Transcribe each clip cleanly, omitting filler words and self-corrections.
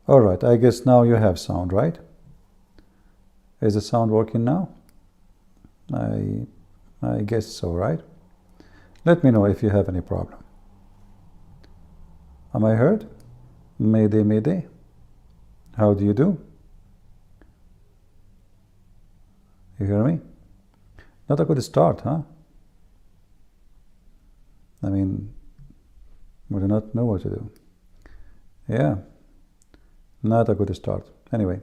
All right, I guess now you have sound, right? Is the sound working now? I guess so, right? Let me know if you have any problem. Am I heard? Mayday, mayday. How do you do? You hear me? Not a good start, huh? I mean, we do not know what to do. Yeah, not a good start. Anyway,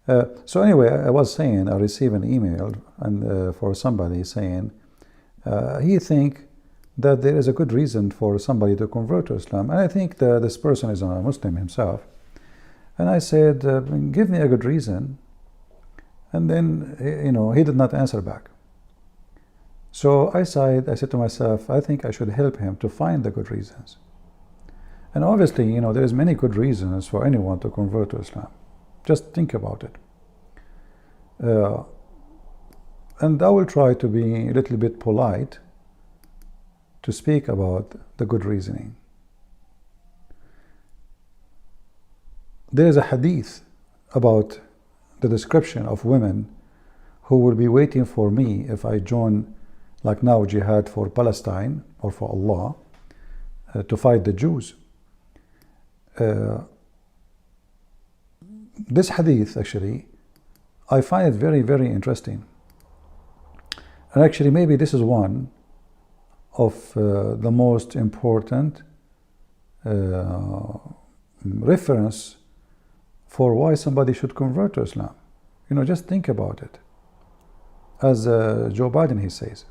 I was saying I received an email and for somebody saying he think that there is a good reason for somebody to convert to Islam, and I think that this person is a Muslim himself. And I said, give me a good reason, and then he did not answer back. So I said to myself, I think I should help him to find the good reasons. And obviously, there is many good reasons for anyone to convert to Islam. Just think about it. And I will try to be a little bit polite to speak about the good reasoning. There is a hadith about the description of women who will be waiting for me if I join, like now, jihad for Palestine or for Allah, to fight the Jews. This hadith, actually, I find it very, very interesting. And actually, maybe this is one of the most important reference for why somebody should convert to Islam. Just think about it. As Joe Biden, he says.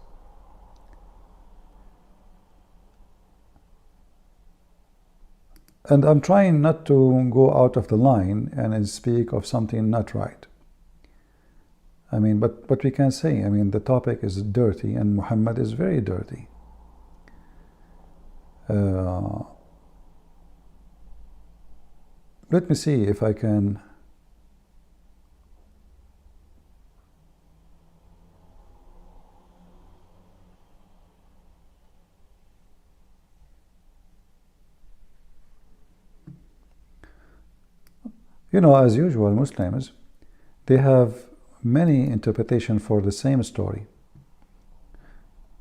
And I'm trying not to go out of the line and speak of something not right. I mean, but we can say, the topic is dirty and Muhammad is very dirty. Let me see if I can as usual, Muslims, they have many interpretations for the same story.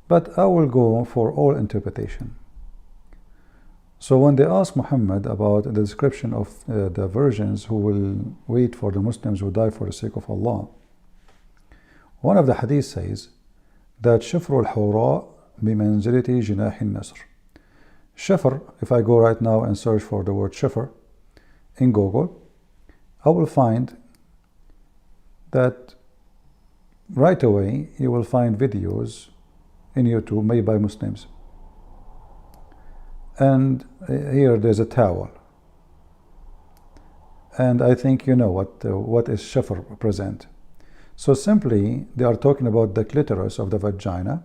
But I will go for all interpretation. So when they ask Muhammad about the description of the virgins who will wait for the Muslims who die for the sake of Allah, one of the hadith says that shifr al-hawra bimanzilati jinah al-nasr. Shifr, if I go right now and search for the word shifr in Google, I will find that right away you will find videos in YouTube made by Muslims. And here there's a towel. And I think you know what is shafr present. So simply they are talking about the clitoris of the vagina,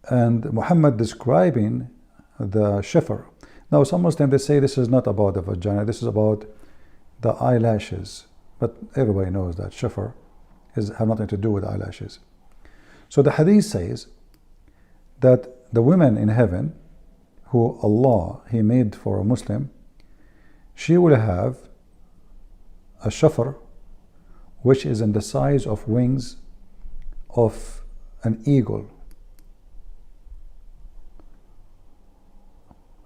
and Muhammad describing the shafr. Now some Muslims, they say this is not about the vagina, this is about the eyelashes. But everybody knows that shafr have nothing to do with eyelashes. So the hadith says that the women in heaven, who Allah, He made for a Muslim, she will have a shafr which is in the size of wings of an eagle,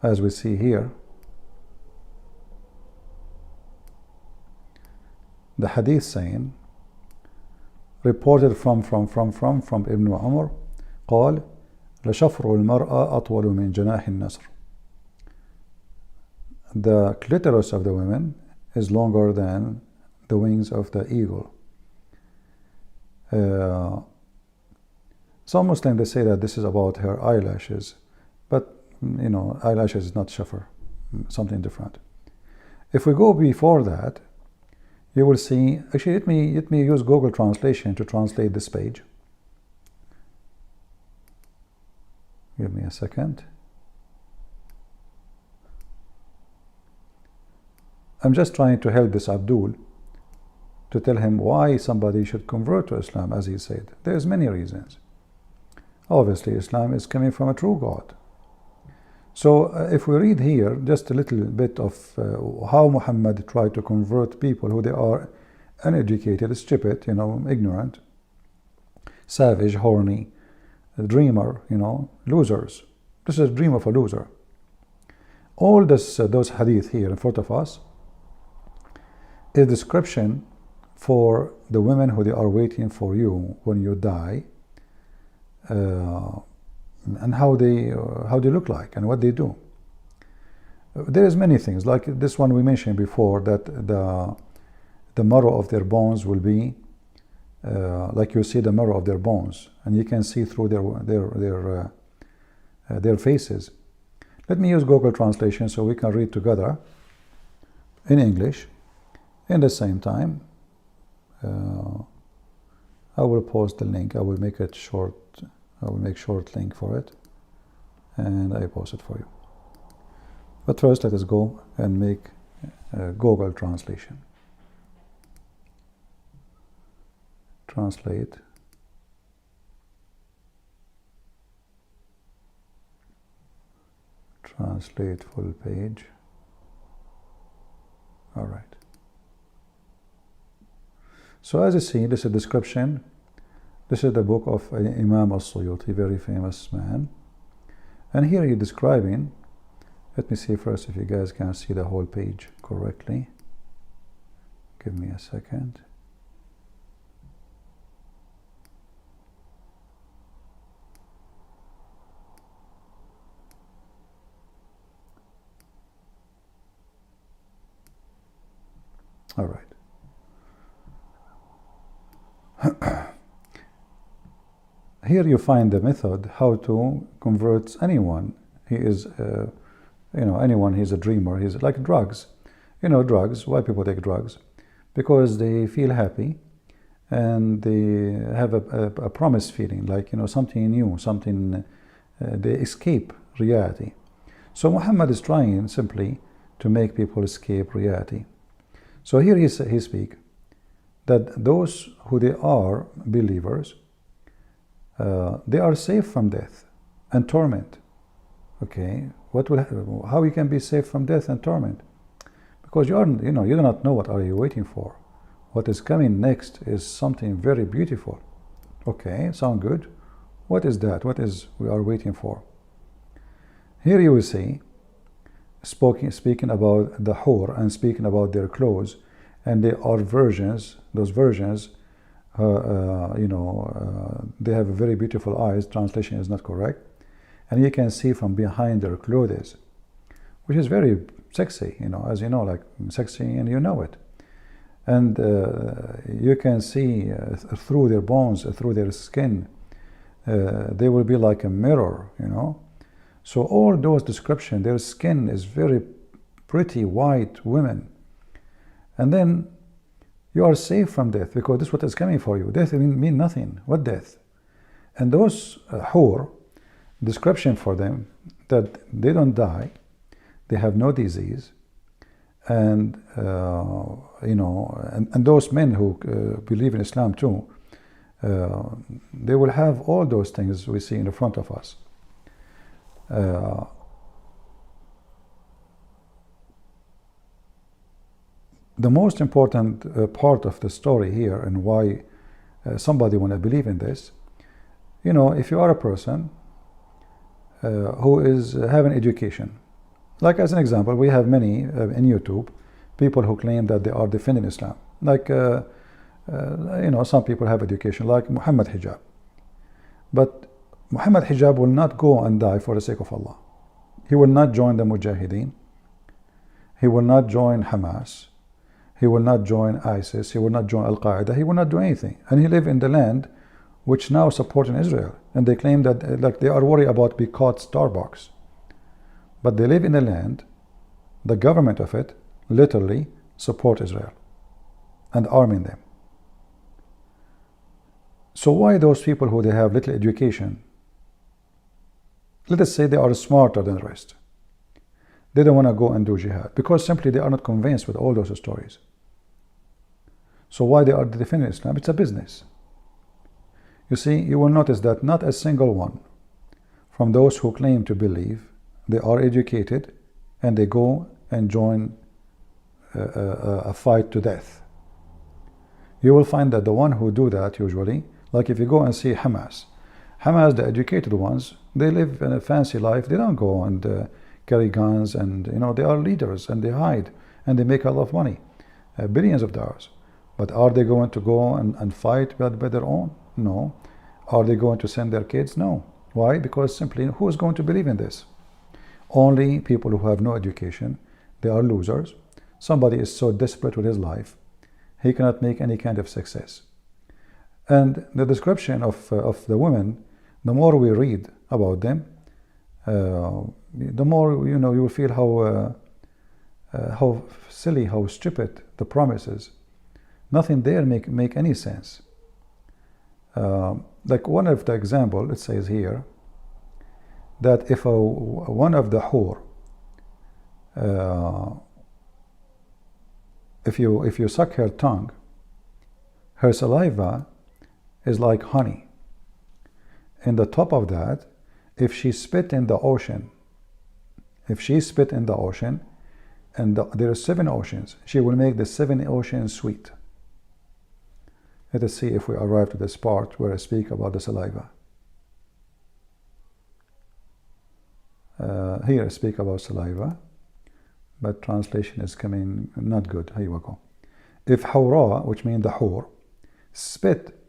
as we see here. The hadith saying, reported from Ibn Umar, قال لشفر المرأة أطول من جناح النسر. The clitoris of the women is longer than the wings of the eagle. Some Muslims, they say that this is about her eyelashes, but eyelashes is not shafr, something different. If we go before that, you will see, actually let me use Google translation to translate this page. Give me a second. I'm just trying to help this Abdul to tell him why somebody should convert to Islam, as he said. There's many reasons. Obviously, Islam is coming from a true God. So if we read here just a little bit of how Muhammad tried to convert people who they are uneducated, stupid, ignorant, savage, horny, a dreamer, losers. This is a dream of a loser. All this, those hadith here in front of us is description for the women who they are waiting for you when you die, and how they look like and what they do. There is many things like this one we mentioned before, that the marrow of their bones will be like you see the marrow of their bones, and you can see through their faces. Let me use Google Translation so we can read together in English. In the same time, I will post the link. I will make it short. I will make short link for it, and I post it for you. But first, let us go and make Google Translation. Translate. Translate full page. All right. So as you see, this is a description. This is the book of Imam al-Suyuti, very famous man. And here he's describing, let me see first if you guys can see the whole page correctly. Give me a second. All right. Here you find the method how to convert anyone. He is, anyone. He's a dreamer. He's like drugs. Drugs. Why people take drugs? Because they feel happy, and they have a promise feeling, like something new, something. They escape reality. So Muhammad is trying simply to make people escape reality. So here he speaks that those who they are believers, they are safe from death and torment. Okay, how you can be safe from death and torment? Because you do not know what are you waiting for. What is coming next is something very beautiful. Okay, sound good. What is that? What is we are waiting for? Here you will see speaking about the hur and speaking about their clothes, and they are virgins. Those virgins, they have very beautiful eyes. Translation is not correct, and you can see from behind their clothes, which is very sexy. As you know, like sexy, and you know it. And you can see through their bones, through their skin. They will be like a mirror. So all those descriptions, their skin is very pretty white women. And then you are safe from death, because this is what is coming for you. Death mean nothing. What death? And those hur, description for them, that they don't die, they have no disease, and and those men who believe in Islam too, they will have all those things we see in the front of us. The most important part of the story here, and why somebody want to believe in this, if you are a person who is having education, like as an example, we have many in YouTube people who claim that they are defending Islam, like some people have education, like Muhammad Hijab, but Muhammad Hijab will not go and die for the sake of Allah. He will not join the Mujahideen. He will not join Hamas. He will not join ISIS. He will not join Al-Qaeda. He will not do anything. And he lives in the land which now supporting Israel. And they claim that like they are worried about being caught Starbucks. But they live in a land, the government of it literally support Israel and arming them. So why those people who they have little education, let us say they are smarter than the rest, they don't want to go and do jihad, because simply they are not convinced with all those stories. So why they are defending Islam? It's a business. You see, you will notice that not a single one from those who claim to believe they are educated, and they go and join a fight to death. You will find that the one who do that usually, like if you go and see Hamas, the educated ones, they live in a fancy life. They don't go and carry guns, and they are leaders, and they hide, and they make a lot of money, billions of dollars. But are they going to go and fight by their own? No. Are they going to send their kids? No. Why? Because simply, who is going to believe in this? Only people who have no education. They are losers. Somebody is so desperate with his life, he cannot make any kind of success. And the description of the women, the more we read about them, the more you will feel how silly, how stupid the promises. Nothing there make any sense. Like one of the example, it says here that if one of the hur, if you suck her tongue, her saliva is like honey. And the top of that, if she spit in the ocean, and there are 7 oceans, she will make the 7 oceans sweet. Let us see if we arrive to this part where I speak about the saliva. Here I speak about saliva, but translation is coming not good. Here we go. If hawra, which means the hur, spit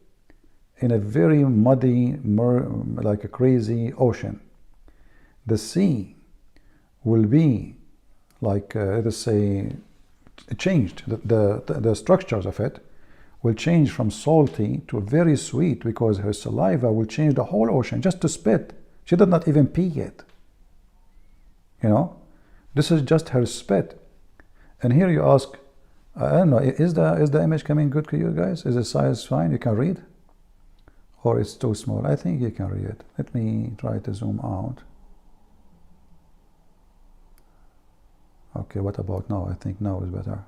in a very muddy, like a crazy ocean, the sea will be like, let us say, changed. The structures of it will change from salty to very sweet, because her saliva will change the whole ocean just to spit. She did not even pee yet. This is just her spit. And here you ask, I don't know, is the image coming good to you guys? Is the size fine? You can read? Or it's too small? I think you can read it. Let me try to zoom out. Okay, what about now? I think now is better.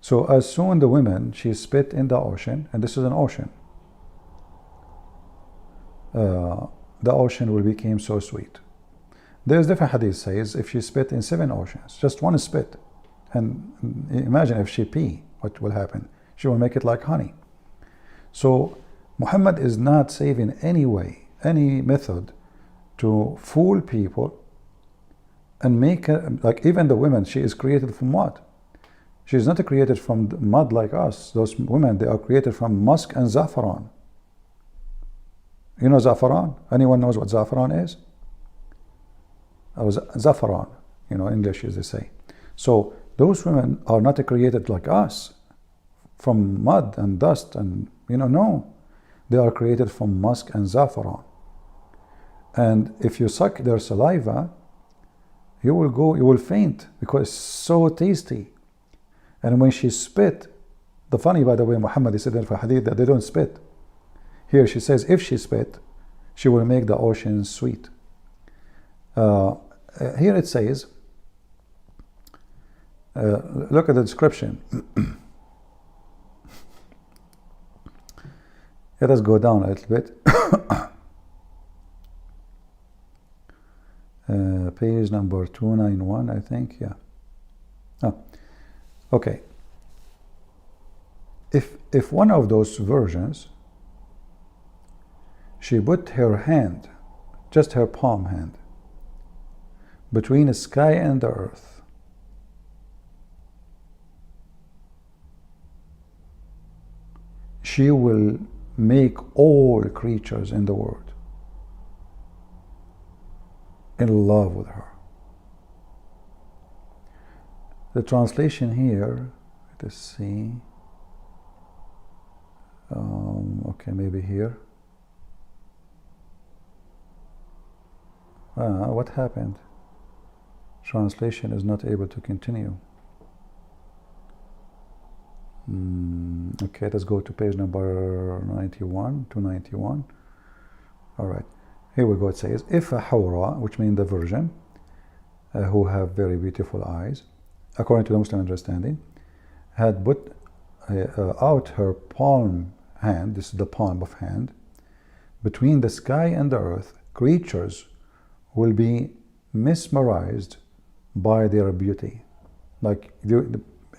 So as soon the women, she spit in the ocean, and this is an ocean, the ocean will become so sweet. There's different hadith says if she spit in 7 oceans, just one spit, and imagine if she pee, what will happen? She will make it like honey. So Muhammad is not saving any way, any method to fool people and make her, like even the women, she is created from what? She is not created from mud like us. Those women, they are created from musk and zafaran. You know zafaran? Anyone knows what zafaran is? Zafaran, English as they say. So those women are not created like us from mud and dust and, no. They are created from musk and zafaran. And if you suck their saliva, you will faint because it's so tasty. And when she spit, the funny, by the way, Muhammad, he said in the hadith that they don't spit. Here she says if she spit, she will make the ocean sweet. Here it says, look at the description. Let us go down a little bit. Page number 291, I think, yeah. Okay. If one of those versions, she put her hand, just her palm hand, between the sky and the earth, she will make all creatures in the world in love with her. The translation here, let us see. Okay, maybe here. What happened? Translation is not able to continue. Okay, let's go to page number 91 to 91. All right, here we go. It says, if a hawra, which means the virgin, who have very beautiful eyes, according to the Muslim understanding, had put out her palm hand, this is the palm of hand, between the sky and the earth, creatures will be mesmerized by their beauty. Like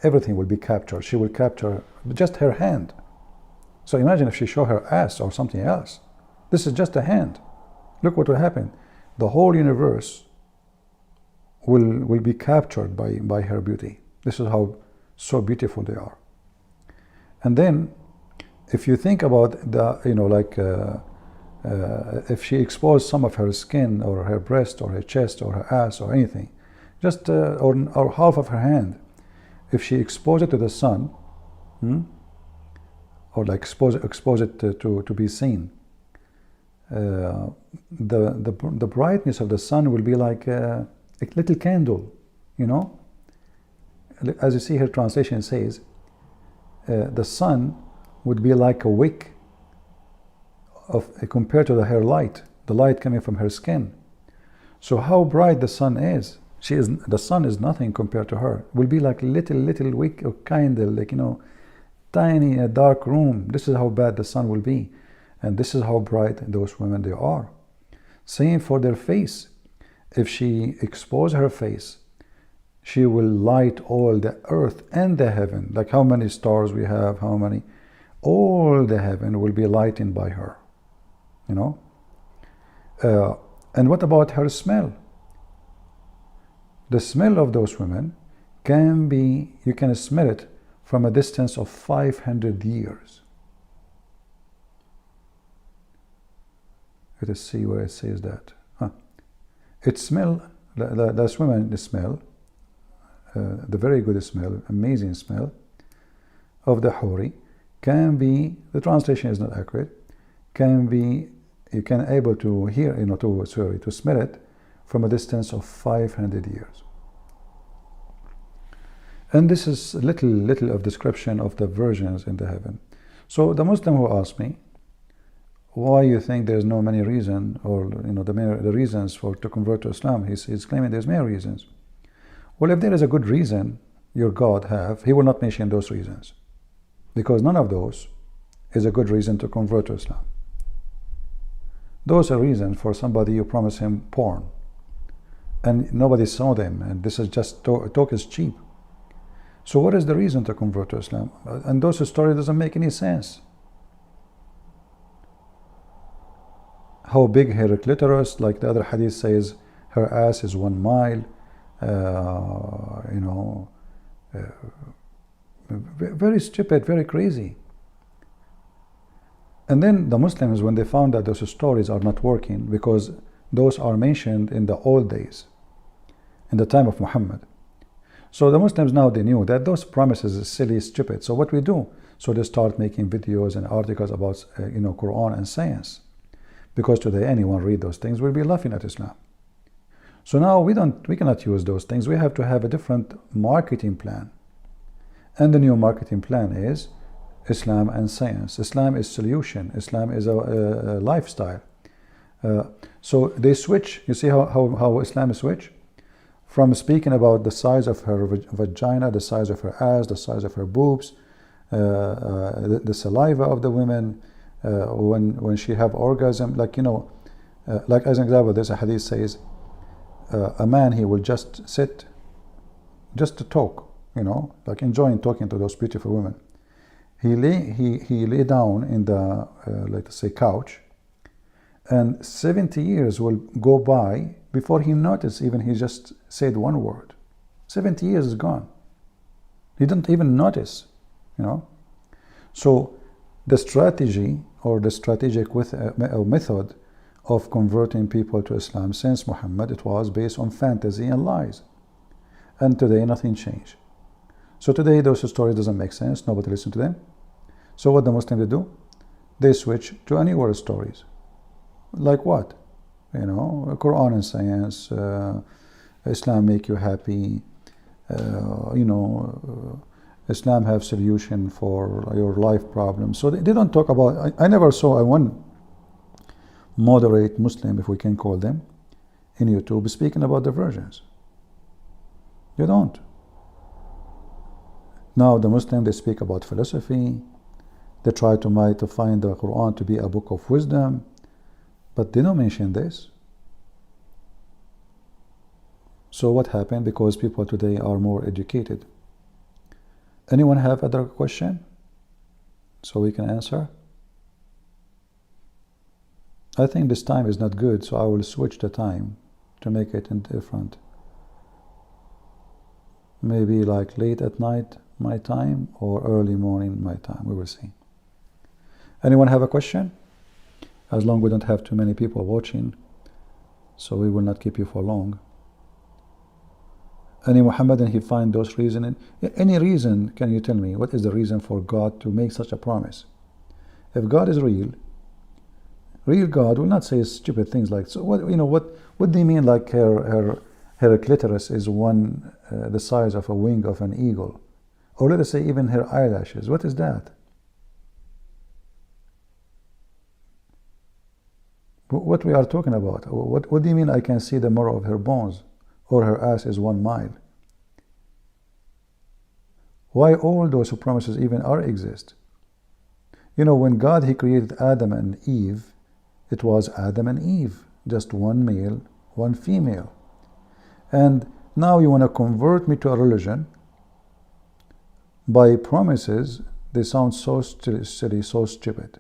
everything will be captured. She will capture just her hand. So imagine if she show her ass or something else. This is just a hand. Look what will happen. The whole universe will be captured by her beauty. This is how so beautiful they are. And then if you think about the, if she exposed some of her skin or her breast or her chest or her ass or anything, just or half of her hand, if she exposed it to the sun, or like expose it to be seen, the brightness of the sun will be like a little candle, As you see her translation says, the sun would be like a wick compared to her light, the light coming from her skin. So how bright the sun is, the sun is nothing compared to her. Will be like little wick or candle, like tiny in a dark room. This is how bad the sun will be, and this is how bright those women they are. Same for their face. If she exposes her face, she will light all the earth and the heaven. Like how many stars we have, all the heaven will be lightened by her. And what about her smell? The smell of those women you can smell it from a distance of 500 years. Let us see where it says that. It smell, the women smell, the very good smell, amazing smell of the Huri can be, the translation is not accurate, you can able to hear, to smell it from a distance of 500 years. And this is little of description of the virgins in the heaven. So the Muslim who asked me, why you think there's no many reason, or the reasons to convert to Islam, he's claiming there's many reasons. Well, if there is a good reason your God have, he will not mention those reasons, because none of those is a good reason to convert to Islam. Those are reasons for somebody you promise him porn, and nobody saw them, and this is just talk is cheap. So what is the reason to convert to Islam? And those stories doesn't make any sense. How big her clitoris, like the other hadith says, her ass is 1 mile. Very stupid, very crazy. And then the Muslims, when they found that those stories are not working, because those are mentioned in the old days, in the time of Muhammad. So the Muslims now, they knew that those promises is silly, stupid. So what we do? So they start making videos and articles about Quran and science, because today anyone read those things will be laughing at Islam. So now we cannot use those things. We have to have a different marketing plan, and the new marketing plan is Islam and science. Islam is solution. Islam is a lifestyle. So they switch. You see how Islam switch from speaking about the size of her vagina, the size of her ass, the size of her boobs, the saliva of the women when she have orgasm. Like as an example, there's a hadith says a man, he will just sit, just to talk, like enjoying talking to those beautiful women. He lay down in the let us say couch, and 70 years will go by before he notices even he just said one word. 70 years is gone. He didn't even notice, So the strategy or the strategic method of converting people to Islam since Muhammad, it was based on fantasy and lies. And today nothing changed. So today those stories doesn't make sense. Nobody listens to them. So what the Muslims do? They switch to newer stories. Like what? Quran and science, Islam make you happy, Islam have solution for your life problems. So they don't talk about, I never saw one moderate Muslim, if we can call them, in YouTube speaking about the virgins. You don't. Now the Muslim, they speak about philosophy. They try to find the Quran to be a book of wisdom, but they don't mention this. So what happened? Because people today are more educated. Anyone have other question? So we can answer? I think this time is not good, so I will switch the time to make it different. Maybe like late at night my time or early morning my time. We will see. Anyone have a question? As long as we don't have too many people watching, so we will not keep you for long. Any Muhammadan, he find those reasons. Any reason, can you tell me, what is the reason for God to make such a promise? If God is real God will not say stupid things like, so what, what do you mean like her clitoris is the size of a wing of an eagle? Or let us say even her eyelashes. What is that? What we are talking about? What do you mean I can see the marrow of her bones? Or her ass is 1 mile? Why all those promises even exist? When God, he created Adam and Eve, it was Adam and Eve, just one male, one female. And now you want to convert me to a religion by promises. They sound so silly, so stupid.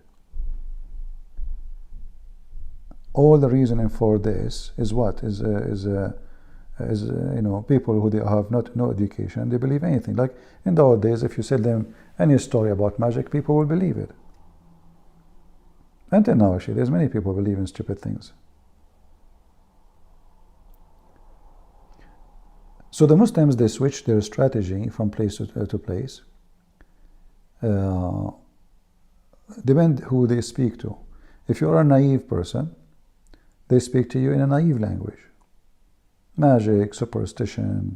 All the reasoning for this is what? Is people who they have no education, they believe anything. Like in the old days, if you tell them any story about magic, people will believe it. Until now, actually, there's many people who believe in stupid things. So the Muslims, they switch their strategy from place to place. Depend who they speak to. If you're a naive person, they speak to you in a naive language. Magic, superstition,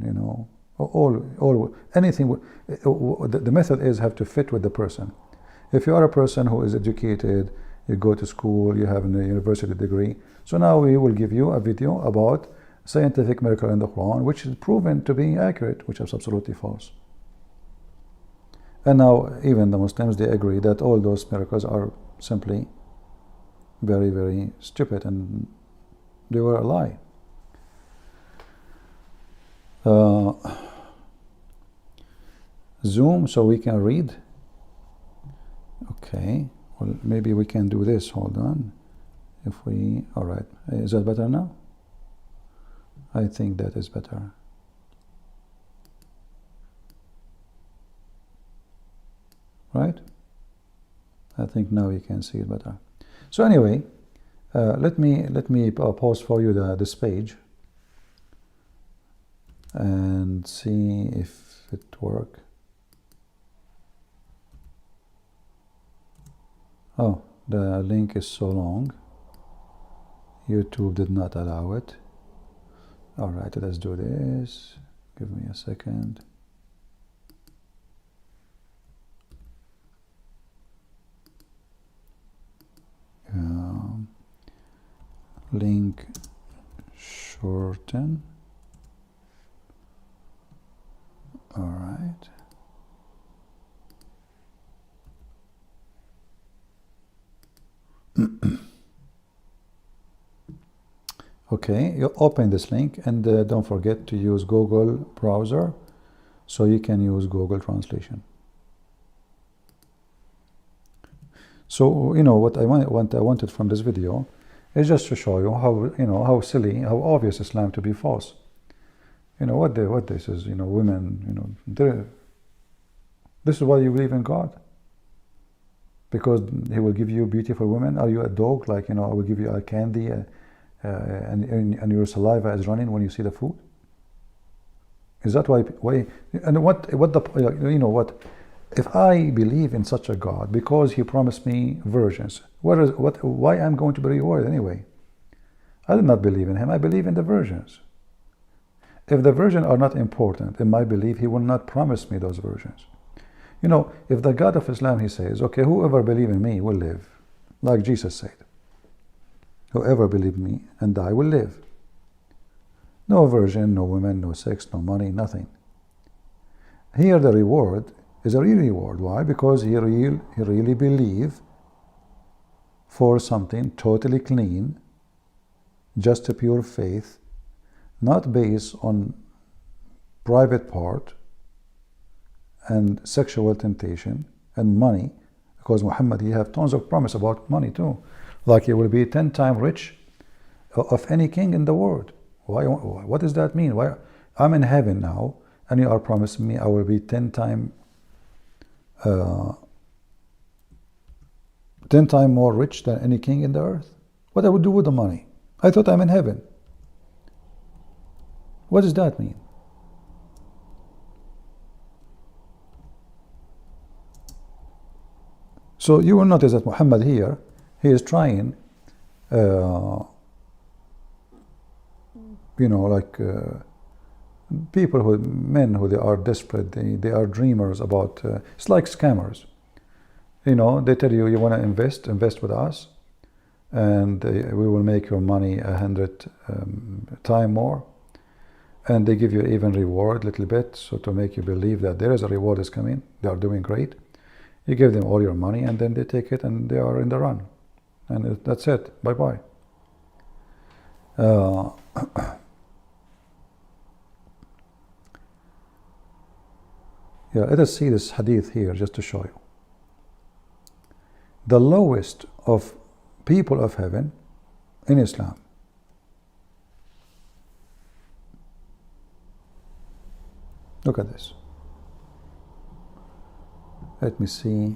all anything. The method is have to fit with the person. If you are a person who is educated, you go to school, you have a university degree. So now we will give you a video about scientific miracle in the Quran, which is proven to be accurate, which is absolutely false. And now even the Muslims, they agree that all those miracles are simply very, very stupid and they were a lie. Zoom so we can read. Okay, well, maybe we can do this. Hold on. All right, is that better now? I think that is better. Right? I think now you can see it better. So anyway, let me pause for you this page and see if it works. Oh, the link is so long. YouTube did not allow it. All right, let's do this. Give me a second. Link shorten. All right. Okay, you open this link and don't forget to use Google browser so you can use Google Translation. So what I wanted from this video is just to show you how how silly, how obvious Islam to be false. What this is, women, this is why you believe in God, because he will give you beautiful women. Are you a dog? Like, I will give you a candy and your saliva is running when you see the food. Is that why and what the if I believe in such a God because he promised me virgins, why I'm going to be rewarded anyway? I did not believe in him, I believe in the virgins. If the virgins are not important in my belief, he will not promise me those virgins. If the God of Islam, he says, okay, whoever believe in me will live, like Jesus said, whoever believe me and die will live. No virgin, no women, no sex, no money, nothing. Here the reward is a real reward. Why? Because he really believe for something totally clean, just a pure faith, not based on private part and sexual temptation and money, because Muhammad, he have tons of promise about money too, like he will be 10 times rich of any king in the world. Why? What does that mean? Why? I'm in heaven now, and you are promising me I will be 10 times more rich than any king in the earth? What I would do with the money? I thought I'm in heaven. What does that mean? So you will notice that Muhammad here, he is trying, people men who they are desperate, they are dreamers about, it's like scammers. They tell you, you want to invest with us, and we will make your money 100 times more. And they give you even reward a little bit, so to make you believe that there is a reward is coming, they are doing great. You give them all your money, and then they take it, and they are in the run. And that's it. Bye-bye. Let us see this hadith here, just to show you. The lowest of people of heaven in Islam. Look at this. Let me see.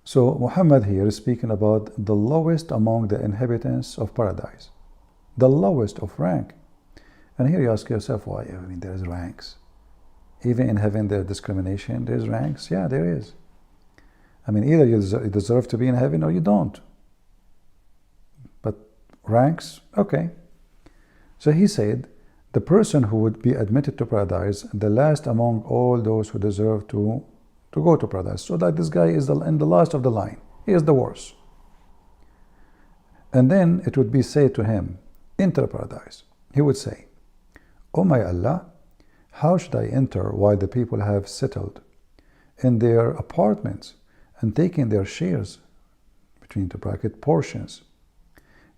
So Muhammad here is speaking about the lowest among the inhabitants of paradise. The lowest of rank. And here you ask yourself, why? I mean, there's ranks. Even in heaven there's discrimination, there's ranks. Yeah, there is. I mean, either you deserve to be in heaven or you don't. But ranks, okay. So he said, the person who would be admitted to paradise, the last among all those who deserve to go to paradise. So that this guy is in the last of the line. He is the worst. And then it would be said to him, enter paradise. He would say, oh my Allah, how should I enter while the people have settled in their apartments and taken their shares, between the bracket, portions?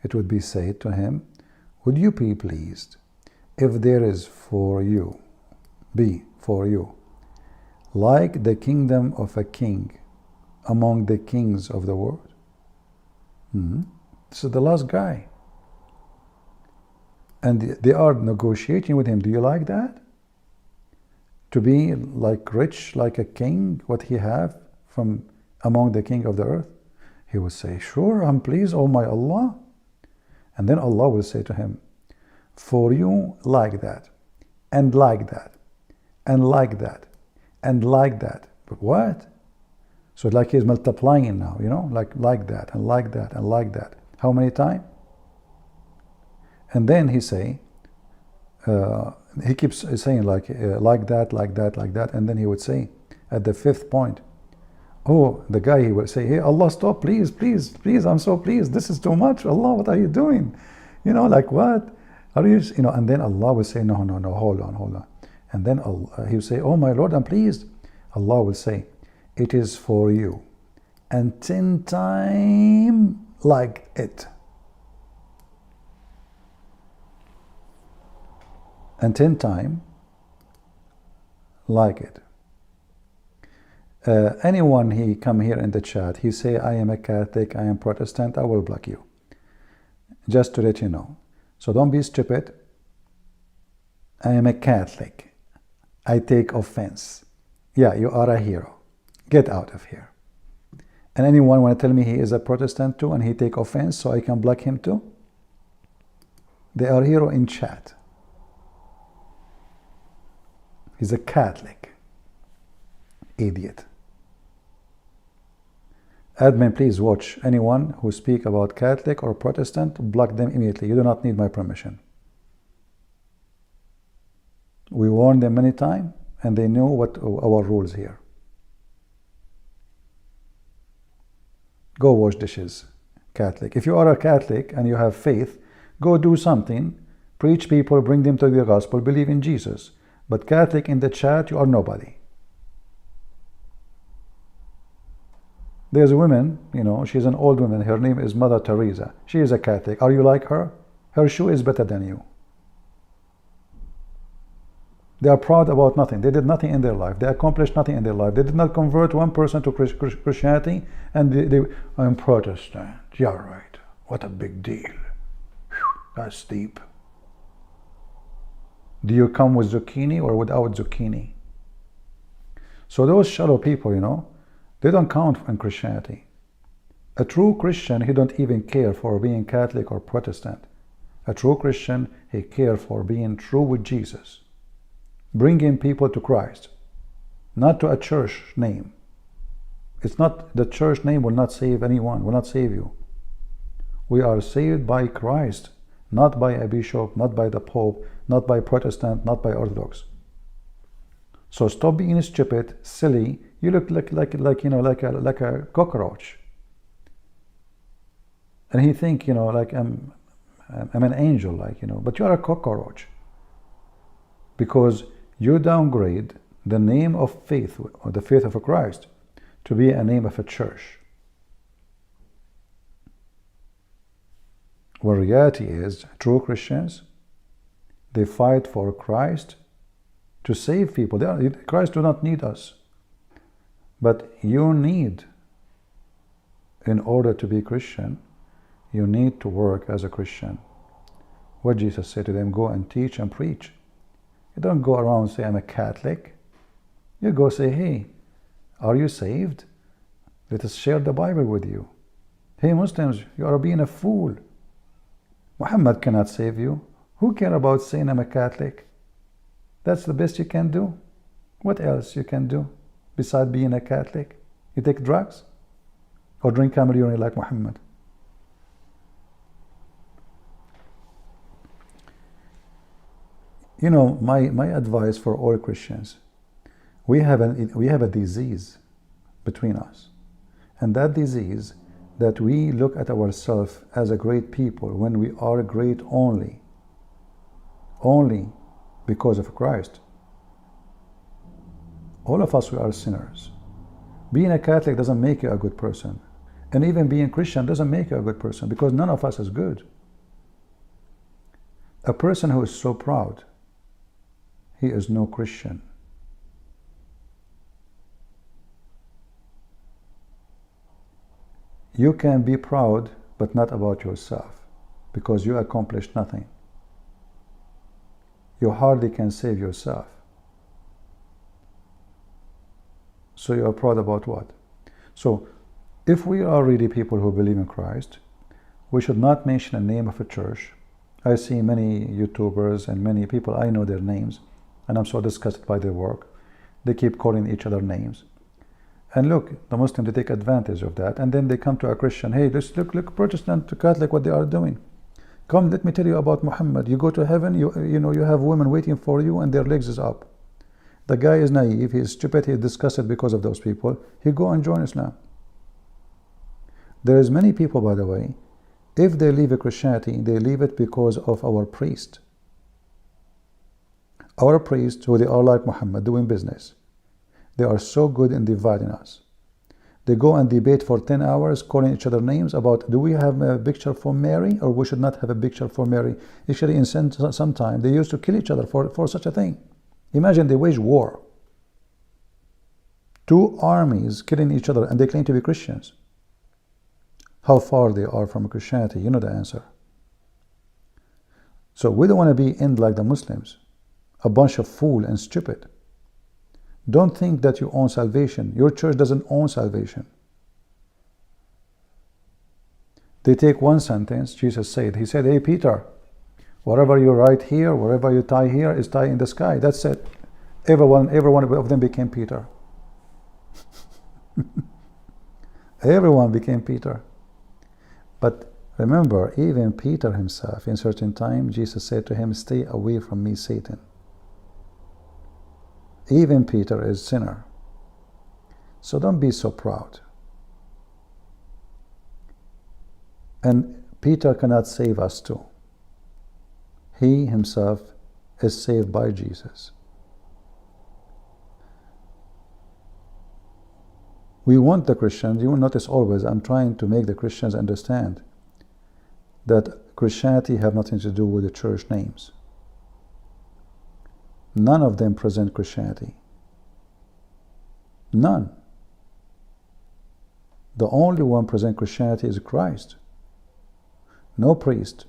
It would be said to him, would you be pleased if there is for you, like the kingdom of a king among the kings of the world? This is the last guy. And they are negotiating with him. Do you like that? To be like rich, like a king, what he have from among the king of the earth? He would say, sure, I'm pleased, oh my Allah. And then Allah will say to him, for you like that, and like that, and like that, and like that. But what? So like he's multiplying now, like that, and like that, and like that. How many times? And then he say, he keeps saying like that, like that, like that. And then he would say, at the fifth point, oh, the guy, he would say, hey, Allah, stop, please, please, please, I'm so pleased. This is too much. Allah, what are you doing? Like what? Are you, and then Allah will say, no, hold on. And then he will say, oh my Lord, I'm pleased. Allah will say, it is for you. And 10 times like it. And 10 times like it. Anyone he come here in the chat, he say, I am a Catholic, I am Protestant, I will block you. Just to let you know. So don't be stupid. I am a Catholic. I take offense. Yeah, you are a hero. Get out of here. And anyone want to tell me he is a Protestant too and he take offense so I can block him too? They are hero in chat. He's a Catholic. Idiot. Admin, please watch. Anyone who speak about Catholic or Protestant, block them immediately. You do not need my permission. We warned them many times, and they know what our rules here. Go wash dishes, Catholic. If you are a Catholic and you have faith, go do something preach people, bring them to the gospel, believe in Jesus. But Catholic in the chat, you are nobody. There's a woman, you know, she's an old woman. Her name is Mother Teresa. She is a Catholic. Are you like her? Her shoe is better than you. They are proud about nothing. They did nothing in their life. They accomplished nothing in their life. They did not convert one person to Christianity, and I'm Protestant. Yeah, right. What a big deal. Whew, that's deep. Do you come with zucchini or without zucchini? So those shallow people, you know, they don't count in Christianity. A true Christian, he don't even care for being Catholic or Protestant. A true Christian, he cares for being true with Jesus. Bringing people to Christ, not to a church name. It's not, the church name will not save anyone, will not save you. We are saved by Christ, not by a bishop, not by the Pope, not by Protestant, not by Orthodox. So stop being stupid, silly. You look like you know, like a cockroach. And he think, you know, like I'm an angel, like, you know, but you are a cockroach. Because you downgrade the name of faith, or the faith of Christ, to be a name of a church. What reality is, true Christians, they fight for Christ to save people. Christ do not need us. But you need, in order to be Christian, you need to work as a Christian. What Jesus said to them, go and teach and preach. You don't go around and say, I'm a Catholic. You go say, hey, are you saved? Let us share the Bible with you. Hey, Muslims, you are being a fool. Muhammad cannot save you. Who cares about saying I'm a Catholic? That's the best you can do. What else you can do besides being a Catholic? You take drugs? Or drink camel urine like Muhammad? You know, my advice for all Christians, we have a disease between us. And that disease, that we look at ourselves as a great people when we are great only because of Christ. All of us, we are sinners. Being a Catholic doesn't make you a good person. And even being Christian doesn't make you a good person, because none of us is good. A person who is so proud, he is no Christian. You can be proud, but not about yourself, because you accomplished nothing. You hardly can save yourself. So you are proud about what? So if we are really people who believe in Christ, we should not mention a name of a church. I see many YouTubers and many people, I know their names, and I'm so disgusted by their work. They keep calling each other names. And look, the Muslims, they take advantage of that, and then they come to a Christian, hey, look, Protestant to Catholic, what they are doing. Come, let me tell you about Muhammad. You go to heaven, you know, you have women waiting for you, and their legs is up. The guy is naive, he is stupid, he is disgusted because of those people. He go and join Islam. There is many people, by the way, if they leave Christianity, they leave it because of our priest. Our priests, who they are like Muhammad, doing business. They are so good in dividing us. They go and debate for 10 hours, calling each other names about, do we have a picture for Mary, or we should not have a picture for Mary? Actually, in some time, they used to kill each other for such a thing. Imagine they wage war. Two armies killing each other, and they claim to be Christians. How far they are from Christianity, you know the answer. So we don't want to be in like the Muslims, a bunch of fool and stupid. Don't think that you own salvation. Your church doesn't own salvation. They take one sentence, Jesus said. He said, hey, Peter, whatever you write here, whatever you tie here, is tied in the sky. That's it. Every one of them became Peter. Everyone became Peter. But remember, even Peter himself, in certain time, Jesus said to him, stay away from me, Satan. Even Peter is a sinner. So don't be so proud. And Peter cannot save us too. he himself is saved by Jesus. We want the Christians, you will notice always I'm trying to make the Christians understand that Christianity have nothing to do with the church names. None of them present Christianity. None. The only one present Christianity is Christ. No priest,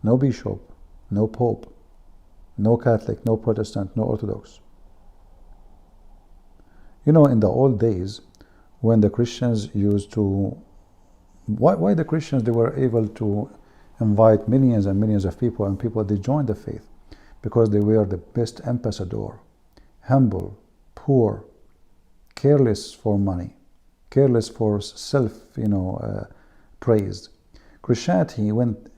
no bishop, no pope, no Catholic, no Protestant, no Orthodox. You know, in the old days, when the Christians used to, why the Christians, they were able to invite millions and millions of people, and people, they joined the faith because they were the best ambassador, humble, poor, careless for money, careless for self, praise. Christianity went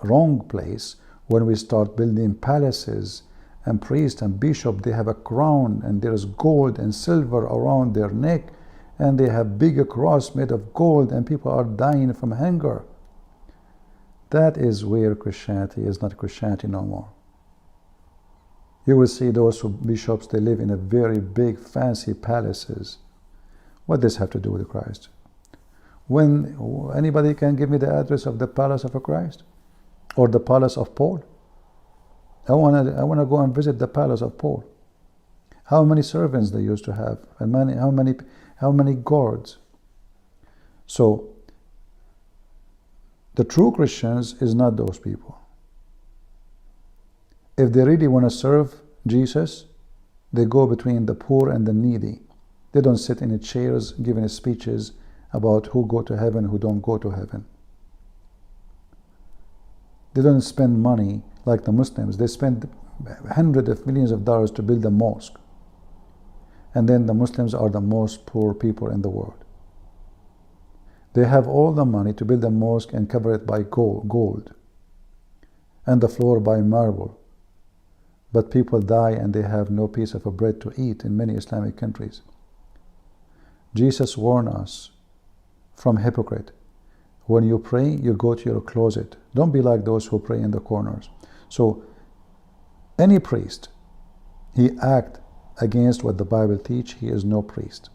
wrong place when we start building palaces, and priests and bishop, they have a crown and there is gold and silver around their neck, and they have bigger cross made of gold, and people are dying from hunger. That is where Christianity is not Christianity no more. You will see those bishops, they live in a very big fancy palaces. What does this have to do with Christ? When anybody can give me the address of the palace of Christ or the palace of Paul? I want to go and visit the palace of Paul. How many servants they used to have, and how many guards? So the true Christians is not those people. If they really want to serve Jesus, they go between the poor and the needy. They don't sit in chairs giving speeches about who go to heaven, who don't go to heaven. They don't spend money like the Muslims. They spend hundreds of millions of dollars to build a mosque. And then the Muslims are the most poor people in the world. They have all the money to build a mosque and cover it by gold and the floor by marble. But people die and they have no piece of bread to eat in many Islamic countries. Jesus warned us from hypocrite. When you pray, you go to your closet. Don't be like those who pray in the corners. So any priest, he act against what the Bible teach, he is no priest.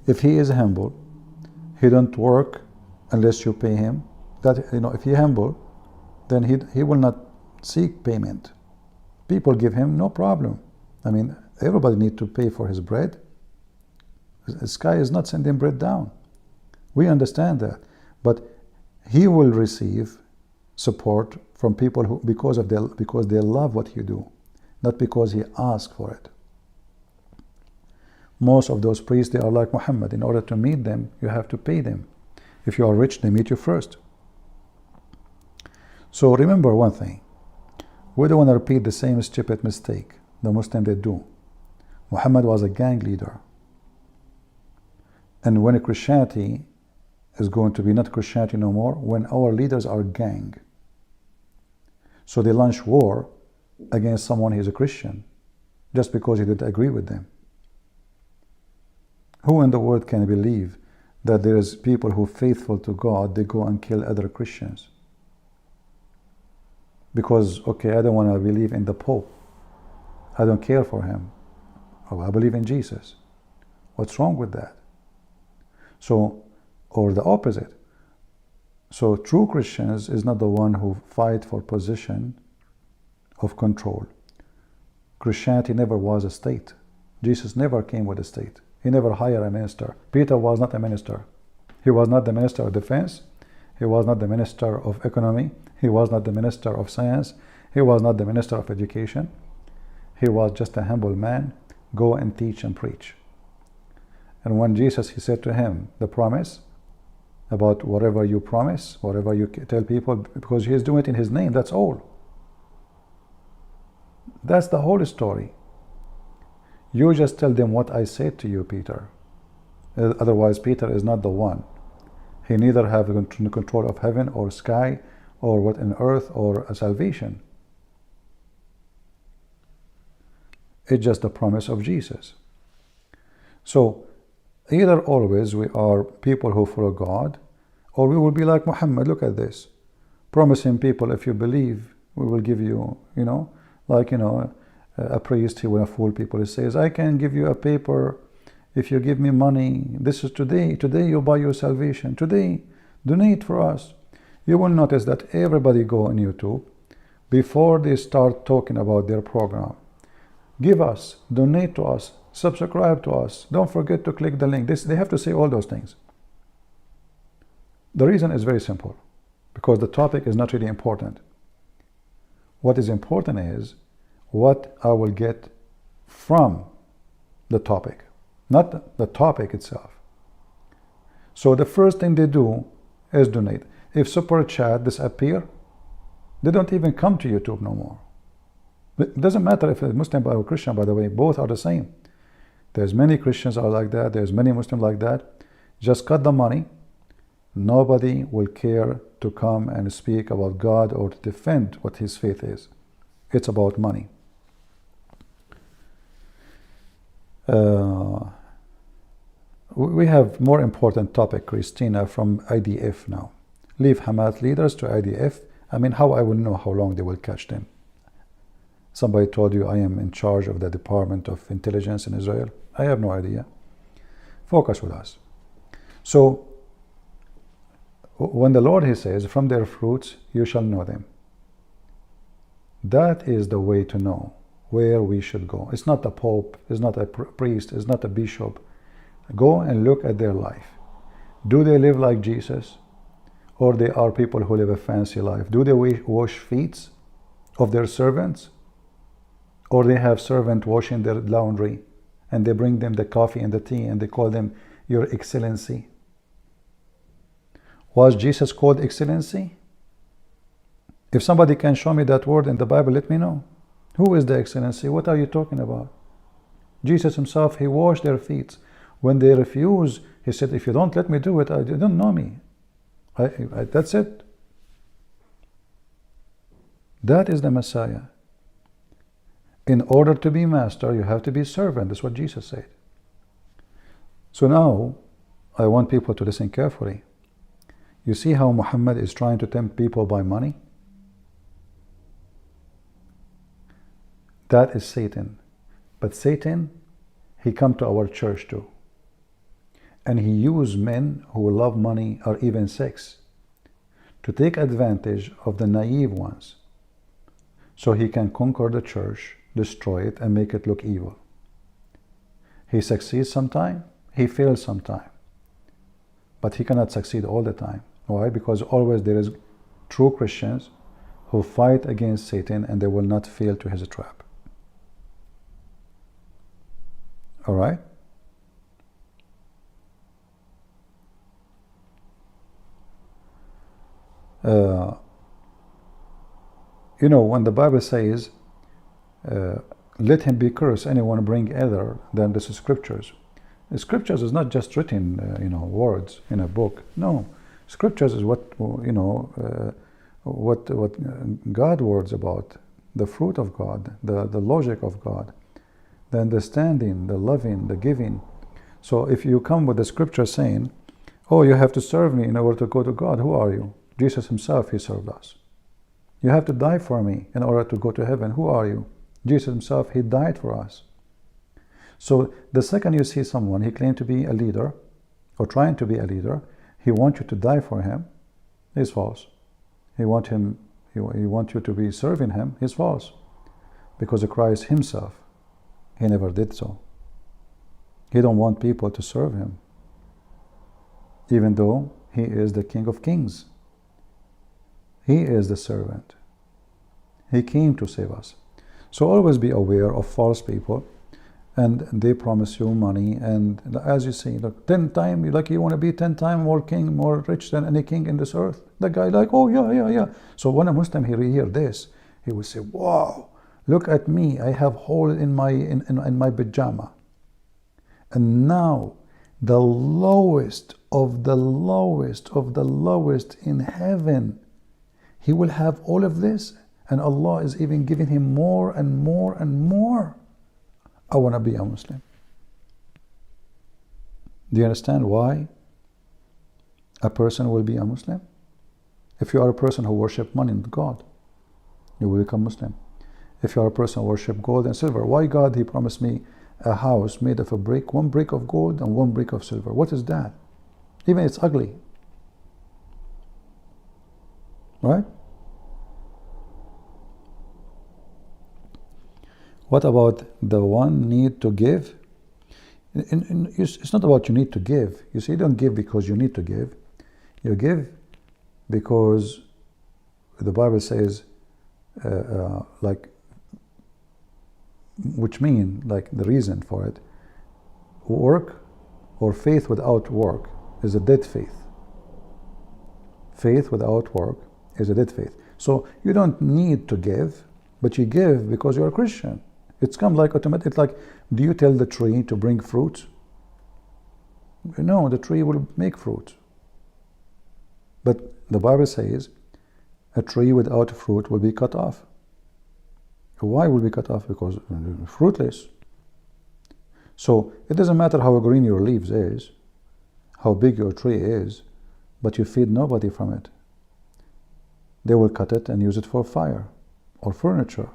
If he is humble, he don't work unless you pay him. If he humble, then he will not seek payment. People give him no problem. I mean, everybody need to pay for his bread. The sky is not sending bread down. We understand that. But he will receive support from people who because they love what you do, not because he asked for it. Most of those priests, they are like Muhammad. In order to meet them, you have to pay them. If you are rich, they meet you first. So remember one thing. We don't want to repeat the same stupid mistake the Muslims did do. Muhammad was a gang leader. And when Christianity is going to be not Christianity no more, when our leaders are gang. So they launch war against someone who is a Christian just because he didn't agree with them. Who in the world can believe that there is people who are faithful to God, they go and kill other Christians? Because, okay, I don't want to believe in the Pope. I don't care for him. Oh, I believe in Jesus. What's wrong with that? So, or the opposite. So true Christians is not the one who fight for position of control. Christianity never was a state. Jesus never came with a state. He never hired a minister. Peter was not a minister. He was not the minister of defense. He was not the minister of economy. He was not the minister of science. He was not the minister of education. He was just a humble man. Go and teach and preach. And when Jesus, he said to him, the promise about whatever you promise, whatever you tell people, because he is doing it in his name, that's all. That's the whole story. You just tell them what I said to you, Peter. Otherwise, Peter is not the one. He neither have control of heaven or sky or what in earth or a salvation. It's just the promise of Jesus. So either always we are people who follow God, or we will be like Muhammad. Look at this. Promising people, if you believe We will give you, like, a priest, he will fool people. He says, I can give you a paper if you give me money. This is today. Today you buy your salvation. Today, donate for us. You will notice that everybody go on YouTube before they start talking about their program. Give us, donate to us, subscribe to us. Don't forget to click the link. They have to say all those things. The reason is very simple, because the topic is not really important. What is important is what I will get from the topic, not the topic itself. So the first thing they do is donate. If super chat disappear, they don't even come to YouTube no more. It doesn't matter if it's Muslim or Christian, by the way, both are the same. There's many Christians are like that, there's many Muslims like that. Just cut the money. Nobody will care to come and speak about God or to defend what his faith is. It's about money. We have more important topic, Christina, from IDF now. Leave Hamas leaders to IDF. I mean, how I will know how long they will catch them? Somebody told you I am in charge of the Department of Intelligence in Israel. I have no idea. Focus with us. So, when the Lord, he says, from their fruits you shall know them. That is the way to know where we should go. It's not a pope, it's not a priest, it's not a bishop. Go and look at their life. Do they live like Jesus? Or they are people who live a fancy life? Do they wash feet of their servants? Or they have servants washing their laundry and they bring them the coffee and the tea and they call them Your Excellency? Was Jesus called Excellency? If somebody can show me that word in the Bible, let me know. Who is the Excellency? What are you talking about? Jesus himself, he washed their feet. When they refused, he said, if you don't let me do it, you don't know me. That's it. That is the Messiah. In order to be master, you have to be servant. That's what Jesus said. So now, I want people to listen carefully. You see how Muhammad is trying to tempt people by money? That is Satan. But Satan, he come to our church too. And he used men who love money or even sex to take advantage of the naive ones so he can conquer the church, destroy it, and make it look evil. He succeeds sometime, he fails sometime. But he cannot succeed all the time. Why? Because always there is true Christians who fight against Satan and they will not fail to his trap. All right? When the Bible says, let him be cursed, anyone bring other than the scriptures. The scriptures is not just written, words in a book. No, scriptures is what God words about, the fruit of God, the logic of God, the understanding, the loving, the giving. So if you come with the scripture saying, oh, you have to serve me in order to go to God, who are you? Jesus himself, he served us. You have to die for me in order to go to heaven. Who are you? Jesus himself, he died for us. So the second you see someone, he claimed to be a leader or trying to be a leader, he wants you to die for him, he's false. He wants you to be serving him, he's false. Because Christ himself, he never did so. He don't want people to serve him, even though he is the King of Kings. He is the servant. He came to save us. So always be aware of false people, and they promise you money, and as you see, look, 10 times, like you want to be 10 times more king, more rich than any king in this earth. The guy like, oh yeah. So when a Muslim hear this, he will say, wow, look at me, I have hole in my pajama. And now the lowest of the lowest of the lowest in heaven, he will have all of this, and Allah is even giving him more and more and more. I want to be a Muslim. Do you understand why a person will be a Muslim? If you are a person who worships money, not God, You will become Muslim. If you are a person who worship gold and silver, why God, he promised me a house made of a brick, one brick of gold and one brick of silver? What is that? Even it's ugly. Right? What about the one need to give? It's not about you need to give. You see, you don't give because you need to give. You give because the Bible says, like, which mean, like, the reason for it, work or faith without work is a dead faith. Faith without work is a dead faith. So you don't need to give, but you give because you're a Christian. It's come like automatic. It's like, do you tell the tree to bring fruit? No, the tree will make fruit. But the Bible says a tree without fruit will be cut off. Why will be cut off? Because fruitless. So it doesn't matter how green your leaves is, how big your tree is, but you feed nobody from it. They will cut it and use it for fire or furniture.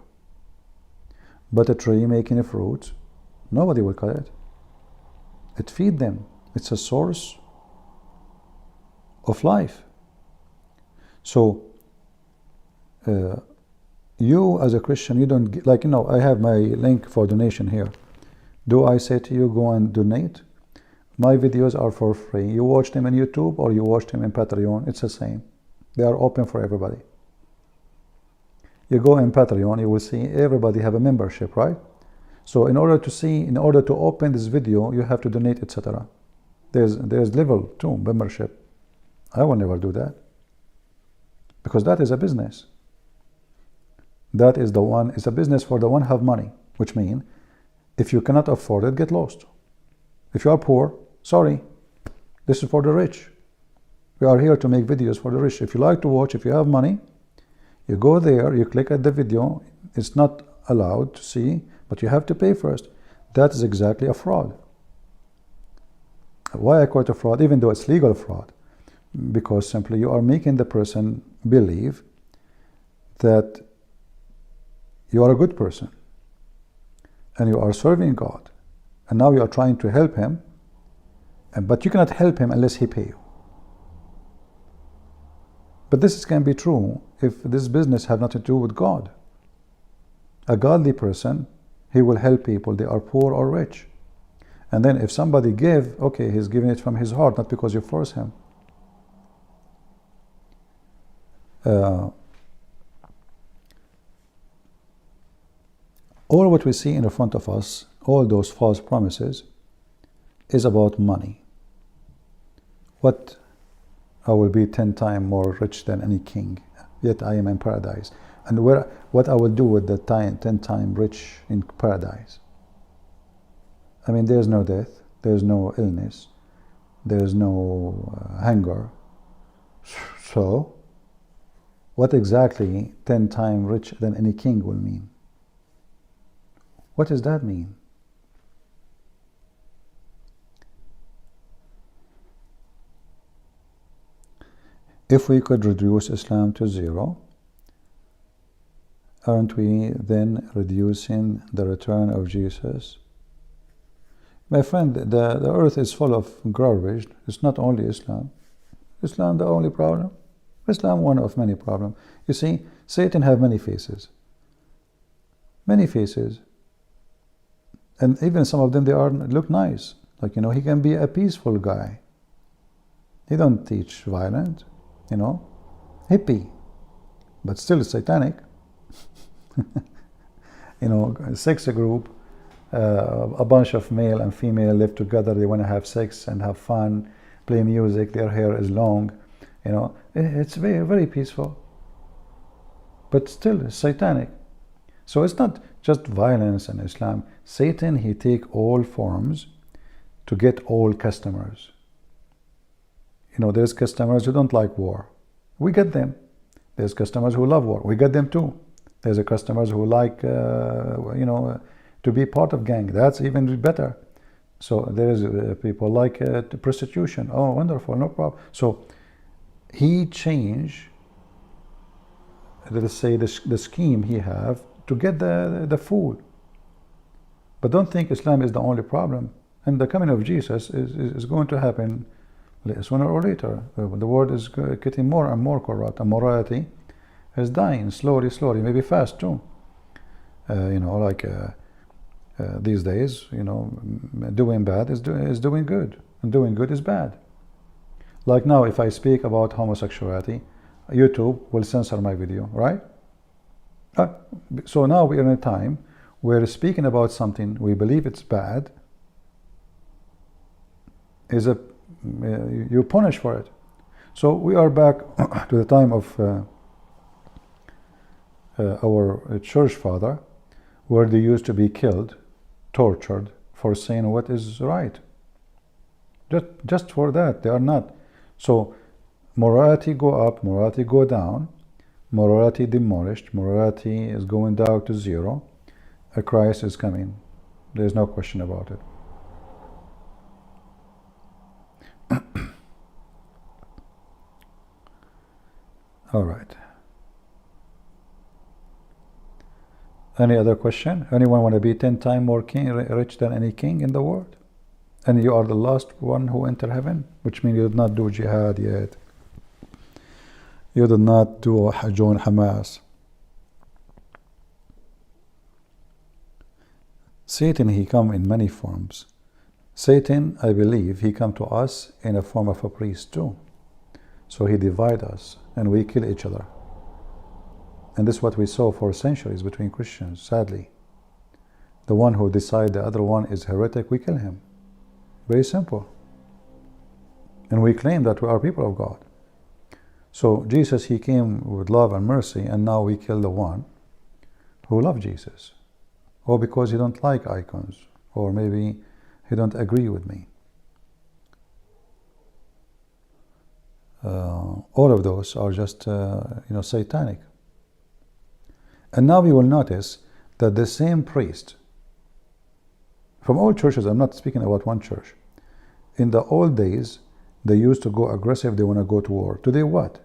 But a tree making a fruit, nobody will cut it. It feeds them. It's a source of life. So you as a Christian, you don't, like, you know, I have my link for donation here. Do I say to you, go and donate? My videos are for free. You watch them on YouTube or you watch them in Patreon, it's the same. They are open for everybody. You go in Patreon, you will see everybody have a membership, right? So in order to open this video, you have to donate, etc. There's level 2 membership. I will never do that, because that is a business. That is the one, it's a business for the one who have money, which means if you cannot afford it, get lost. If you are poor, sorry, this is for the rich. We are here to make videos for the rich. If you like to watch, if you have money, you go there, you click at the video. It's not allowed to see, but you have to pay first. That is exactly a fraud. Why I call it a fraud, even though it's legal fraud? Because simply you are making the person believe that you are a good person and you are serving God, and now you are trying to help him, but you cannot help him unless he pay you. But this can be true if this business have nothing to do with God. A godly person, he will help people, they are poor or rich. And then if somebody give, okay, he's giving it from his heart, not because you force him. All what we see in front of us, all those false promises, is about money. What? I will be 10 times more rich than any king, yet I am in paradise. And what I will do with the 10 times rich in paradise? I mean, there's no death, there's no illness, there's no hunger. So, what exactly 10 times rich than any king will mean? What does that mean? If we could reduce Islam to zero, aren't we then reducing the return of Jesus? My friend, the earth is full of garbage. It's not only Islam. Islam the only problem? Islam one of many problems. You see, Satan have many faces. Many faces. And even some of them, look nice. Like, you know, he can be a peaceful guy. He don't teach violence, you know, hippie, but still satanic. You know, a sex group, a bunch of male and female live together. They want to have sex and have fun, play music. Their hair is long. You know, it's very, very peaceful, but still satanic. So it's not just violence in Islam. Satan, he take all forms to get all customers. You know, there's customers who don't like war. We get them. There's customers who love war. We get them too. There's a customers who like, you know, to be part of gang. That's even better. So there's people like prostitution. Oh, wonderful, no problem. So he changed let's say, the scheme he have to get the food. But don't think Islam is the only problem. And the coming of Jesus is going to happen sooner or later. The world is getting more and more corrupt, and morality is dying slowly, maybe fast too. These days, doing bad is doing good, and doing good is bad. Like now, if I speak about homosexuality, YouTube will censor my video, right? So now we are in a time where speaking about something we believe it's bad is you punish for it. So we are back to the time of our church father, where they used to be killed, tortured for saying what is right. Just for that, they are not. So morality go up, morality go down, morality demolished, morality is going down to zero. A Christ is coming. There's no question about it. All right. Any other question? Anyone want to be 10 times more rich than any king in the world? And you are the last one who enter heaven, which means you did not do jihad yet. You did not join Hamas. Satan, he come in many forms. Satan, I believe, he come to us in a form of a priest too. So he divide us, and we kill each other. And this is what we saw for centuries between Christians, sadly. The one who decide the other one is heretic, we kill him. Very simple. And we claim that we are people of God. So Jesus, he came with love and mercy, and now we kill the one who loved Jesus. Or because he don't like icons, or maybe he don't agree with me. All of those are just satanic. And now we will notice that the same priest from all churches, I'm not speaking about one church, in the old days they used to go aggressive, they want to go to war. Today what?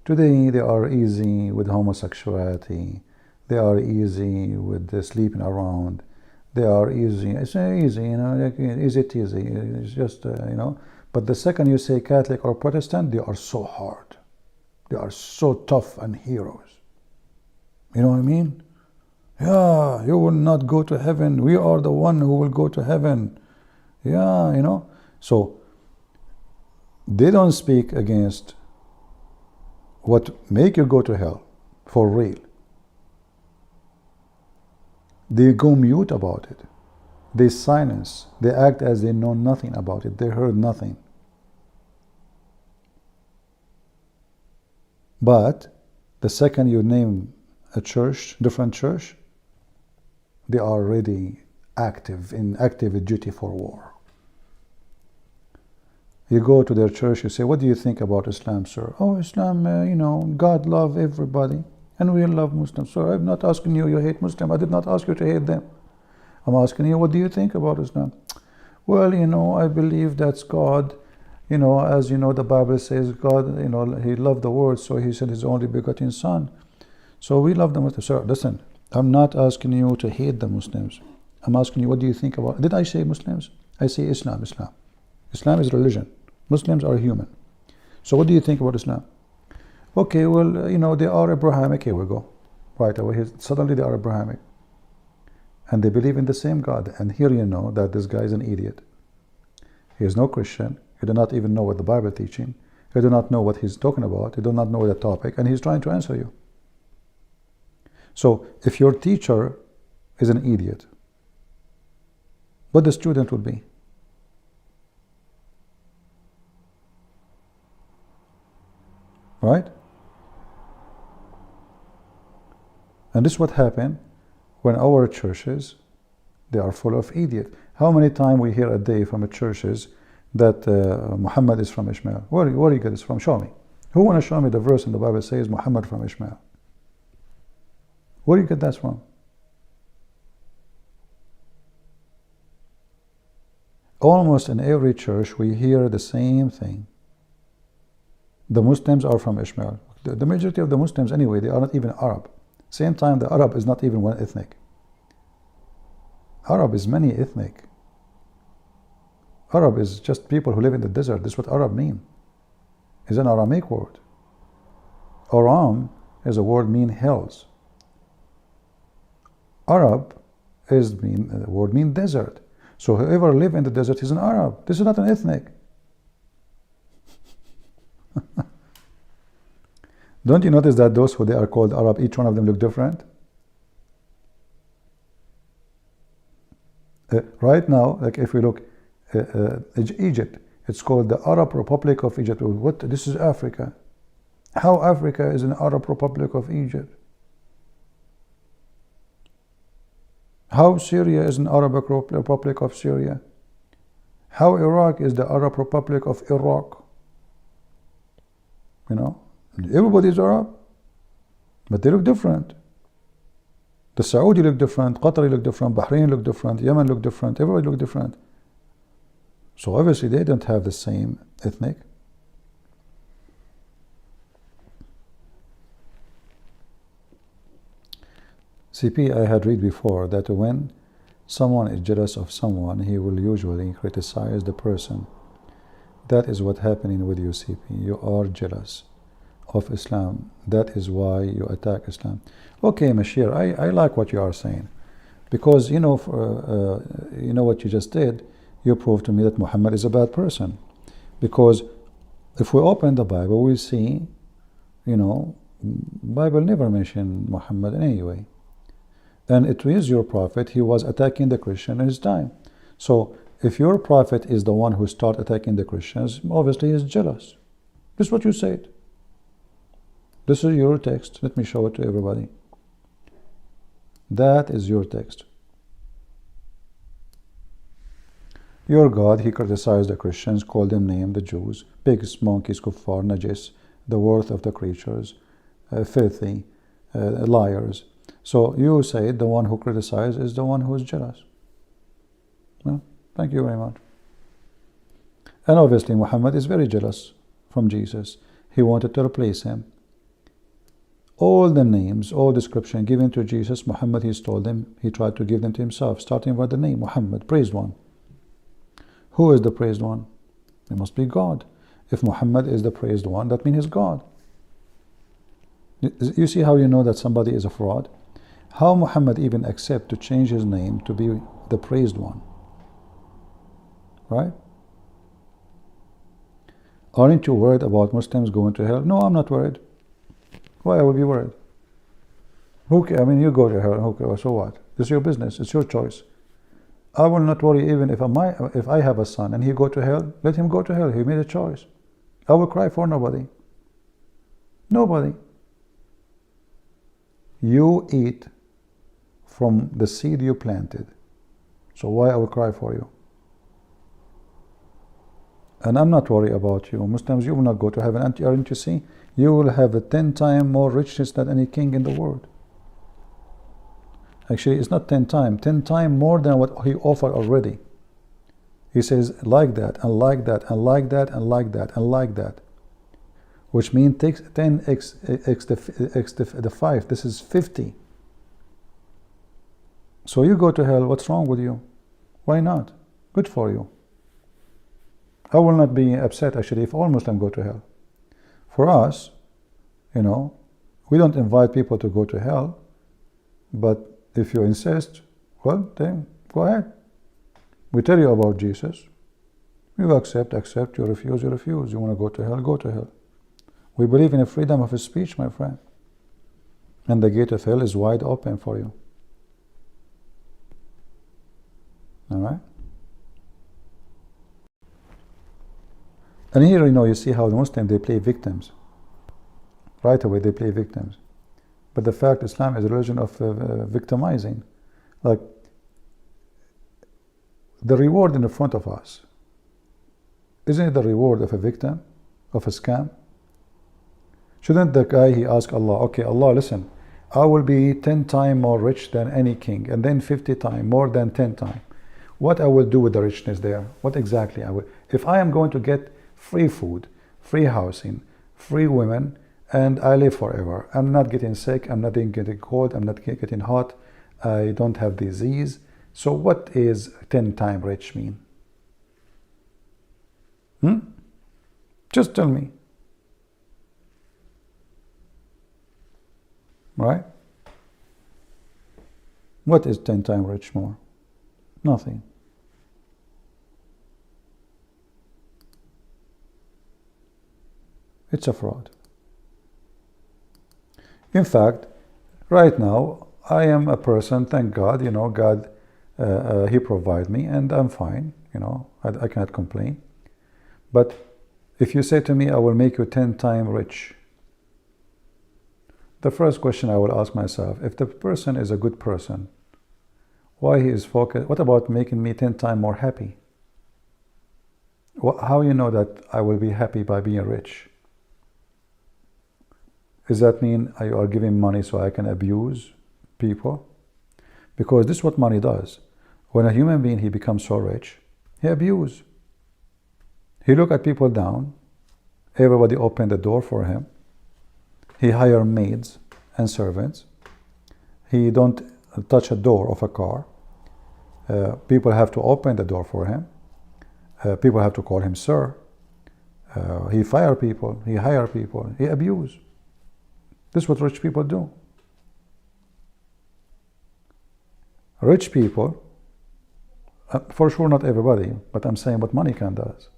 Today they are easy with homosexuality, they are easy with sleeping around, they are easy, it's easy, easy. It's just, but the second you say Catholic or Protestant, they are so hard. They are so tough and heroes. You know what I mean? Yeah, you will not go to heaven. We are the one who will go to heaven. Yeah, So they don't speak against what make you go to hell for real. They go mute about it. They silence. They act as they know nothing about it. They heard nothing. But the second you name a church, different church, they are already active duty for war. You go to their church, you say, what do you think about Islam, sir? Oh, Islam, God love everybody, and we love Muslims. Sir, I'm not asking you hate Muslim. I did not ask you to hate them. I'm asking you, what do you think about Islam? Well, I believe that's God. As the Bible says, God, he loved the world, so he sent his only begotten son. So we love the Muslims. Sir, listen, I'm not asking you to hate the Muslims. I'm asking you, what do you think about... Did I say Muslims? I say Islam. Islam is religion. Muslims are human. So what do you think about Islam? Okay, well, they are Abrahamic. Here we go. Right away, suddenly they are Abrahamic. And they believe in the same God. And here you know that this guy is an idiot. He is no Christian. He does not even know what the Bible is teaching. He does not know what he's talking about. He does not know the topic. And he's trying to answer you. So if your teacher is an idiot, what the student would be? Right? And this is what happened when our churches, they are full of idiots. How many times we hear a day from the churches that Muhammad is from Ishmael? Where do you get this from? Show me. Who want to show me the verse in the Bible says Muhammad from Ishmael? Where do you get that from? Almost in every church we hear the same thing. The Muslims are from Ishmael. The majority of the Muslims anyway, they are not even Arab. Same time, the Arab is not even one ethnic. Arab is many ethnic. Arab is just people who live in the desert. This is what Arab mean. It's an Aramic word. Aram is a word mean hills. Arab is the word mean desert. So whoever live in the desert is an Arab. This is not an ethnic. Don't you notice that those who they are called Arab, each one of them look different? Right now, like if we look Egypt, it's called the Arab Republic of Egypt. What? This is Africa. How Africa is an Arab Republic of Egypt? How Syria is an Arab Republic of Syria? How Iraq is the Arab Republic of Iraq? You know, everybody is Arab, but they look different. The Saudi look different, Qatari look different, Bahrain look different, Yemen look different, everybody look different. So obviously they don't have the same ethnic. CP, I had read before that when someone is jealous of someone, he will usually criticize the person. That is what's happening with you, CP. You are jealous of Islam. That is why you attack Islam. Okay, Mashir, I like what you are saying. Because, you know what you just did, you proved to me that Muhammad is a bad person. Because if we open the Bible, we see, you know, Bible never mentioned Muhammad in any way. And it is your prophet, he was attacking the Christian in his time. So if your prophet is the one who started attacking the Christians, obviously he is jealous. This is what you said. This is your text. Let me show it to everybody. That is your text. Your God, he criticized the Christians, called them names, the Jews, pigs, monkeys, kuffar, najis, the worth of the creatures, filthy, liars. So you say the one who criticizes is the one who is jealous. Well, thank you very much. And obviously Muhammad is very jealous from Jesus. He wanted to replace him. All the names, all description given to Jesus, Muhammad, he stole them. He tried to give them to himself, starting with the name Muhammad, praised one. Who is the praised one? It must be God. If Muhammad is the praised one, that means he's God. You see how you know that somebody is a fraud? How Muhammad even accept to change his name to be the praised one? Right? Aren't you worried about Muslims going to hell? No, I'm not worried. Why I will be worried? Who cares? I mean, you go to hell, who cares? So what? This is your business, it's your choice. I will not worry even if I have a son and he go to hell, let him go to hell. He made a choice. I will cry for nobody. Nobody. You eat from the seed you planted. So why I will cry for you? And I'm not worried about you. Muslims, you will not go to heaven. Aren't you see? You will have 10 times more richness than any king in the world. Actually, it's not 10 times. 10 times more than what he offered already. He says, like that, and like that, and like that, and like that, and like that. Which means takes 10x the 5. This is 50. So you go to hell, what's wrong with you? Why not? Good for you. I will not be upset actually if all Muslims go to hell. For us, you know, we don't invite people to go to hell, but if you insist, well, then go ahead. We tell you about Jesus. You accept, you refuse, you refuse. You want to go to hell, go to hell. We believe in a freedom of speech, my friend. And the gate of hell is wide open for you. All right? And here, you know, you see how the Muslims, they play victims. Right away, they play victims. But the fact Islam is a religion of victimizing. Like, the reward in the front of us, isn't it the reward of a victim, of a scam? Shouldn't the guy, he ask Allah, okay, Allah, listen, I will be 10 times more rich than any king, and then 50 times, more than 10 times. What I will do with the richness there? What exactly I will? If I am going to get free food, free housing, free women, and I live forever. I'm not getting sick, I'm not getting cold, I'm not getting hot, I don't have disease. So what is 10 times rich mean? Just tell me. Right? What is 10 times rich more? Nothing. It's a fraud. In fact, right now, I am a person, thank God, God, He provides me, and I'm fine, I cannot complain. But if you say to me, I will make you 10 times rich, the first question I will ask myself, if the person is a good person, why he is focused? What about making me 10 times more happy? How you know that I will be happy by being rich? Does that mean you are giving money so I can abuse people? Because this is what money does. When a human being, he becomes so rich, he abuses. He look at people down. Everybody open the door for him. He hire maids and servants. He don't touch a door of a car. People have to open the door for him. People have to call him sir. He fire people. He hire people. He abuse. This is what rich people do. Rich people, for sure not everybody, but I'm saying what money can does.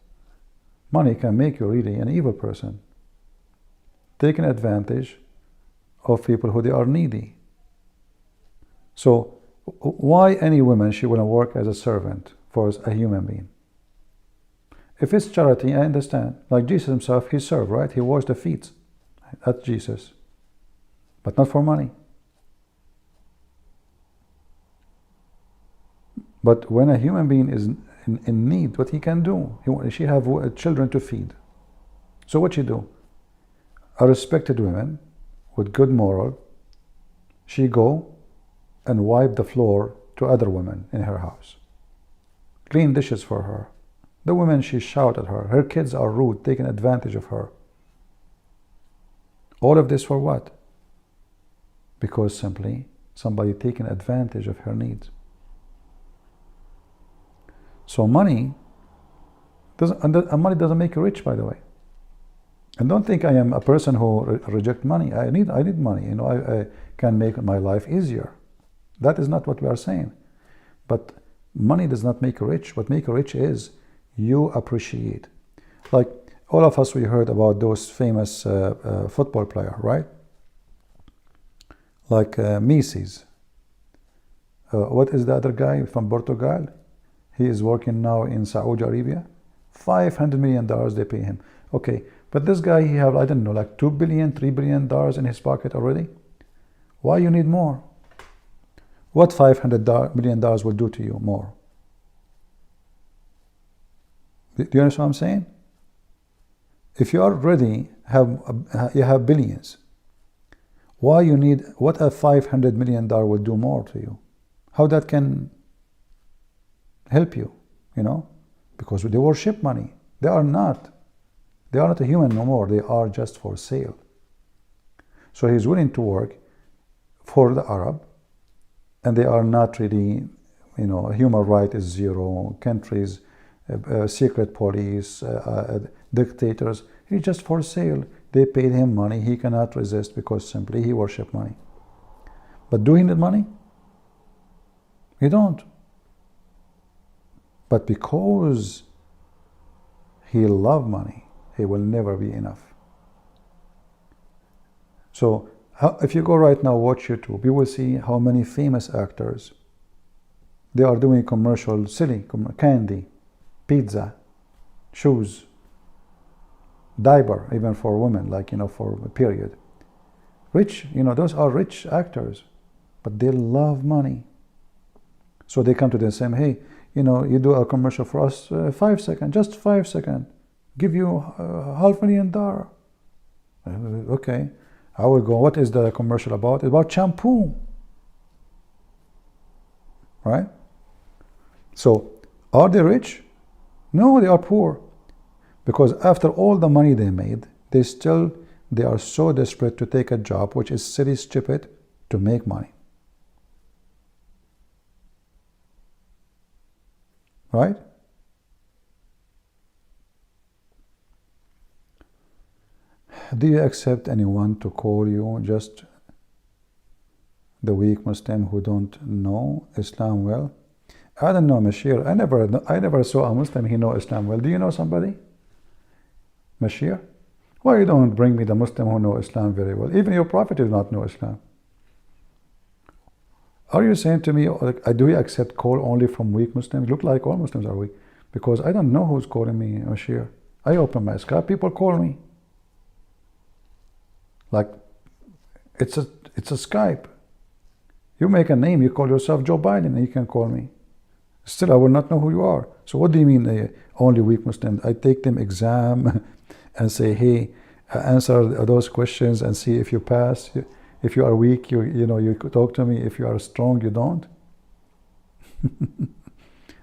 Money can make you really an evil person, taking advantage of people who they are needy. So why any woman she want to work as a servant for a human being? If it's charity, I understand. Like Jesus himself, he served, right? He washed the feet. That's Jesus. But not for money. But when a human being is in need, what he can do? She have children to feed. So what she do? A respected woman with good moral, she go and wipe the floor to other women in her house. Clean dishes for her. The women, she shout at her. Her kids are rude, taking advantage of her. All of this for what? Because simply somebody taking advantage of her needs. So money doesn't make you rich, by the way. And don't think I am a person who reject money. I need money. I can make my life easier. That is not what we are saying. But money does not make you rich. What makes you rich is you appreciate. Like all of us, we heard about those famous football player, right? Like Messi. What is the other guy from Portugal? He is working now in Saudi Arabia. $500 million they pay him. Okay, but this guy, he have, I don't know, like $2 billion, $3 billion in his pocket already. Why you need more? What $500 million will do to you more? Do you understand what I'm saying? If you already have billions, why you need, what a $500 million will do more to you? How that can help you, because they worship money. They are not a human no more. They are just for sale. So he's willing to work for the Arab, and they are not really, human right is zero, countries, secret police, dictators. He's just for sale. They paid him money. He cannot resist because simply he worship money. But do he need money? He don't. But because he loves money, he will never be enough. So if you go right now, watch YouTube, you will see how many famous actors, they are doing commercial, silly, candy, pizza, shoes, diaper, even for women, like, for a period. Rich, those are rich actors, but they love money. So they come to them saying, hey, you do a commercial for us, 5 seconds, just 5 seconds, give you $500,000. Okay, I will go, what is the commercial about? It's about shampoo, right? So, are they rich? No, they are poor. Because after all the money they made, they still they are so desperate to take a job which is silly, stupid, to make money. Right? Do you accept anyone to call you just the weak Muslim who don't know Islam well? I don't know, Mashir. I never saw a Muslim who know Islam well. Do you know somebody? Mashir? Why you don't bring me the Muslim who know Islam very well? Even your Prophet did not know Islam. Are you saying to me, do you accept call only from weak Muslims? Look like all Muslims are weak. Because I don't know who's calling me, Mashir. I open my Skype, people call me. Like, it's a Skype. You make a name, you call yourself Joe Biden, and you can call me. Still, I will not know who you are. So what do you mean only weak Muslims? I take them exam and say, hey, answer those questions and see if you pass. If you are weak, you talk to me. If you are strong, you don't.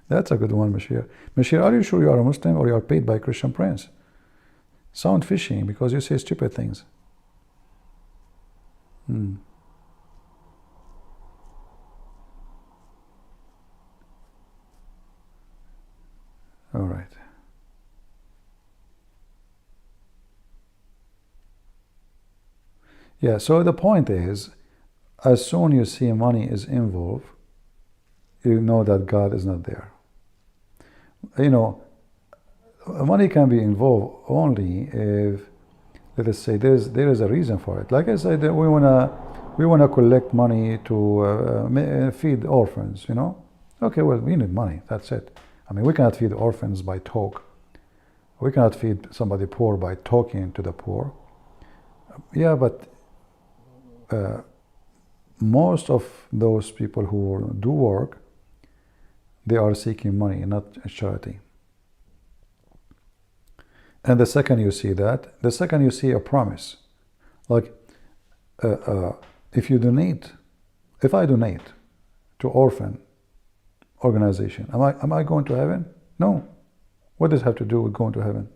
That's a good one, Mashir. Mashir, are you sure you are a Muslim or you are paid by Christian Prince? Sound fishy because you say stupid things. All right. Yeah, so the point is, as soon you see money is involved, you know that God is not there. Money can be involved only if, let us say, there is a reason for it. Like I said, we wanna collect money to feed orphans. Okay, well, we need money. That's it. I mean, we cannot feed orphans by talk. We cannot feed somebody poor by talking to the poor. Yeah, but most of those people who do work, they are seeking money, not charity. And the second you see that, the second you see a promise. Like, if I donate to orphan organization, am I going to heaven? No. What does it have to do with going to heaven?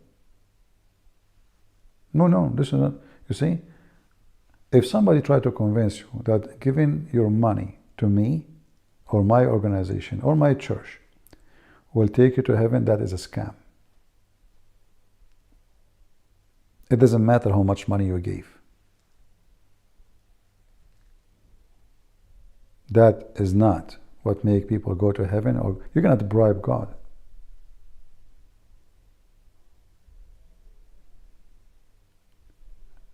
No, this is not. You see, if somebody tried to convince you that giving your money to me or my organization or my church will take you to heaven, that is a scam. It doesn't matter how much money you gave. That is not what makes people go to heaven, or you cannot bribe God.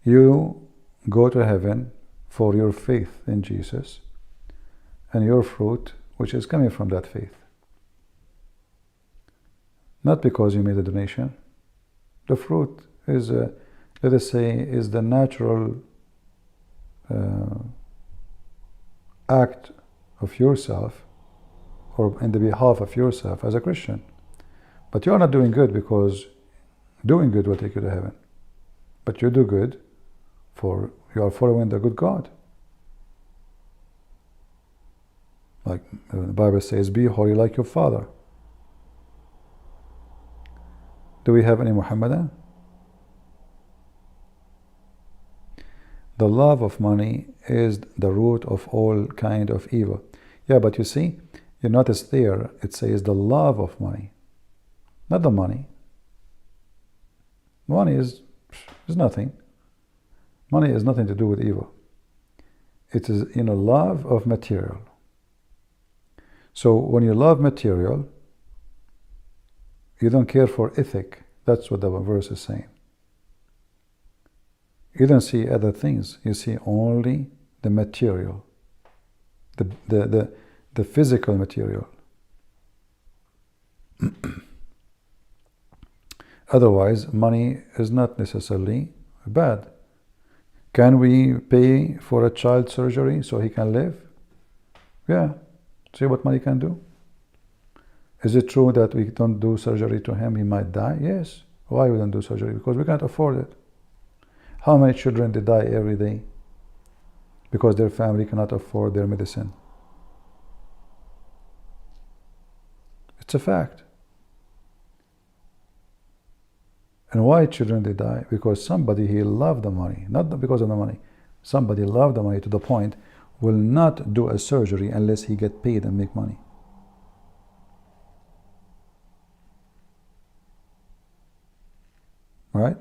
You go to heaven for your faith in Jesus and your fruit, which is coming from that faith. Not because you made a donation. The fruit is, let us say, is the natural act of yourself, or in the behalf of yourself as a Christian. But you are not doing good because doing good will take you to heaven. But you do good for you are following the good God. Like the Bible says, be holy like your Father. Do we have any Muhammadan? The love of money is the root of all kind of evil. Yeah, but you see, you notice there, it says the love of money, not the money. Money is nothing. Money has nothing to do with evil. It is love of material. So when you love material, you don't care for ethic. That's what the verse is saying. You don't see other things. You see only the material, the physical material. Otherwise, money is not necessarily bad. Can we pay for a child surgery so he can live? Yeah. See what money can do? Is it true that we don't do surgery to him, he might die? Yes. Why we don't do surgery? Because we can't afford it. How many children they die every day because their family cannot afford their medicine? It's a fact. And why children they die? Because somebody he loved the money, not because of the money. Somebody loved the money to the point will not do a surgery unless he get paid and make money. Right?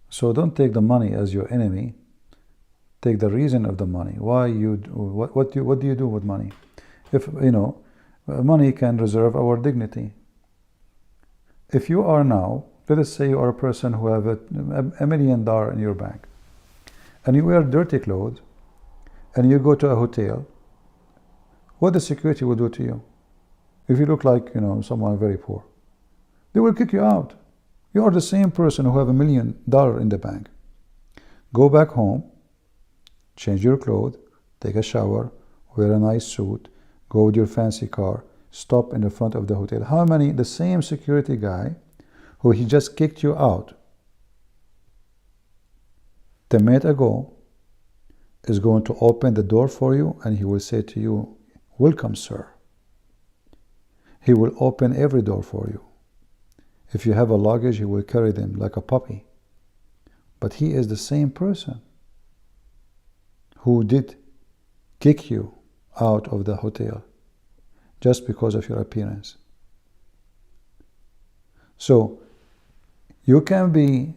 So don't take the money as your enemy. Take the reason of the money. Why you do, what do you do with money? If money can reserve our dignity. If you are now, let us say you are a person who have $1 million in your bank, and you wear dirty clothes, and you go to a hotel, what the security will do to you? If you look like someone very poor, they will kick you out. You are the same person who have $1 million in the bank. Go back home, change your clothes, take a shower, wear a nice suit, go with your fancy car, stop in the front of the hotel. How many, the same security guy who he just kicked you out 10 minutes ago is going to open the door for you, and he will say to you, "Welcome, sir." He will open every door for you. If you have a luggage, he will carry them like a puppy. But he is the same person who did kick you out of the hotel just because of your appearance. So you can be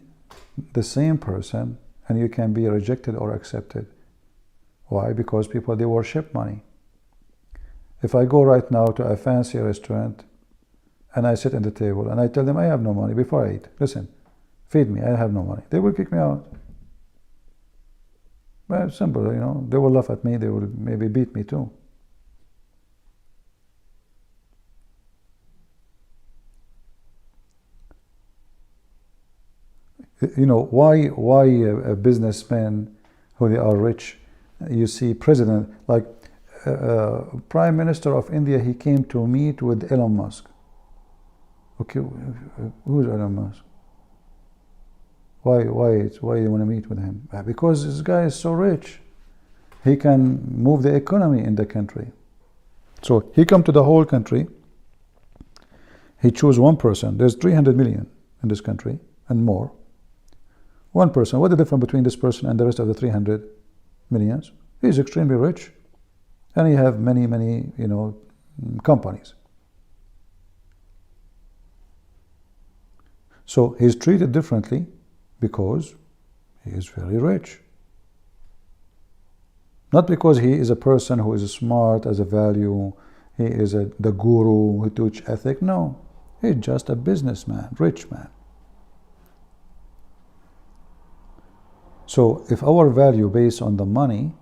the same person and you can be rejected or accepted. Why? Because people, they worship money. If I go right now to a fancy restaurant and I sit at the table and I tell them I have no money before I eat, listen, feed me, I have no money, they will kick me out. Well, it's simple, they will laugh at me, they will maybe beat me too. Why a businessman who they are rich, you see president, like Prime Minister of India, he came to meet with Elon Musk. Okay, who's Elon Musk? Why do you want to meet with him? Because this guy is so rich. He can move the economy in the country. So he come to the whole country. He choose one person. There's 300 million in this country and more. One person. What's the difference between this person and the rest of the 300 millions? He's extremely rich. And he have many, companies. So he's treated differently because he is very rich. Not because he is a person who is smart as a value, he is the guru who teach ethic. No, he's just a businessman, rich man. So if our value based on the money,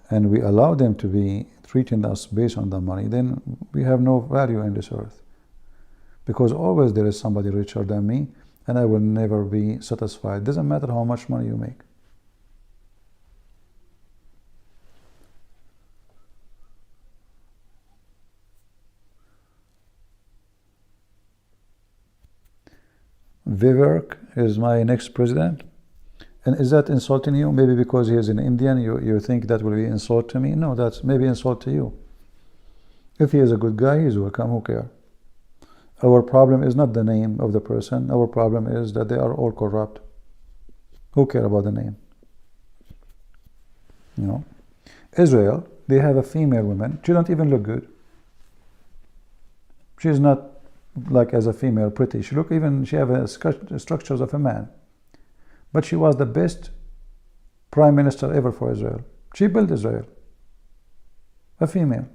and we allow them to be treating us based on the money, then we have no value in this earth. Because always there is somebody richer than me, and I will never be satisfied. Doesn't matter how much money you make. Vivek is my next president. And is that insulting you? Maybe because he is an Indian, you think that will be insult to me? No, that's maybe insult to you. If he is a good guy, he's welcome, who cares? Our problem is not the name of the person. Our problem is that they are all corrupt. Who cares about the name? Israel, they have a female woman. She don't even look good. She's not like as a female pretty. She have a structures of a man. But she was the best prime minister ever for Israel. She built Israel. A female.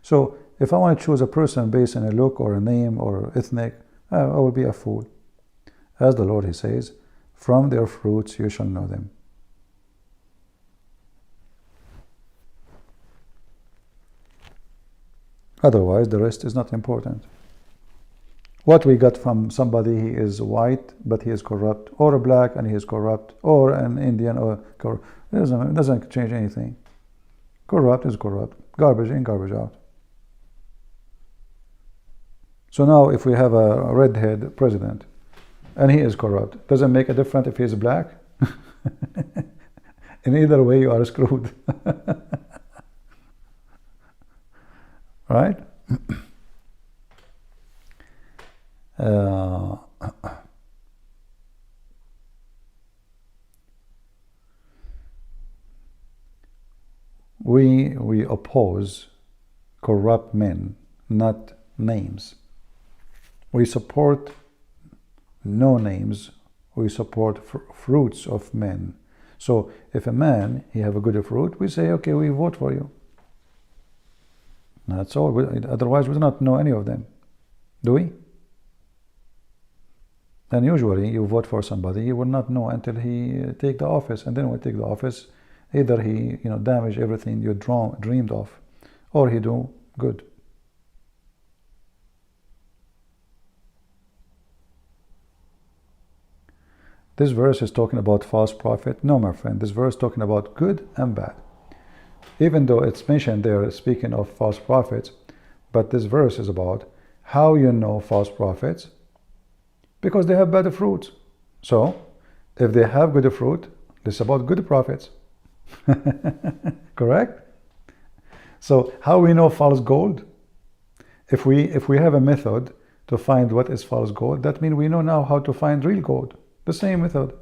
So if I want to choose a person based on a look or a name or ethnic, I will be a fool. As the Lord, he says, from their fruits you shall know them. Otherwise, the rest is not important. What we got from somebody, he is white, but he is corrupt, or a black and he is corrupt, or an Indian, or corrupt. It doesn't change anything. Corrupt is corrupt. Garbage in, garbage out. So now if we have a redhead president, and he is corrupt, doesn't make a difference if he is black? In either way, you are screwed. Right? Uh, we oppose corrupt men, not names. We support no names. We support fruits of men. So if a man, he have a good fruit, we say, okay, we vote for you. That's all. Otherwise, we do not know any of them. Do we? And usually, you vote for somebody, you will not know until he take the office. And then when he take the office, either he damage everything you dreamed of, or he do good. This verse is talking about false prophet. No, my friend, this verse is talking about good and bad. Even though it's mentioned there speaking of false prophets, but this verse is about how you know false prophets, because they have bad fruit. So if they have good fruit, this is about good prophets. Correct? So how we know false gold? If we have a method to find what is false gold, that means we know now how to find real gold. The same method.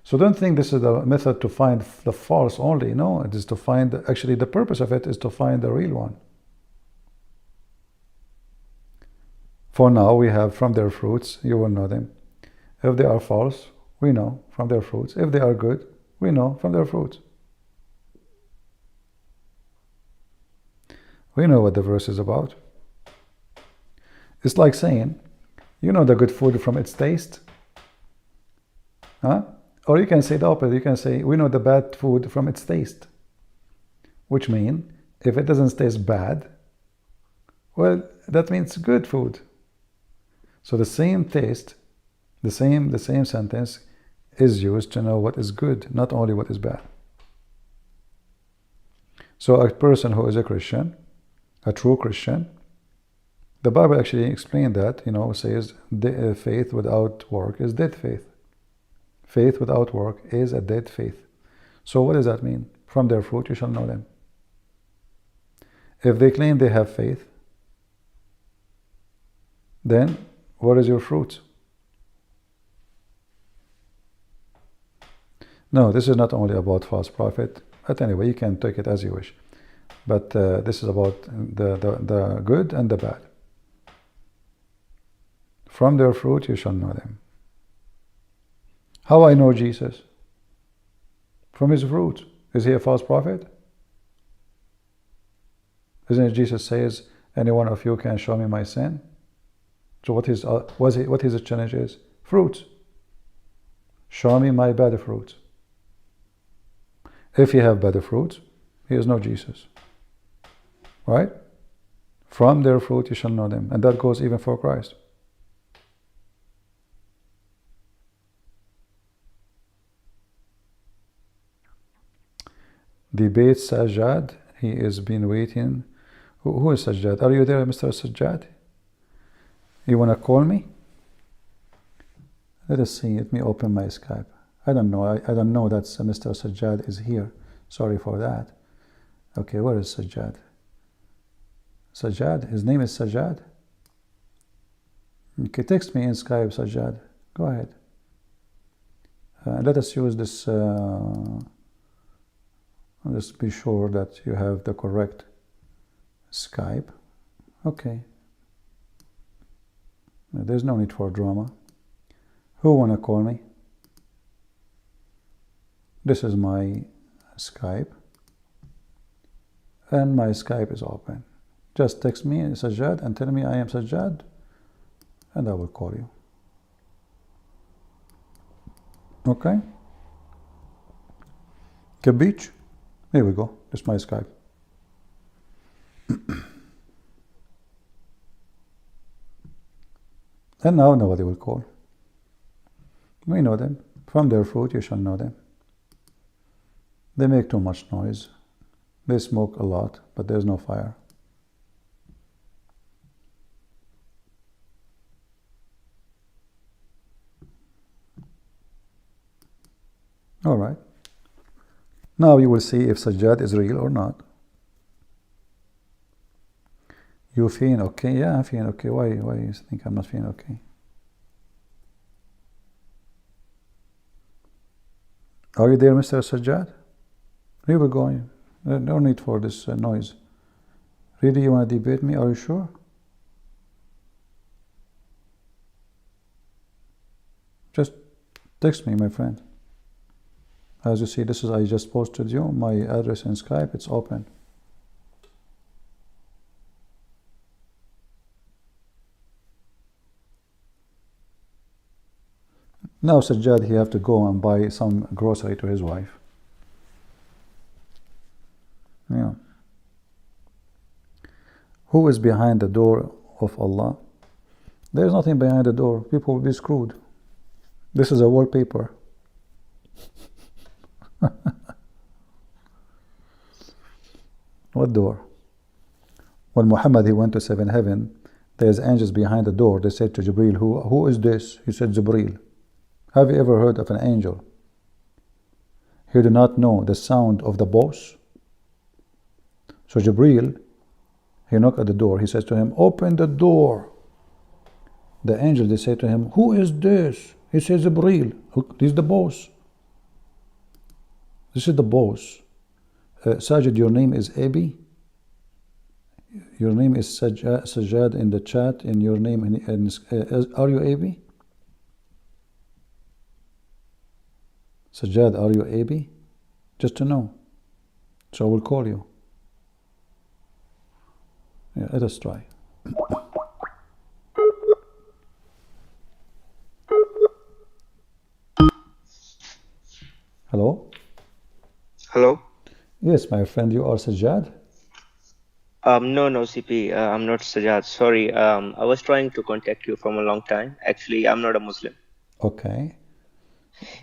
So don't think this is the method to find the false only. No, it is to find, actually the purpose of it is to find the real one. For now, we have from their fruits, you will know them. If they are false, we know from their fruits. If they are good, we know from their fruits. We know what the verse is about. It's like saying, you know the good food from its taste. Huh? Or you can say the opposite. You can say, we know the bad food from its taste. Which means, if it doesn't taste bad, well, that means good food. So the same taste, the same sentence is used to know what is good, not only what is bad. So a person who is a Christian, a true Christian, the Bible actually explained that, says faith without work is dead faith. Faith without work is a dead faith. So what does that mean? From their fruit you shall know them. If they claim they have faith, then what is your fruit? No, this is not only about false prophet, but anyway, you can take it as you wish. But this is about the good and the bad. From their fruit you shall know them. How I know Jesus? From his fruit. Is he a false prophet? Isn't it Jesus says, any one of you can show me my sin? So what his challenge is? Fruit. Show me my bad fruit. If you have bad fruit, he is no Jesus. Right? From their fruit you shall know them. And that goes even for Christ. Debate Sajjad. He has been waiting. Who is Sajjad? Are you there, Mr. Sajjad? You want to call me? Let us see. Let me open my Skype. I don't know. I don't know that Mr. Sajjad is here. Sorry for that. Okay, where is Sajjad? Sajjad? His name is Sajjad? Okay, text me in Skype, Sajjad. Go ahead. Let us use this. Let's be sure that you have the correct Skype. Okay. There's no need for drama. Who wanna call me? This is my Skype. And my Skype is open. Just text me, Sajjad, and tell me I am Sajjad, and I will call you. Okay? Beach. Here we go. This is my Skype. And now nobody will call. We know them. From their fruit you shall know them. They make too much noise. They smoke a lot, but there's no fire. All right. Now you will see if Sajjad is real or not. You feeling okay? Yeah, I'm feeling okay. Why you think I'm not feeling okay? Are you there, Mr. Sajjad? We were going. No need for this noise. Really, you want to debate me? Are you sure? Just text me, my friend. As you see, this is, I just posted you my address in Skype. It's open. Now Sajjad, he have to go and buy some grocery to his wife. Yeah. Who is behind the door of Allah? There is nothing behind the door. People will be screwed. This is a wallpaper. What door? When Muhammad, he went to seventh heaven, there's angels behind the door. They said to Jibreel, who is this? He said, Jibreel. Have you ever heard of an angel? He did not know the sound of the boss. So Jibreel, he knocked at the door. He says to him, open the door. The angel, they say to him, who is this? He says, Jibreel. He's the boss. This is the boss. Sajid, your name is Abi? Your name is Sajjad in the chat, in your name. Are you Abi? Sajjad, are you Abi? Just to know. So I will call you. Yeah, let us try. Hello? Hello? Yes, my friend, you are Sajjad? No, CP, I'm not Sajad. Sorry, I was trying to contact you from a long time. Actually, I'm not a Muslim. Okay.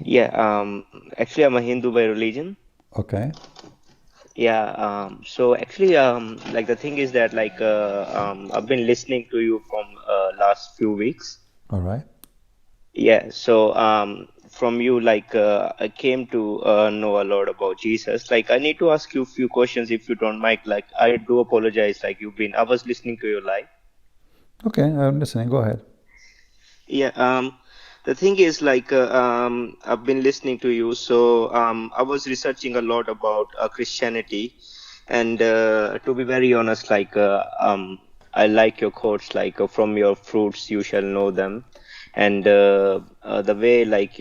Yeah, actually, I'm a Hindu by religion. Okay. Yeah, so actually, like the thing is that like I've been listening to you from last few weeks. All right. Yeah, so from you, like I came to know a lot about Jesus. Like I need to ask you a few questions if you don't mind. Like I do apologize. Like I was listening to your live. Okay, I'm listening. Go ahead. Yeah, the thing is like I've been listening to you, so I was researching a lot about Christianity, and to be very honest, like I like your quotes, like from your fruits you shall know them, and the way like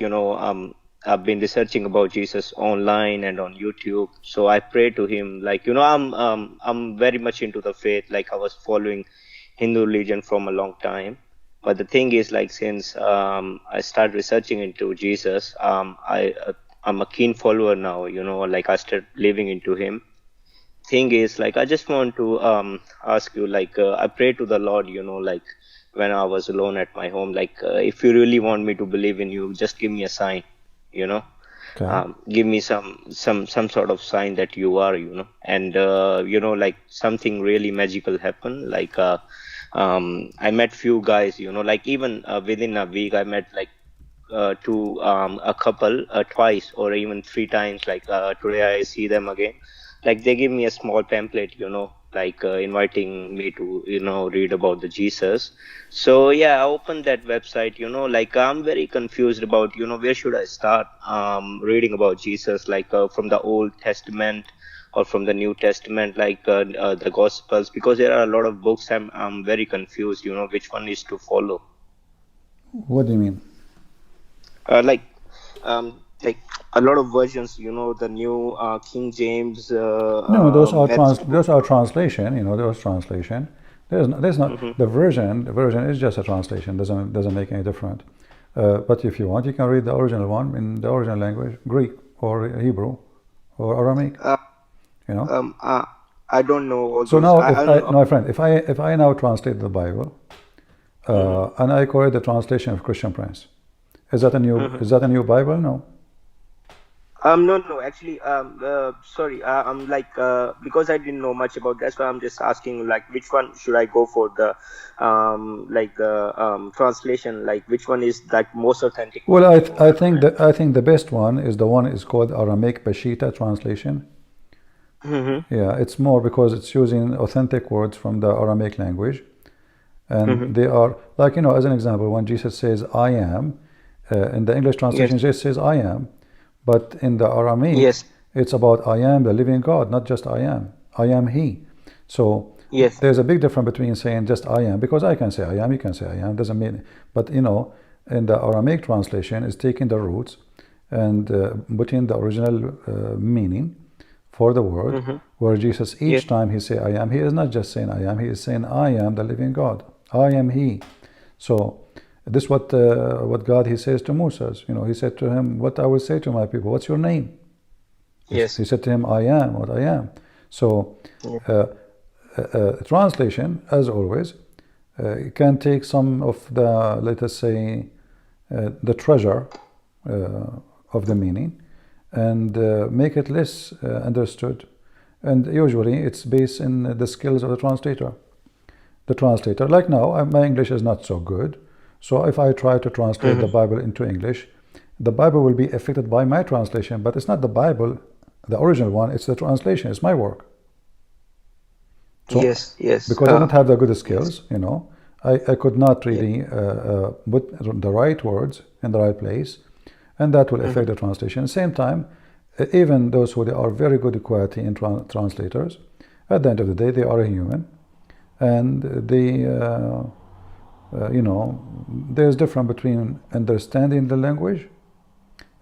I've been researching about Jesus online and on YouTube, so I pray to him. Like I'm very much into the faith. Like I was following Hindu religion from a long time. But the thing is, like, since I started researching into Jesus, I'm a keen follower now. Like I started believing into him. Thing is, like, I just want to ask you, like, I pray to the Lord, like when I was alone at my home, like, if you really want me to believe in you, just give me a sign, you know. Okay. Give me some sort of sign that you are, and like something really magical happened. Like I met few guys, like even within a week I met like to a couple twice or even three times. Like today I see them again. Like they give me a small pamphlet, like inviting me to read about the Jesus. So yeah, I opened that website. Like I'm very confused about where should I start reading about Jesus, like from the Old Testament or from the New Testament, like the Gospels, because there are a lot of books. I'm very confused, which one is to follow. What do you mean? Like a lot of versions, the new King James, No, message. those are translation. Those translation. There's not the version. The version is just a translation. Doesn't make any difference. But if you want, you can read the original one in the original language, Greek or Hebrew or Aramaic. Uh, You know. I don't know all So those. now, I don't know. my friend, if I now translate the Bible, and I call it the translation of Christian Prince, Mhm. is that a new Bible? No. No, actually, sorry, I'm like, because I didn't know much about that, so I'm just asking, like, which one should I go for the, like, translation, like, which one is, like, most authentic Well, one, I think the best one is the one is called Aramaic Peshitta translation. Yeah, it's more because it's using authentic words from the Aramaic language. And they are, like, as an example, when Jesus says, I am, in the English translation, Yes. Jesus says, I am. But in the Aramaic, Yes. it's about I am the living God, not just I am. I am He. So Yes. there's a big difference between saying just I am, because I can say I am, you can say I am, doesn't mean. But in the Aramaic translation, is taking the roots and putting the original meaning for the word, where Jesus Yes. each time he say I am, he is not just saying I am, he is saying I am the living God. I am He. So this what God he says to Moses. He said to him, what I will say to my people, what's your name? Yes. He said to him, I am what I am. So Yes. translation, as always, can take some of the, let us say, the treasure of the meaning, and make it less understood. And usually it's based in the skills of the translator. Like now, my English is not so good. So if I try to translate the Bible into English, the Bible will be affected by my translation, but it's not the Bible, the original one, it's the translation, it's my work. So, Yes. Yes. because I don't have the good Yes. skills, I could not Yeah. really put the right words in the right place, and that will affect the translation. Same time, even those who they are very good quality in translators, at the end of the day, they are a human, and they, there's difference between understanding the language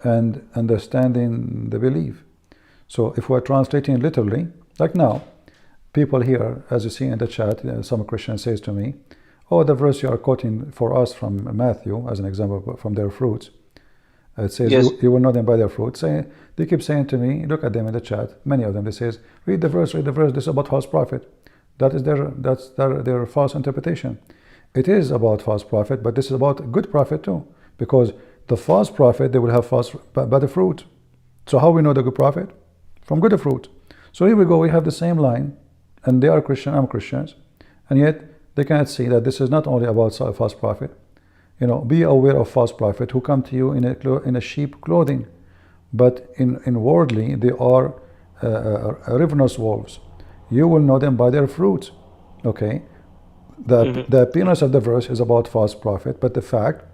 and understanding the belief. So if we're translating literally, like now, people here, as you see in the chat, some Christian says to me, oh, the verse you are quoting for us from Matthew, as an example, from their fruits, it says, Yes. you will know them by their fruits. They keep saying to me, look at them in the chat, many of them, they says, read the verse, this is about false prophet. That's their false interpretation. It is about false prophet, but this is about good prophet too, because the false prophet, they will have bad fruit. So how we know the good prophet? From good fruit. So here we go, we have the same line, and they are Christian, I'm Christians, and yet they cannot see that this is not only about false prophet. Be aware of false prophet who come to you in a sheep clothing, but inwardly they are ravenous wolves. You will know them by their fruits. Okay, the appearance of the verse is about false prophet, but the fact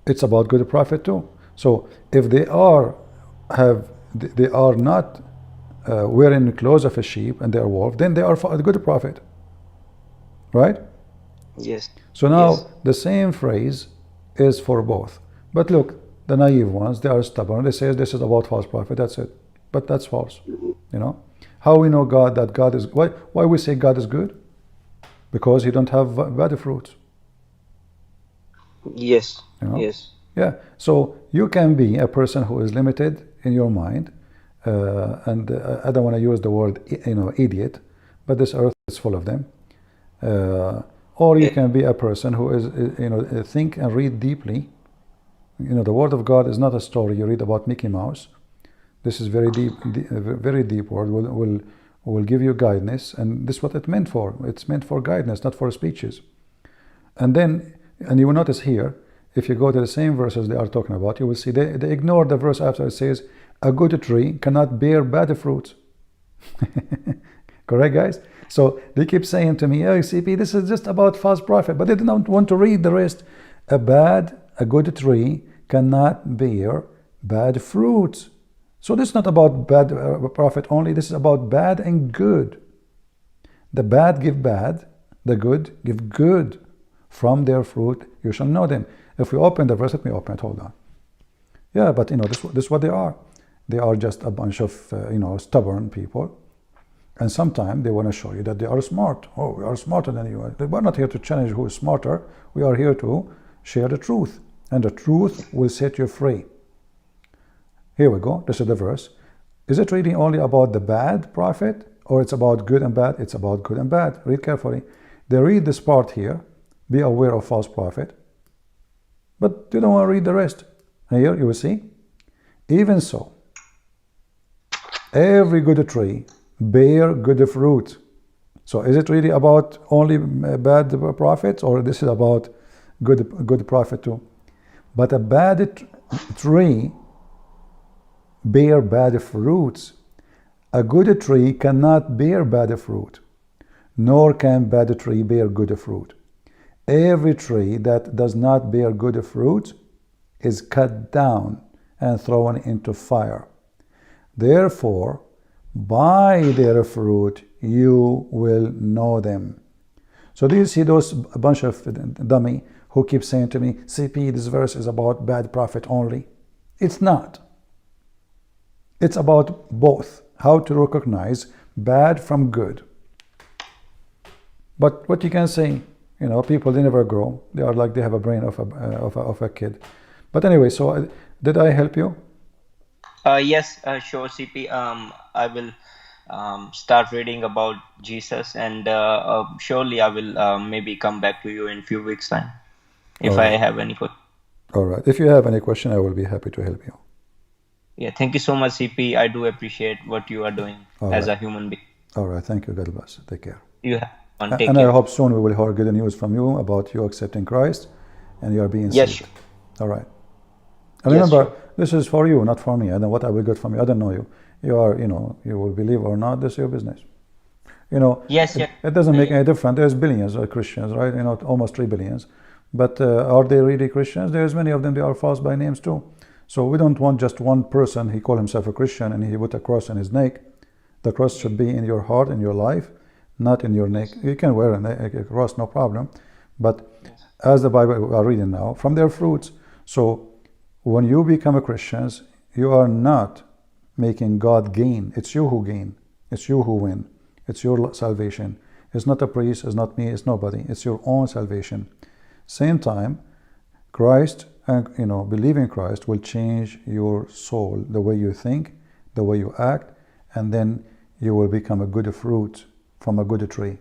it's about good prophet too. So if they are not wearing the clothes of a sheep and they are wolf, then they are a good prophet, right? Yes. So now Yes. the same phrase is for both. But look, the naive ones, they are stubborn. They say this is about false prophet. That's it. But that's false. How we know that God is, why we say God is good? Because he don't have bad fruits. Yes. Yes. Yeah. So you can be a person who is limited in your mind, and I don't want to use the word idiot, but this earth is full of them. Or you can be a person who is think and read deeply. The word of God is not a story you read about Mickey Mouse. This is very deep, very deep word. Will give you guidance, and this is what it's meant for. It's meant for guidance, not for speeches. And you will notice here, if you go to the same verses they are talking about, you will see they ignore the verse after it says, a good tree cannot bear bad fruits. Correct, guys? So they keep saying to me, oh, CP, this is just about false prophet, but they don't want to read the rest. A good tree cannot bear bad fruits. So this is not about bad prophet only, this is about bad and good. The bad give bad, the good give good. From their fruit you shall know them. If we open the verse, let me open it, hold on. Yeah, but this is what they are. They are just a bunch of stubborn people. And sometimes they want to show you that they are smart. Oh, we are smarter than you are. We're not here to challenge who is smarter. We are here to share the truth. And the truth will set you free. Here we go. This is the verse. Is it reading only about the bad prophet? Or it's about good and bad? It's about good and bad. Read carefully. They read this part here. Be aware of false prophet. But you don't want to read the rest. And here you will see. Even so, every good tree bear good fruit. So is it really about only bad prophets, or this is about good prophet too? But a bad tree bear bad fruits. A good tree cannot bear bad fruit, nor can bad tree bear good fruit. Every tree that does not bear good fruit is cut down and thrown into fire. Therefore, by their fruit you will know them. So do you see those a bunch of dummy who keep saying to me, CP, this verse is about bad prophet only? It's not. It's about both, how to recognize bad from good. But what you can say, you know, people, they never grow. They are like they have a brain of a kid. But anyway, so did I help you? Yes, sure, CP. I will start reading about Jesus, and surely I will maybe come back to you in few weeks' time if All I right. have any questions. All right. If you have any question, I will be happy to help you. Yeah, thank you so much, CP. I do appreciate what you are doing All as right. a human being. All right. Thank you. God bless. Take care. You have one. Take And I care. hope soon we will hear good news from you about you accepting Christ and you are being Yes, saved. sure. All right. And Yes, remember, sure. this is for you, not for me. I don't know what I will get from you. I don't know you. You are, you know, you will believe or not, this is your business. You know, Yes, yes. it doesn't make any difference. There's billions of Christians, right? You know, almost 3 billions. But are they really Christians? There's many of them, they are false by names too. So we don't want just one person, he called himself a Christian and he put a cross on his neck. The cross should be in your heart, in your life, not in your neck. You can wear a cross, no problem. But as the Bible we are reading now, from their fruits. So when you become a Christian, you are not making God gain. It's you who gain. It's you who win. It's your salvation. It's not a priest, it's not me, it's nobody. It's your own salvation. Same time, Christ and believing Christ will change your soul, the way you think, the way you act, and then you will become a good fruit from a good tree.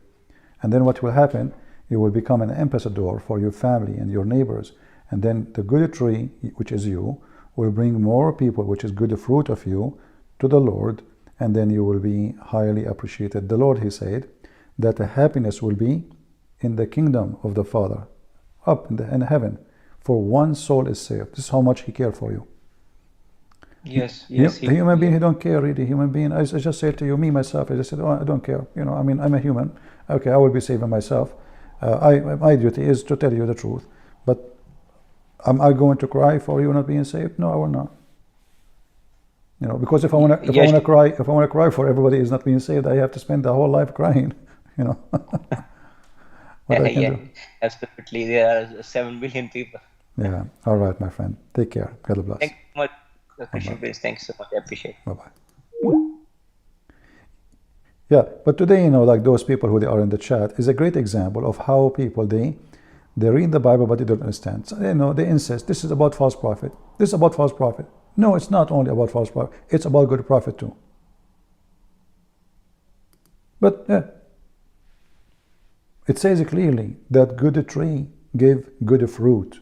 And then what will happen? You will become an ambassador for your family and your neighbors. And then the good tree, which is you, will bring more people, which is good fruit of you, to the Lord, and then you will be highly appreciated. The Lord, he said, that the happiness will be in the kingdom of the Father, up in heaven, for one soul is saved. This is how much he cared for you. Yes, yes. The human being, he don't care really. Human being, I just said to you, me, myself, I just said, oh, I don't care. I mean, I'm a human. Okay, I will be saving myself. My duty is to tell you the truth. But am I going to cry for you not being saved? No, I will not. Because if I want to cry for everybody is not being saved, I have to spend the whole life crying. What I can do. Absolutely. There are 7 billion people. Yeah. All right, my friend. Take care. God bless. Thank you so much, Christian Prince. Thanks so much. I appreciate it. Bye-bye. Yeah, but today, like those people who they are in the chat is a great example of how people, they read the Bible, but they don't understand. So, they insist, this is about false prophet. This is about false prophet. No, it's not only about false prophet. It's about good prophet too. But it says clearly that good tree gave good fruit.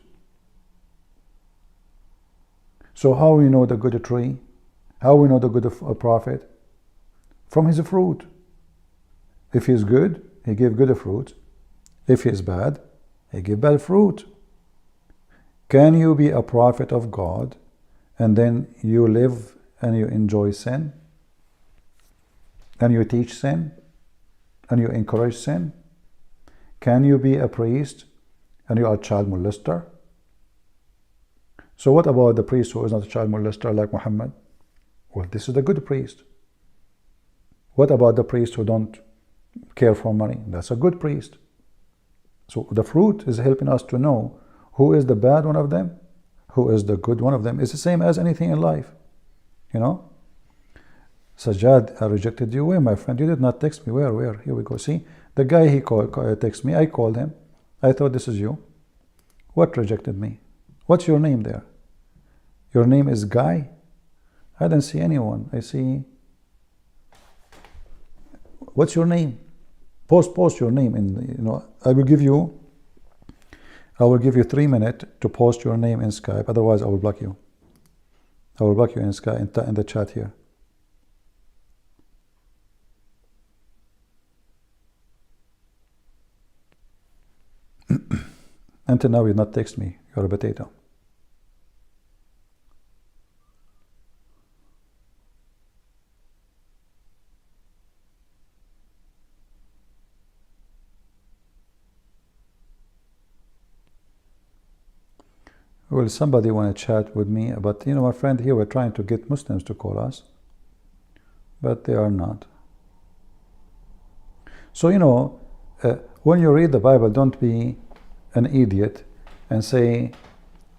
So how we know the good tree? How we know the good prophet? From his fruit. If he is good, he gave good fruit. If he is bad, he gave bad fruit. Can you be a prophet of God and then you live and you enjoy sin? And you teach sin? And you encourage sin? Can you be a priest and you are a child molester? So what about the priest who is not a child molester like Muhammad? Well, this is the good priest. What about the priest who don't care for money? That's a good priest. So the fruit is helping us to know who is the bad one of them, who is the good one of them. It's the same as anything in life. Sajjad, I rejected you. Where, my friend? You did not text me. Where? Here we go. See, the guy he texted me. I called him. I thought this is you. What rejected me? What's your name there? Your name is Guy? I don't see anyone. I see. What's your name? Post your name in. I will give you 3 minutes to post your name in Skype. Otherwise, I will block you. I will block you in Skype in the chat here. Until now, you did not text me. You're a potato. Well, somebody want to chat with me, but my friend here, we're trying to get Muslims to call us, but they are not. So, when you read the Bible, don't be an idiot and say,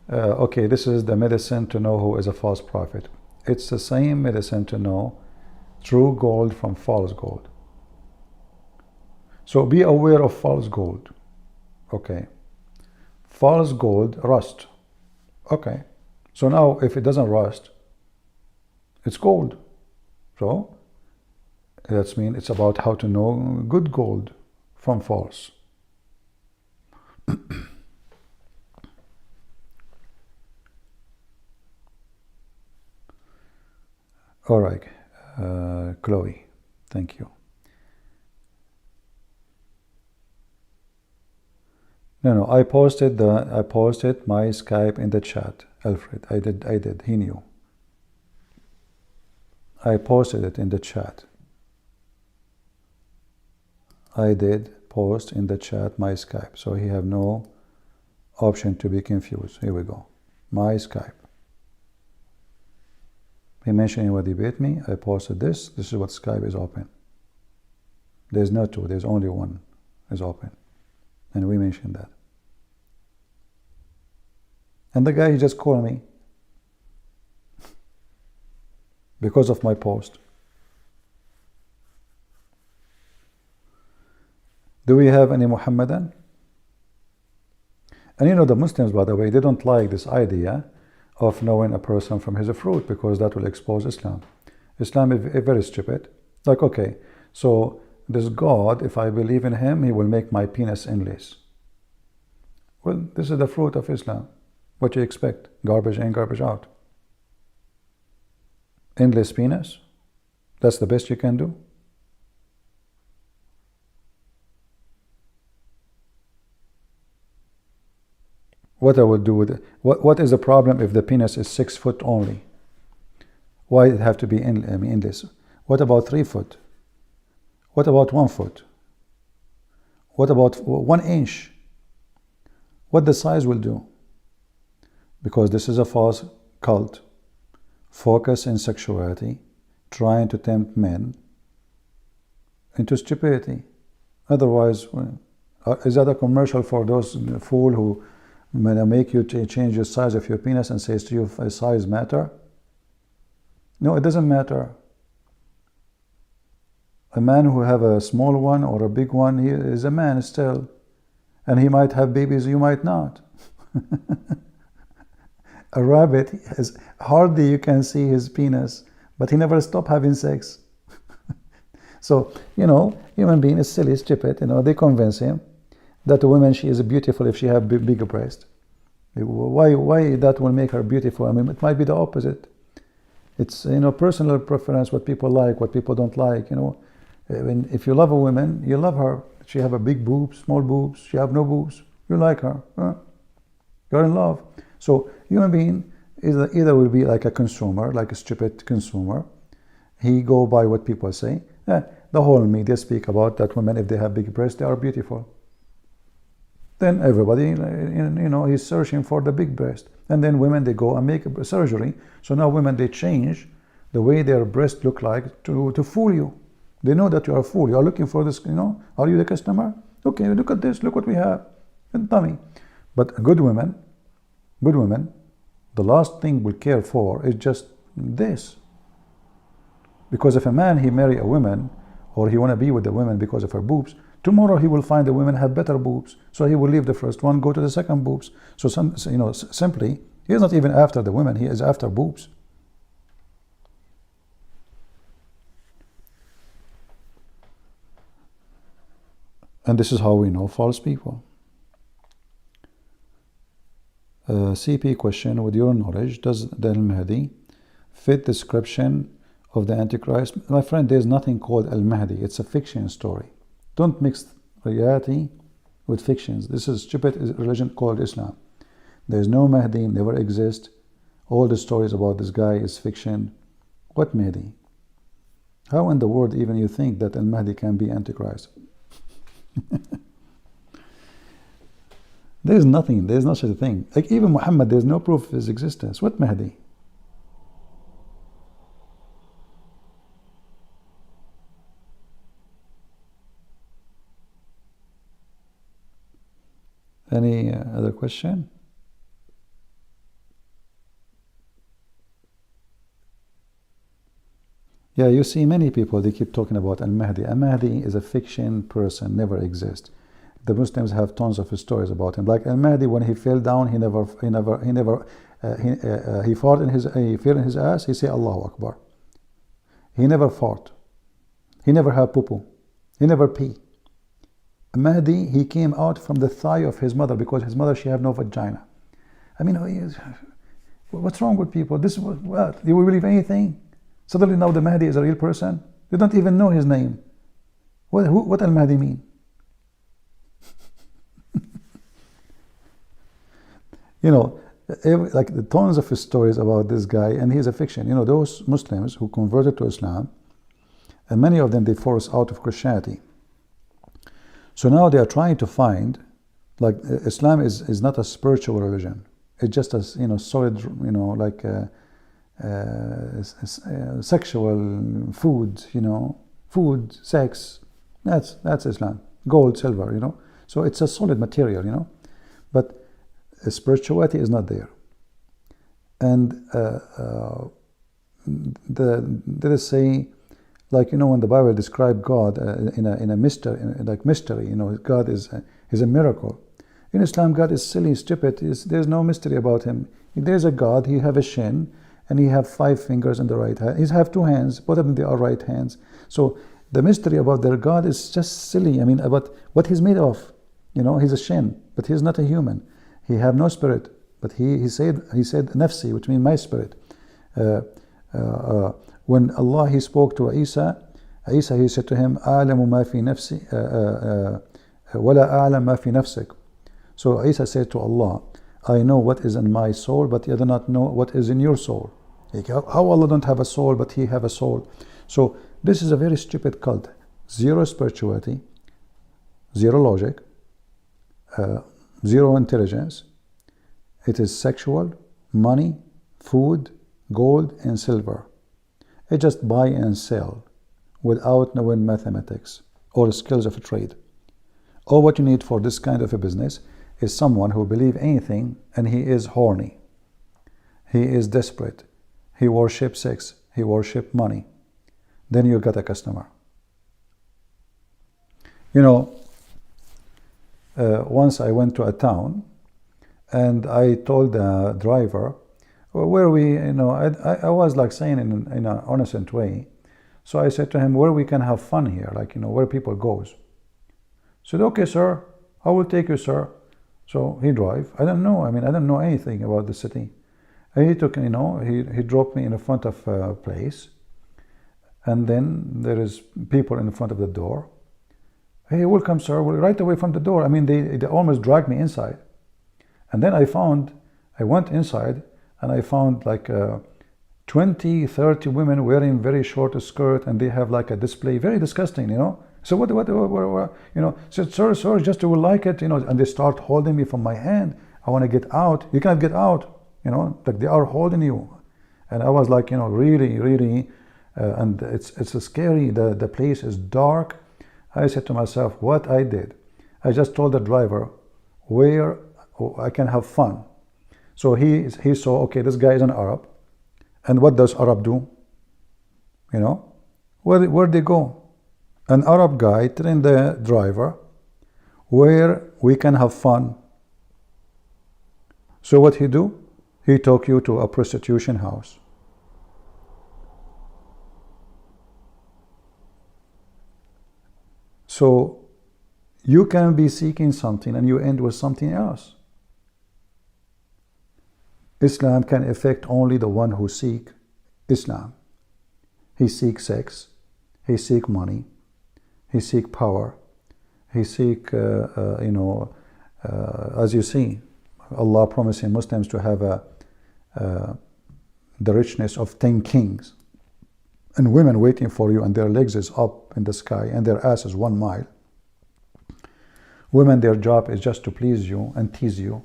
okay, this is the medicine to know who is a false prophet. It's the same medicine to know true gold from false gold. So be aware of false gold. Okay. False gold rust. Okay. So now if it doesn't rust, it's gold. So that means it's about how to know good gold from false. All right, Chloe, thank you. No, I posted my Skype in the chat, Alfred. I did. He knew. I posted it in the chat. I did post in the chat my Skype, so he have no option to be confused. Here we go. My Skype. He mentioned he would debate me. I posted this. This is what Skype is open. There's no two. There's only one is open. And we mentioned that. And the guy, he just called me because of my post. Do we have any Muhammadan? And the Muslims, by the way, they don't like this idea of knowing a person from his fruit, because that will expose Islam. Islam is very stupid. Like, okay, so this God, if I believe in him, he will make my penis endless. Well, this is the fruit of Islam. What do you expect? Garbage in, garbage out. Endless penis? That's the best you can do? What I would do with it? What is the problem if the penis is 6 foot only? Why it have to be endless? What about 3 foot? What about 1 foot? What about 1 inch? What the size will do? Because this is a false cult, focus in sexuality, trying to tempt men into stupidity. Otherwise, is that a commercial for those fool who make you change the size of your penis and says to you, size matter? No, it doesn't matter. A man who have a small one or a big one, he is a man still. And he might have babies, you might not. A rabbit, hardly you can see his penis, but he never stop having sex. So, human being is silly, stupid. They convince him that a woman, she is beautiful if she have bigger breast. Why that will make her beautiful? I mean, it might be the opposite. It's personal preference, what people like, what people don't like. If you love a woman, you love her. She have a big boobs, small boobs, she have no boobs, you like her. You're in love. So human being either will be like a consumer, like a stupid consumer. He go by what people say. The whole media speak about that women, if they have big breasts, they are beautiful. Then everybody, he's searching for the big breast. And then women, they go and make a surgery. So now women, they change the way their breast look like to fool you. They know that you are a fool. You are looking for this, are you the customer? Okay, look at this, look what we have. And dummy. But good women, the last thing we care for is just this. Because if a man, he marry a woman, or he want to be with the woman because of her boobs, tomorrow he will find the women have better boobs. So he will leave the first one, go to the second boobs. So simply, he is not even after the women, he is after boobs. And this is how we know false people. CP question, with your knowledge, does the Al-Mahdi fit the description of the Antichrist? My friend, there's nothing called Al-Mahdi. It's a fiction story. Don't mix reality with fictions. This is stupid religion called Islam. There's no Mahdi, never exist. All the stories about this guy is fiction. What Mahdi? How in the world even you think that Al-Mahdi can be Antichrist? There is nothing. There is no such a thing. Like even Muhammad, there is no proof of his existence. What Mahdi? Any other question? Yeah, you see many people, they keep talking about Al-Mahdi. Al-Mahdi is a fiction person, never exists. The Muslims have tons of stories about him. Like Al-Mahdi, when he fell down, he fought in he fell in his ass, he said Allahu Akbar. He never fought. He never had poo-poo. He never pee. Mahdi, he came out from the thigh of his mother because his mother, she had no vagina. I mean, what's wrong with people? This was what? You will believe anything? Suddenly now the Mahdi is a real person? You don't even know his name. What Al-Mahdi mean? You know, like the tons of stories about this guy, and he's a fiction. You know, those Muslims who converted to Islam, and many of them they forced out of Christianity. So now they are trying to find, like Islam is not a spiritual religion. It's just a solid, like sexual food, food, sex. That's Islam. Gold, silver, So it's a solid material, But spirituality is not there. And let us say, like when the Bible describes God in a mystery, like mystery, God is a miracle. In Islam, God is silly, stupid. There's no mystery about him. There's a God. He have a shin, and he have 5 fingers in the right hand. He have 2 hands. Both of them they are right hands. So the mystery about their God is just silly. I mean, about what he's made of. He's a shin, but he's not a human. He have no spirit, but he said nafsi, which means my spirit. When Allah he spoke to Isa, he said to him, "A'lamu ma fi nafsi, wala a'lam ma fi nafsik." So Isa said to Allah, "I know what is in my soul, but I do not know what is in your soul." How Allah don't have a soul, but He have a soul? So this is a very stupid cult. Zero spirituality, zero logic, zero intelligence. It is sexual, money, food, gold, and silver. It just buy and sell without knowing mathematics or skills of trade. All what you need for this kind of a business is someone who believes anything, and he is horny. He is desperate. He worships sex. He worships money. Then you got a customer. Once I went to a town, and I told the driver, where we, I was like saying in an innocent way. So I said to him, where we can have fun here, like, where people goes. He said, okay, sir, I will take you, sir. So he drive. I don't know. I don't know anything about the city. And he took, he dropped me in front of a place. And then there is people in front of the door. Hey, welcome, sir. Well, right away from the door. They almost dragged me inside. And then I went inside, and I found like 20, 30 women wearing very short skirt, and they have like a display, very disgusting, So what said, sir, just you will like it, and they start holding me from my hand. I want to get out. You cannot get out, like they are holding you. And I was like, really, really, and it's scary. The place is dark. I said to myself, what I did, I just told the driver where I can have fun. So he saw, okay, this guy is an Arab. And what does Arab do? Where they go? An Arab guy telling the driver where we can have fun. So what he do? He took you to a prostitution house. So you can be seeking something and you end with something else. Islam can affect only the one who seek Islam. He seeks sex, he seeks money, he seeks power, he seeks, as you see, Allah promising Muslims to have the richness of 10 kings, and women waiting for you, and their legs is up in the sky, and their ass is 1 mile. Women, their job is just to please you and tease you.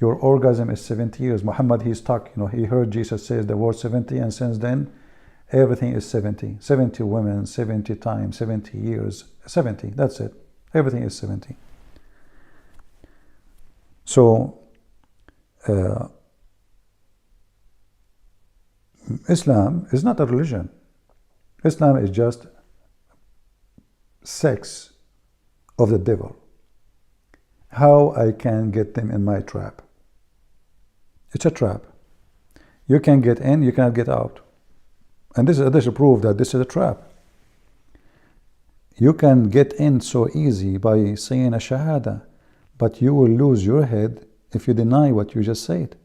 Your orgasm is 70 years. Muhammad, he's stuck. He heard Jesus says the word 70, and since then, everything is 70. 70 women, 70 times, 70 years, 70. That's it. Everything is 70. So, Islam is not a religion. Islam is just sex of the devil. How I can get them in my trap. It's a trap. You can get in, you cannot get out. And this is proof that this is a trap. You can get in so easy by saying a shahada, but you will lose your head if you deny what you just said.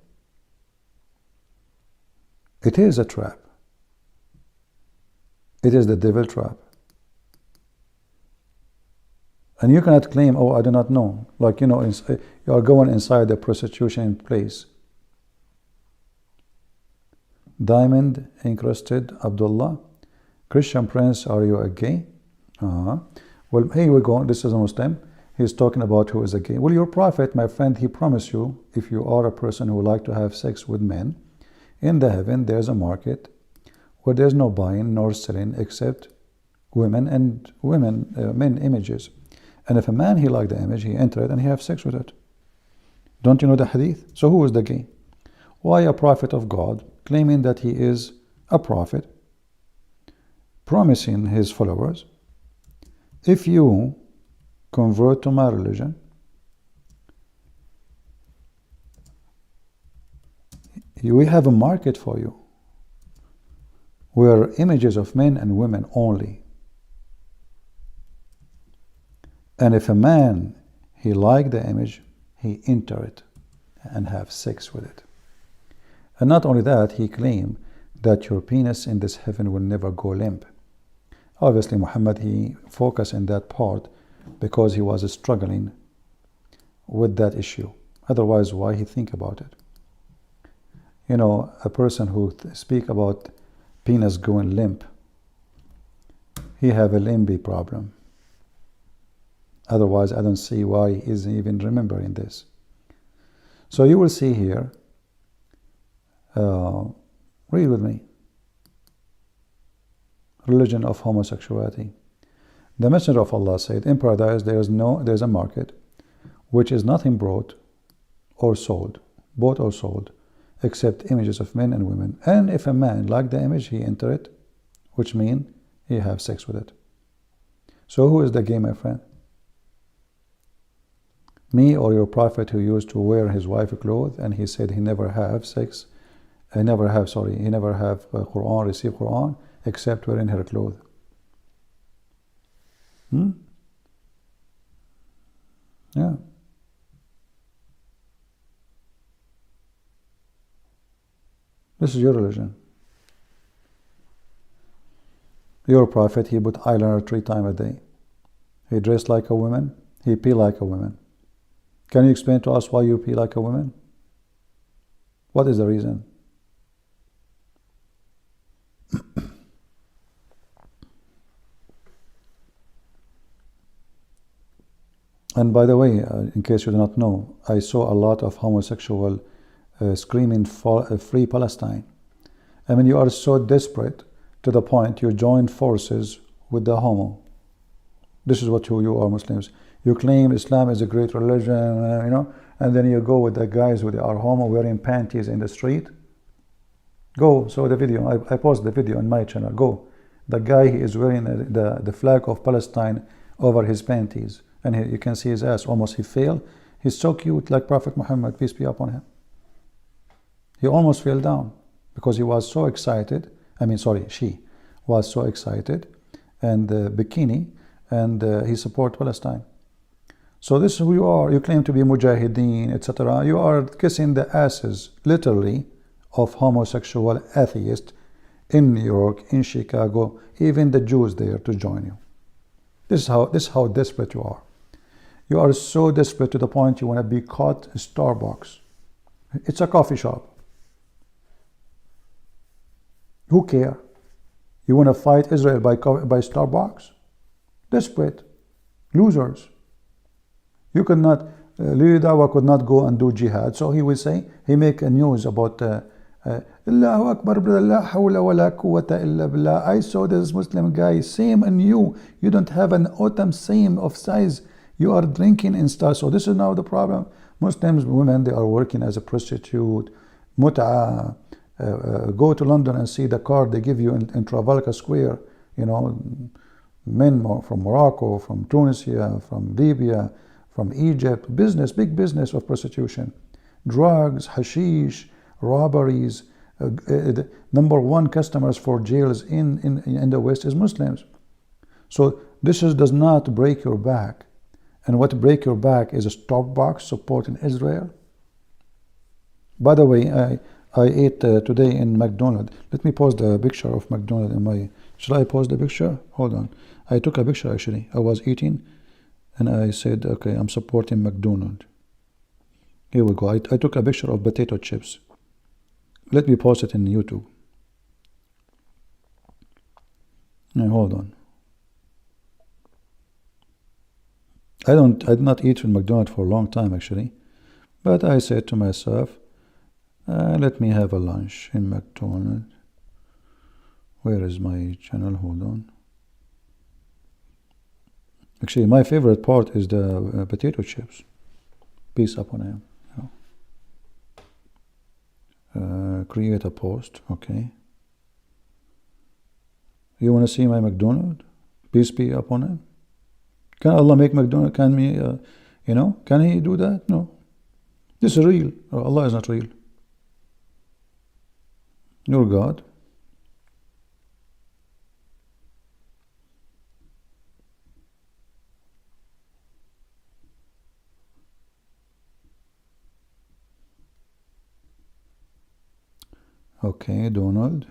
It is a trap. It is the devil trap. And you cannot claim, oh, I do not know. Like, you are going inside the prostitution place. Diamond encrusted Abdullah. Christian Prince, are you a gay? Well, here we go. This is a Muslim. He's talking about who is a gay. Well, your prophet, my friend, he promised you, if you are a person who would like to have sex with men, in the heaven there's a market where there's no buying nor selling except women and men images. And if a man, he liked the image, he entered and he have sex with it. Don't you know the hadith? So who is the gay? Why a prophet of God, claiming that he is a prophet, promising his followers, if you convert to my religion, we have a market for you, where images of men and women only. And if a man, he liked the image, he enter it and have sex with it. And not only that, he claimed that your penis in this heaven will never go limp. Obviously, Muhammad, he focused in that part because he was struggling with that issue. Otherwise, why he think about it? A person who speak about penis going limp, he have a limby problem. Otherwise, I don't see why he's even remembering this. So you will see here, read with me. Religion of homosexuality. The Messenger of Allah said, in paradise there is a market which is nothing bought or sold, except images of men and women. And if a man like the image, he enter it, which means he have sex with it. So who is the gay, my friend? Me or your prophet who used to wear his wife clothes and he said he never have sex, he never have Quran, receive Quran, except wearing her clothes. Yeah. This is your religion. Your prophet, he put eyeliner 3 times a day. He dressed like a woman. He pee like a woman. Can you explain to us why you pee like a woman? What is the reason? And by the way, in case you do not know, I saw a lot of homosexual screaming for free Palestine. I mean, you are so desperate to the point you join forces with the homo. This is what you are, Muslims. You claim Islam is a great religion, and then you go with the guys who are homo wearing panties in the street. Go, show the video. I posted the video on my channel. Go. The guy, he is wearing the flag of Palestine over his panties. And you can see his ass, almost he fell. He's so cute, like Prophet Muhammad, peace be upon him. He almost fell down because he was so excited. She was so excited, and bikini, and he support Palestine. So this is who you are. You claim to be mujahideen, etc. You are kissing the asses, literally, of homosexual atheists in New York, in Chicago, even the Jews there to join you. This is how desperate you are. You are so desperate to the point you want to be caught in Starbucks. It's a coffee shop. Who care? You want to fight Israel by Starbucks? Desperate. Losers. You could not, Lili Dawa could not go and do jihad. So he will say, he make a news about Allahu Akbar, la hawla wa la quwwata illa billah. I saw this Muslim guy, same and you. You don't have an autumn same of size. You are drinking and stuff. So this is now the problem. Muslims, women, they are working as a prostitute, mut'a. Go to London and see the car they give you in Trafalgar Square. You know, men from Morocco, from Tunisia, from Libya, from Egypt. Business, big business of prostitution. Drugs, hashish, robberies. The number one customers for jails in the West is Muslims. So this does not break your back. And what break your back is a stock box supporting Israel. By the way, I ate today in McDonald's. Let me post the picture of McDonald's in my... Should I post the picture? Hold on. I took a picture actually. I was eating and I said, okay, I'm supporting McDonald's. Here we go. I took a picture of potato chips. Let me post it in YouTube. Now, hold on. I did not eat in McDonald's for a long time actually, but I said to myself, let me have a lunch in McDonald's. Where is my channel? Hold on. Actually, my favorite part is the potato chips. Peace upon him. Create a post. Okay. You want to see my McDonald's? Peace be upon him. Can Allah make McDonald's? Can me? Can He do that? No. This is real. Allah is not real. You're God. Okay, Donald.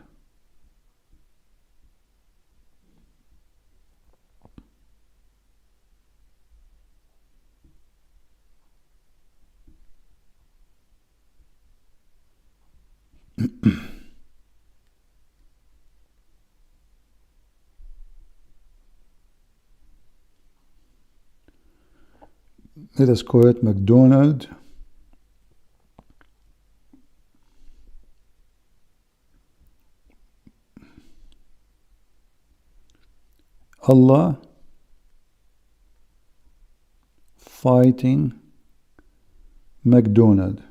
Let us call it McDonald. Allah fighting McDonald.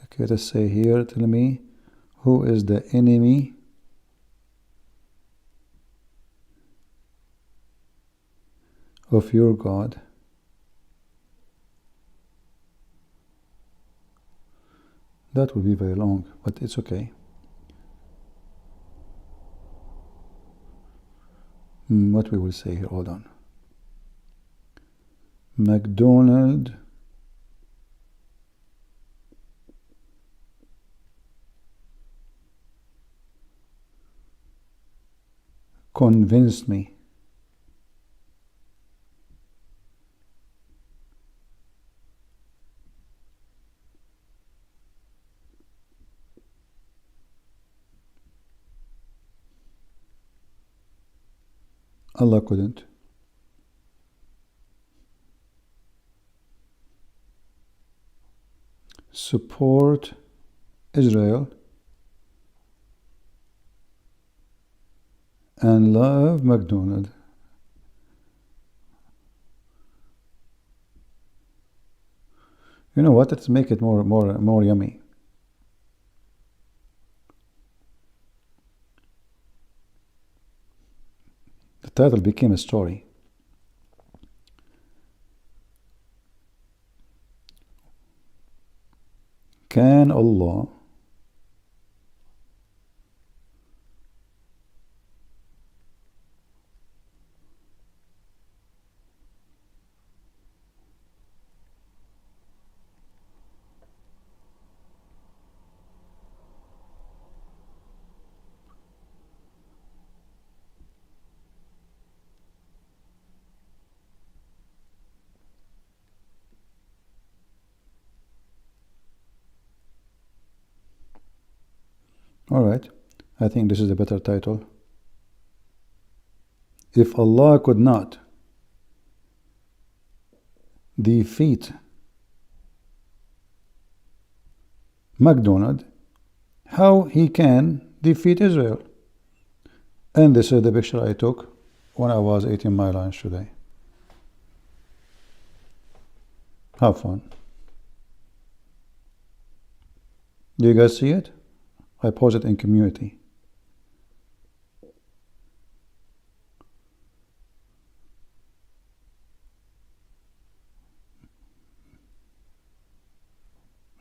Okay, let's say here, tell me, who is the enemy of your God? That will be very long, but it's okay. What we will say here, hold on. McDonald convinced me Allah couldn't. Support Israel and love McDonald. You know what? Let's make it more yummy. The title became a story. Can Allah All right. I think this is a better title. If Allah could not defeat McDonald, how he can defeat Israel? And this is the picture I took when I was eating my lunch today. Have fun. Do you guys see it? I post it in community.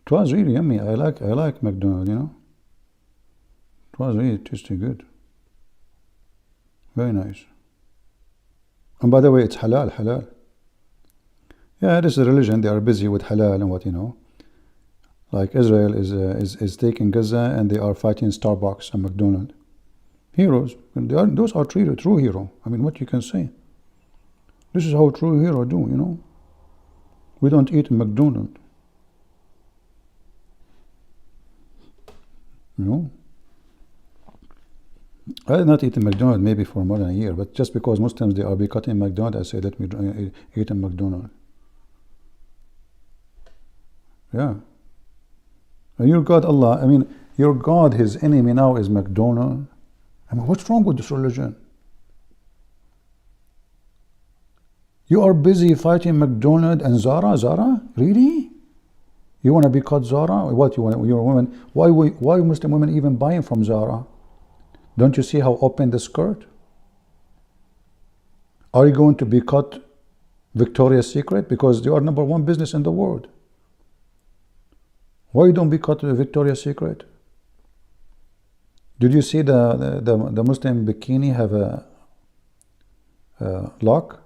It was really yummy. I like McDonald's, you know. It was really tasty good. Very nice. And by the way, it's halal. Yeah, this is a religion. They are busy with halal and what, you know. Like Israel is taking Gaza and they are fighting Starbucks and McDonald's. Heroes. And those are true hero. I mean, what you can say. This is how true hero do, you know. We don't eat McDonald's. You know. I did not eat in McDonald's maybe for more than a year, but just because Muslims they are boycotting McDonald's, I say let me eat in McDonald's. Yeah. And your God Allah, I mean, your God, his enemy now is McDonald's. I mean, what's wrong with this religion? You are busy fighting McDonald's and Zara? Really? You want to boycott Zara? What you want? You're a woman. Why Muslim women even buying from Zara? Don't you see how open the skirt? Are you going to boycott Victoria's Secret because they are #1 business in the world? Why you don't boycott Victoria's Secret? Did you see the Muslim bikini have a lock?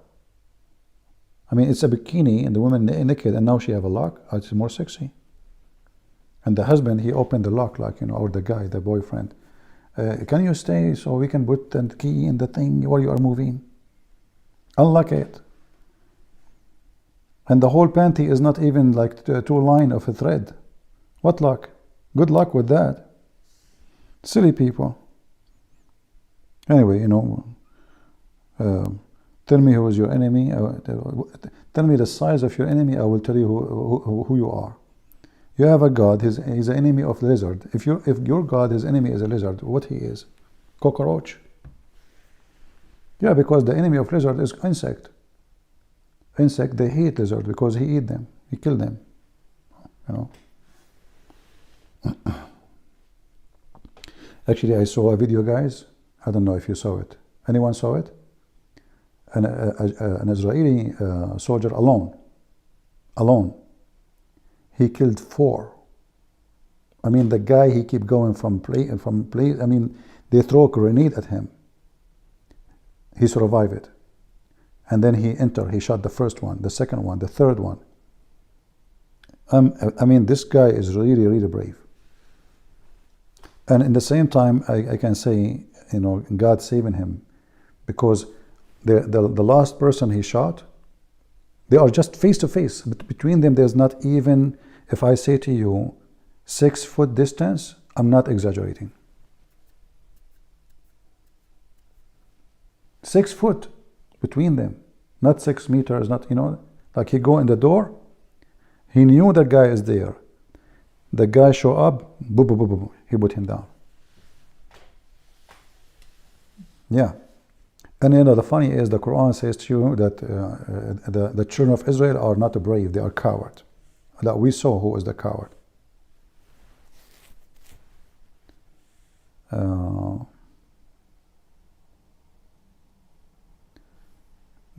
I mean, it's a bikini and the woman naked, and now she have a lock. It's more sexy. And the husband, he opened the lock, like, you know, or the guy, the boyfriend. Can you stay so we can put the key in the thing while you are moving? Unlock it. And the whole panty is not even like 2 lines of a thread. What luck? Good luck with that. Silly people. Anyway, you know, tell me who is your enemy. Tell me the size of your enemy. I will tell you who you are. You have a God. He's an enemy of lizard. If your God, his enemy is a lizard, what he is? Cockroach. Yeah, because the enemy of lizard is insect. Insect, they hate lizard because he eat them. He kill them. You know. Actually, I saw a video, guys. I don't know if you saw it. Anyone saw it? An Israeli soldier alone. He killed 4. I mean, the guy, he keep going from place. I mean, they throw a grenade at him. He survived it. And then he shot the first one, the second one, the third one. I mean, this guy is really brave. And in the same time, I can say, you know, God saving him, because the last person he shot, they are just face to face. Between them, there's not even, if I say to you, 6 foot distance, I'm not exaggerating. 6 foot between them, not 6 meters, not, you know, like he go in the door, he knew the guy is there. The guy show up, boom, boom, boom, boom, he put him down. Yeah. And you know, the funny is the Quran says to you that the children of Israel are not brave, they are coward. That we saw who is the coward.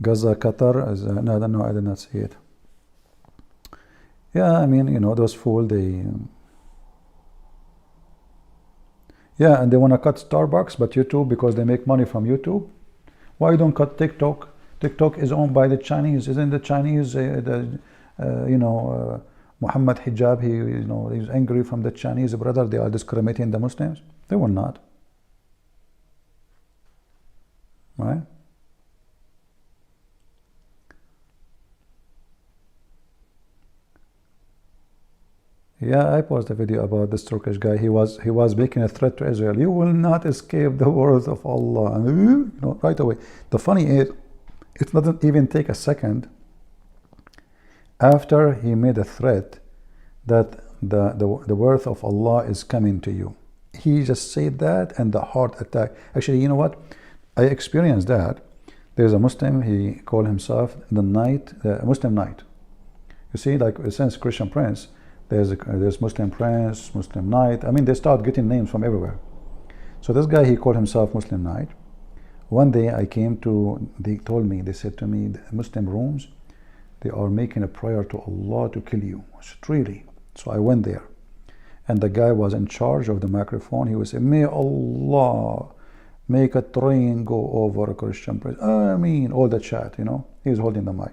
Gaza, Qatar, no, I did not see it. Yeah, I mean, you know, those fools, they... Yeah, and they want to cut Starbucks, but YouTube, because they make money from YouTube. Why you don't cut TikTok? TikTok is owned by the Chinese. Isn't the Chinese, Muhammad Hijab, he's angry from the Chinese brother. They are discriminating the Muslims. They will not. Right? Yeah, I posted a video about this Turkish guy. He was making a threat to Israel. You will not escape the words of Allah. And, right away. The funny is, it doesn't even take a second after he made a threat that the word of Allah is coming to you. He just said that, and the heart attack. Actually, you know what? I experienced that. There's a Muslim. He called himself the Muslim Knight. You see, like since Christian Prince, there's Muslim Prince, Muslim Knight. I mean, they start getting names from everywhere. So this guy, he called himself Muslim Knight. One day they told me, they said to me, the Muslim rooms, they are making a prayer to Allah to kill you. I said, really? So I went there. And the guy was in charge of the microphone. He was saying, may Allah make a train go over a Christian Prince. I mean, all the chat, he was holding the mic.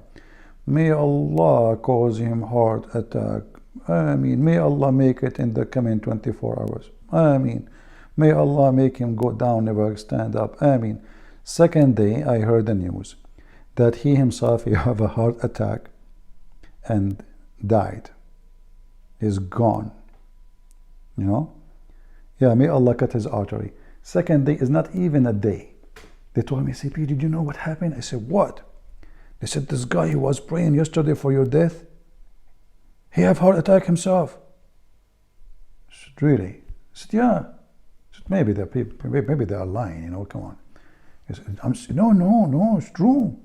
May Allah cause him heart attack. I mean, may Allah make it in the coming 24 hours. I mean, may Allah make him go down, never stand up. I mean, second day I heard the news that he himself, he have a heart attack and died. Is gone. Yeah, may Allah cut his artery. Second day is not even a day. They told me, CP, did you know what happened? I said, what? They said, this guy who was praying yesterday for your death, he have heart attack himself. I said, really? I said, yeah. I said, maybe they are lying, come on. He said, no, it's true.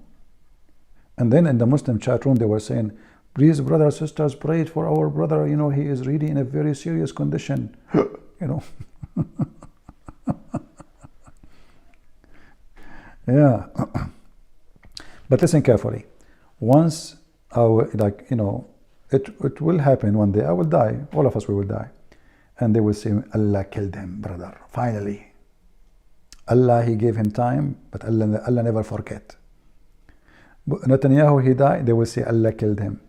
And then in the Muslim chat room, they were saying, please, brothers, sisters, pray for our brother. He is really in a very serious condition. Yeah. But listen carefully. Once it will happen one day. I will die. All of us, we will die. And they will say, Allah killed him, brother. Finally. Allah, he gave him time, but Allah never forget. Netanyahu, he died. They will say, Allah killed him.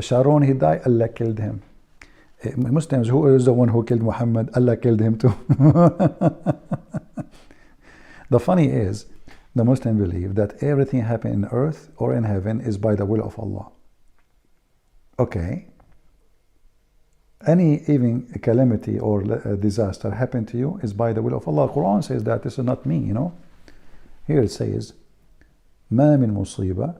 Sharon, he died. Allah killed him. Muslims, who is the one who killed Muhammad? Allah killed him too. The funny is, the Muslims believe that everything happening in earth or in heaven is by the will of Allah. Okay. Any even calamity or disaster happen to you is by the will of Allah. Quran says that. This is not me, Here it says, ما من مصيبة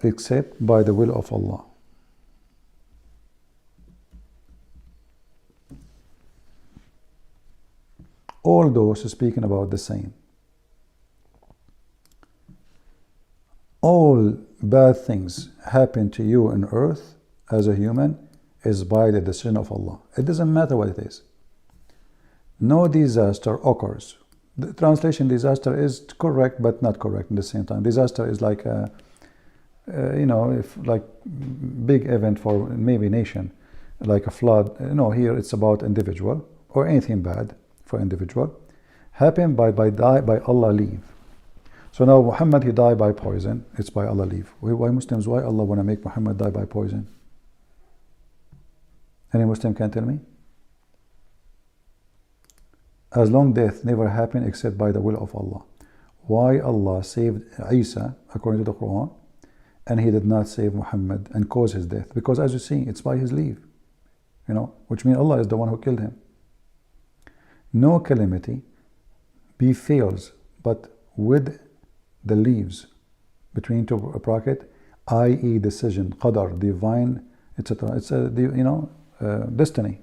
except by the will of Allah. All those speaking about the same. All bad things happen to you on earth as a human is by the decision of Allah. It doesn't matter what it is. No disaster occurs. The translation disaster is correct but not correct at the same time. Disaster is like a if like big event for maybe nation, like a flood. Here it's about individual or anything bad for individual happen by Allah leave. So now Muhammad, he died by poison. It's by Allah leave. Why Muslims? Why Allah want to make Muhammad die by poison? Any Muslim can tell me? As long death never happened except by the will of Allah. Why Allah saved Isa according to the Quran, and he did not save Muhammad and cause his death? Because as you see, it's by his leave. Which means Allah is the one who killed him. No calamity befalls but with the leaves between two bracket, i.e. decision, qadar, divine, etc. It's destiny.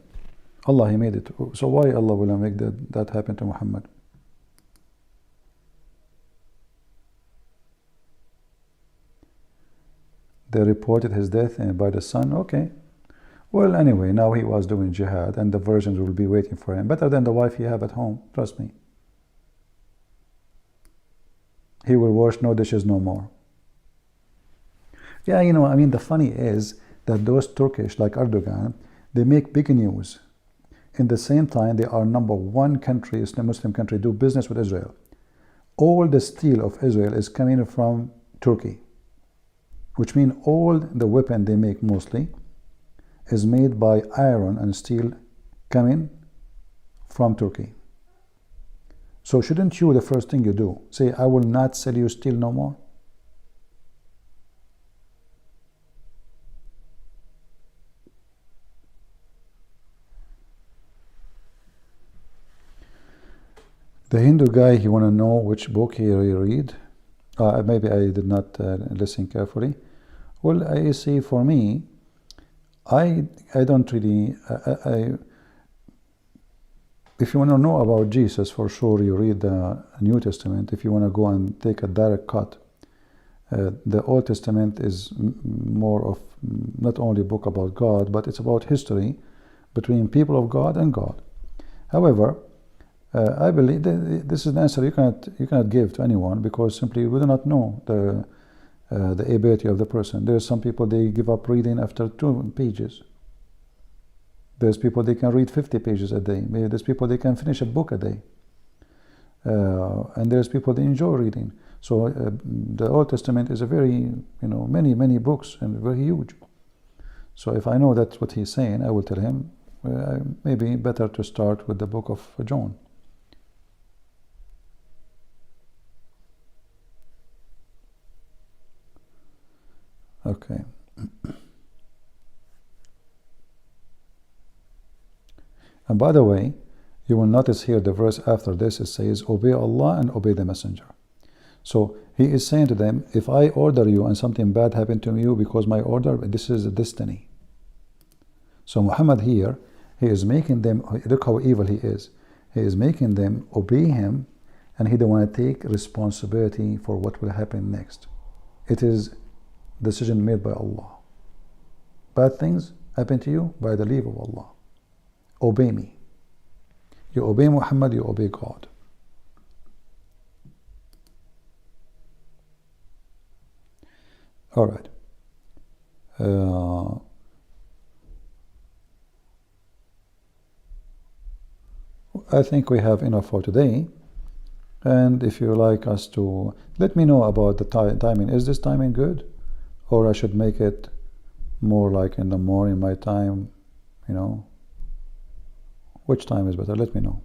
Allah, he made it. So why Allah will make that happen to Muhammad? They reported his death by the sun. Okay. Well, anyway, now he was doing jihad and the virgins will be waiting for him. Better than the wife he have at home. Trust me. He will wash no dishes no more. Yeah, the funny is that those Turkish, like Erdogan, they make big news. In the same time, they are number one country, Islam Muslim country, do business with Israel. All the steel of Israel is coming from Turkey, which means all the weapon they make mostly is made by iron and steel coming from Turkey. So shouldn't you, the first thing you do, say, I will not sell you steel no more? The Hindu guy, he want to know which book he read. Maybe I did not listen carefully. Well, you see, for me, I don't really. If you want to know about Jesus, for sure, you read the New Testament. If you want to go and take a direct cut, the Old Testament is more of not only a book about God, but it's about history between people of God and God. However, I believe this is an answer you cannot give to anyone, because simply we do not know the ability of the person. There are some people, they give up reading after 2 pages. There's people, they can read 50 pages a day. Maybe there's people, they can finish a book a day. And there's people, they enjoy reading. So the Old Testament is a very, many books and very huge. So if I know that's what he's saying, I will tell him maybe better to start with the book of John. Okay. And by the way, you will notice here the verse after this, it says, obey Allah and obey the messenger. So he is saying to them, if I order you and something bad happened to you because my order, this is a destiny. So Muhammad here, he is making them, look how evil he is. He is making them obey him, and he don't want to take responsibility for what will happen next. It is decision made by Allah. Bad things happen to you by the leave of Allah. Obey me. You obey Muhammad, you obey God. All right. I think we have enough for today. And if you like us to, let me know about the timing. Is this timing good? Or I should make it more like in the morning, my time, Which time is better? Let me know.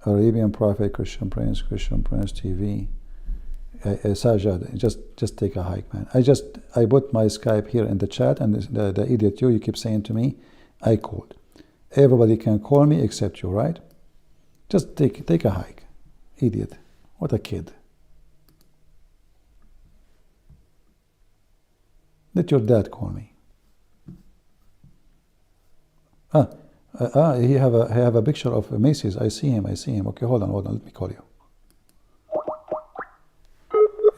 Arabian Prophet, Christian Prince TV. Sajad, just take a hike, man. I put my Skype here in the chat, and the idiot you keep saying to me, I called. Everybody can call me except you, right? Just take a hike. Idiot. What a kid. Let your dad call me. He have a picture of Macy's. I see him. Okay, hold on. Let me call you.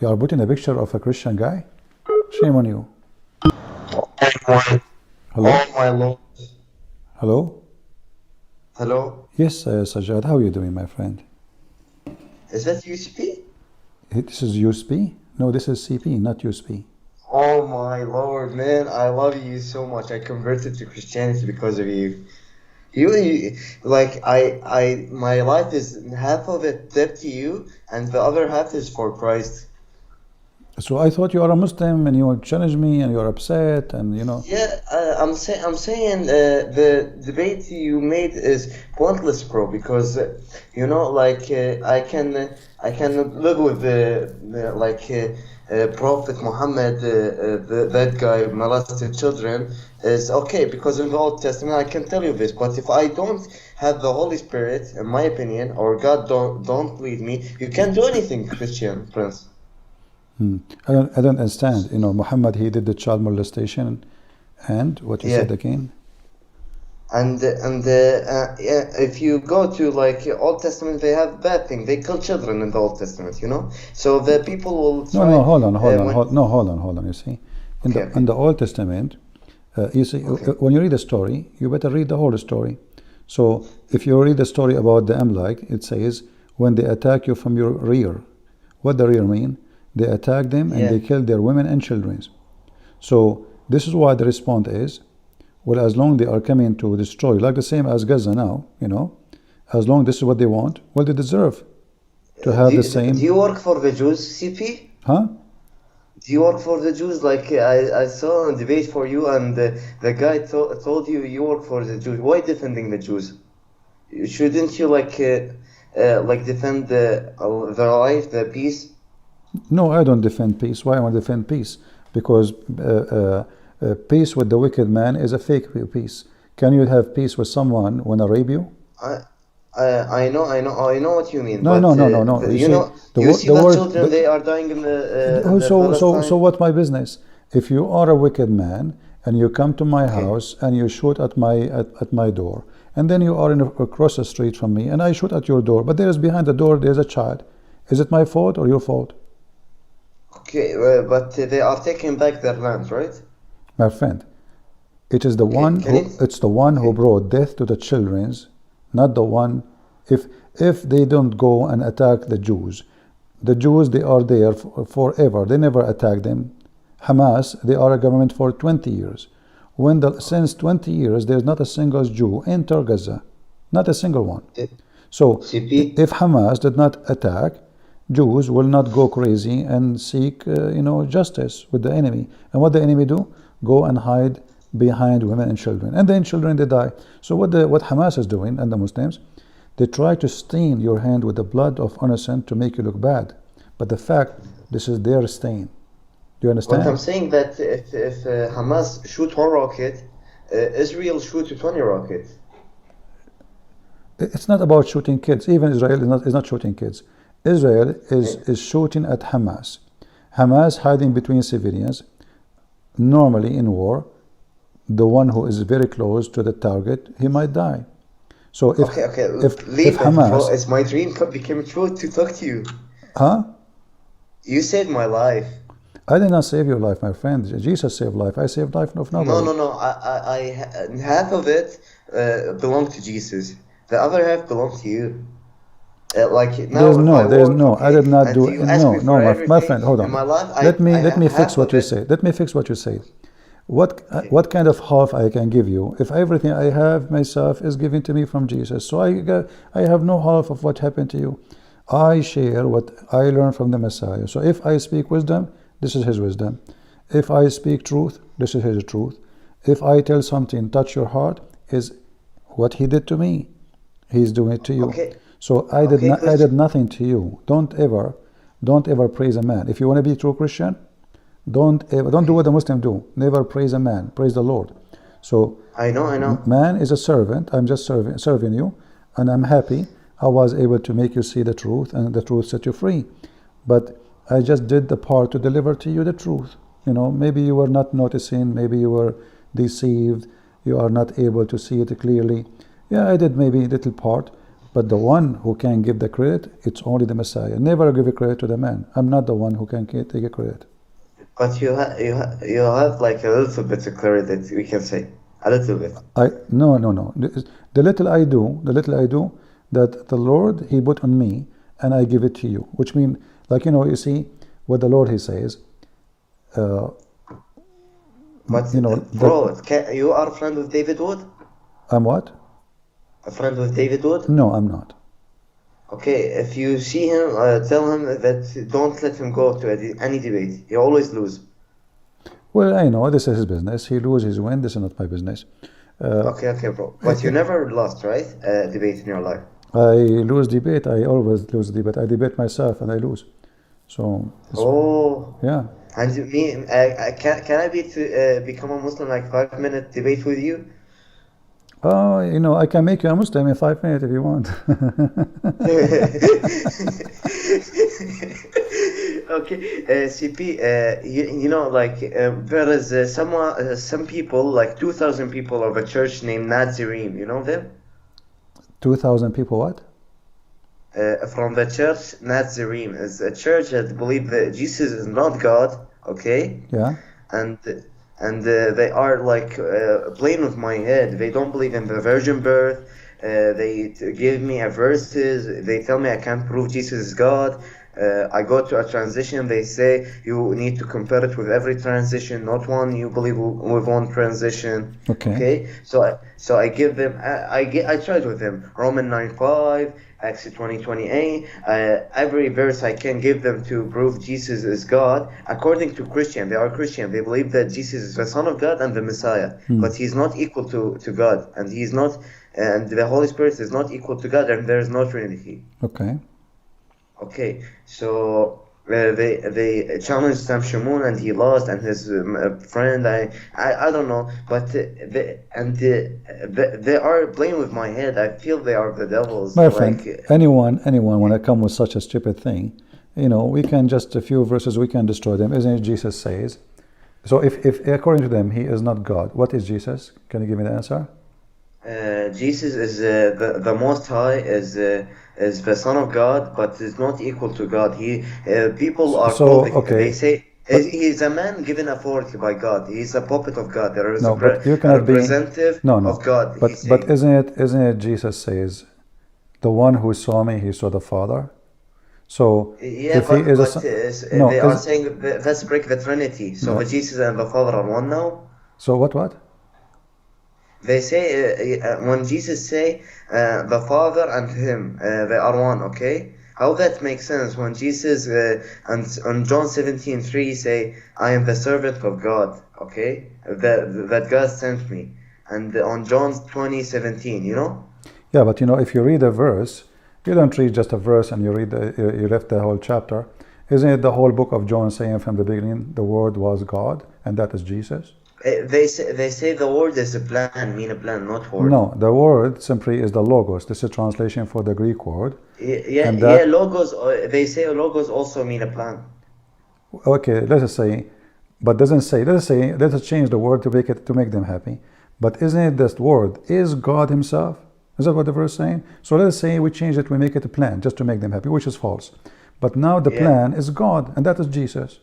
You are putting a picture of a Christian guy? Shame on you. Hello? Oh my Lord. Hello? Hello? Yes, Sajjad, how are you doing, my friend? Is that UCP? This is USB? No, this is CP, not USB. Oh my Lord, man, I love you so much. I converted to Christianity because of you. My life is half of it debt to you, and the other half is for Christ. So I thought you are a Muslim, and you challenge me, and you're upset, and Yeah, I'm saying the debate you made is pointless, bro. Because I can live with Prophet Muhammad, that guy molested children, is okay, because in the Old Testament I can tell you this. But if I don't have the Holy Spirit, in my opinion, or God don't lead me, you can't do anything, Christian Prince. I don't understand. Muhammad, he did the child molestation, and what you said again? And if you go to Old Testament, they have bad things. They kill children in the Old Testament, So the people will try. No, hold on. You see, in the Old Testament, you see, when you read a story, you better read the whole story. So if you read the story about the Amalek, it says when they attack you from your rear. What the rear mean? They attack them and they kill their women and children. So this is why the response is, well, as long they are coming to destroy, like the same as Gaza now, as long this is what they want, well, they deserve to have the same. Do you work for the Jews, CP? Huh? Do you work for the Jews? I saw a debate for you, and the guy told you work for the Jews. Why defending the Jews? Shouldn't you defend the life, the peace? No, I don't defend peace. Why I want to defend peace? Because peace with the wicked man is a fake peace. Can you have peace with someone when I rape you? I know what you mean, No, but no, no, no, no. You you see, know, you see the the word. children, they are dying in the So Palestine. what my business? If you are a wicked man and you come to my Okay, house and you shoot at my door, and then you are across the street from me and I shoot at your door, but there is behind the door there's a child. Is it my fault or your fault? okay, but they are taking back their land, right? My friend, it is the Okay, one can it? it's the one who Okay, brought death to the children's, not the one. If they don't go and attack the Jews they are there forever. They never attack them. Hamas, they are a government for 20 years. Since 20 years, there's not a single Jew enter Gaza, not a single one. Uh, So CP. if Hamas did not attack, Jews will not go crazy and seek, justice with the enemy. And what the enemy do? Go and hide behind women and children, and then children they die. So what Hamas is doing and the Muslims, they try to stain your hand with the blood of innocent to make you look bad. But the fact, this is their stain. Do you What I'm understand? saying that if Hamas shoot one rocket, Israel shoot 20 rockets. It's not about shooting kids. Even Israel is not shooting kids. Israel is shooting at Hamas. Hamas hiding between civilians. Normally in war, the one who is very close to the target, he might die. So Okay, if leave it, bro. Hamas, It's my dream became true to talk to you. huh? You saved my life. I did not save your life, my friend. Jesus saved life. I saved life of No, nobody. no, no. Half of it belonged to Jesus. The other half belonged to you. Like now, if I There's work, no. I did okay, not and do. you ask No, me no, for my everything friend. Hold in my on. life, Let me I let have me half fix what of you it. say. Let me fix what you say. Okay. What kind of half I can give you if everything I have myself is given to me from Jesus? So I have no half of what happened to you. I share what I learned from the Messiah. So if I speak wisdom, this is his wisdom. If I speak truth, this is his truth. If I tell something touch your heart, is what he did to me. He's doing it to you. Okay. So Okay, I did Christian. nothing to you. Don't ever praise a man. If you want to be a true Christian, don't do Okay. what the Muslims do. Never praise a man. Praise the Lord. So I know. man is a servant. I'm just serving you, and I'm happy I was able to make you see the truth, and the truth set you free. But I just did the part to deliver to you the truth. Maybe you were not noticing, maybe you were deceived, you are not able to see it clearly. Yeah, I did maybe a little part, but the one who can give the credit, it's only the Messiah. Never give a credit to the man. I'm not the one who can take a credit. But you have like a little bit of credit, we can say. A little bit. No. The little I do, that the Lord He put on me, and I give it to you. Which means, you see, what the Lord He says. Uh, But that bro, you are a friend with David Wood? I'm what? A friend with David Wood? No, I'm not. Okay, if you see him, tell him that don't let him go to any debate. He always lose. Well, I know this is his business. He loses, he wins. This is not my business. Okay, bro. But you never lost, right? Debate in your life. I lose debate. I always lose debate. I debate myself and I lose. So, Oh, yeah. and me, can I become a Muslim like 5 minute debate with you? I can make you a Muslim in 5 minutes if you want. Okay, CP, there is some people, like 2,000 people of a church named Nazirim, you know them? 2,000 people, what? From the church Nazirim is a church that believe that Jesus is not God, okay? Yeah. And they are like playing with my head. They don't believe in the virgin birth. They give me a verses. They tell me I can't prove Jesus is God. I go to a transition. They say you need to compare it with every transition, not one. You believe with one transition. Okay. So I give them. I tried with them. Romans 9:5, Acts 20:28. Every verse I can give them to prove Jesus is God. According to Christian, they are Christian. They believe that Jesus is the Son of God and the Messiah, but He's not equal to God, and He's not, and the Holy Spirit is not equal to God, and there is no Trinity. Okay. Okay, so they challenged Sam Shamoun and he lost, and his friend, I don't know, but they are playing with my head. I feel they are the devils. My friend, anyone when I come with such a stupid thing, we can just a few verses we can destroy them. Isn't it Jesus says? So if according to them he is not God, what is Jesus? Can you give me the answer? Jesus is the Most High, is the Son of God, but is not equal to God. People are called. Okay. They say he's a man given authority by God. He's a puppet of God. There is no, but you cannot representative of God. But isn't it Jesus says, the one who saw me, he saw the Father. So yeah, if he is they are saying let's break the Trinity. So Jesus and the Father are one now. So what? They say when Jesus say the Father and him they are one, okay? How that makes sense when Jesus and on John 17:3 say I am the servant of God, okay? That God sent me, and on John 20:17, Yeah, but if you read a verse, you don't read just a verse and you left the whole chapter. Isn't it the whole book of John saying from the beginning the Word was God, and that is Jesus? They say the word is a plan, not word. No, the word simply is the logos. This is a translation for the Greek word. Yeah, logos. They say logos also mean a plan. Okay, let us say, but doesn't say. Let us change the word to make them happy. But isn't it this word is God Himself? Is that what the verse is saying? So let us say we change it, we make it a plan just to make them happy, which is false. But now the plan is God, and that is Jesus.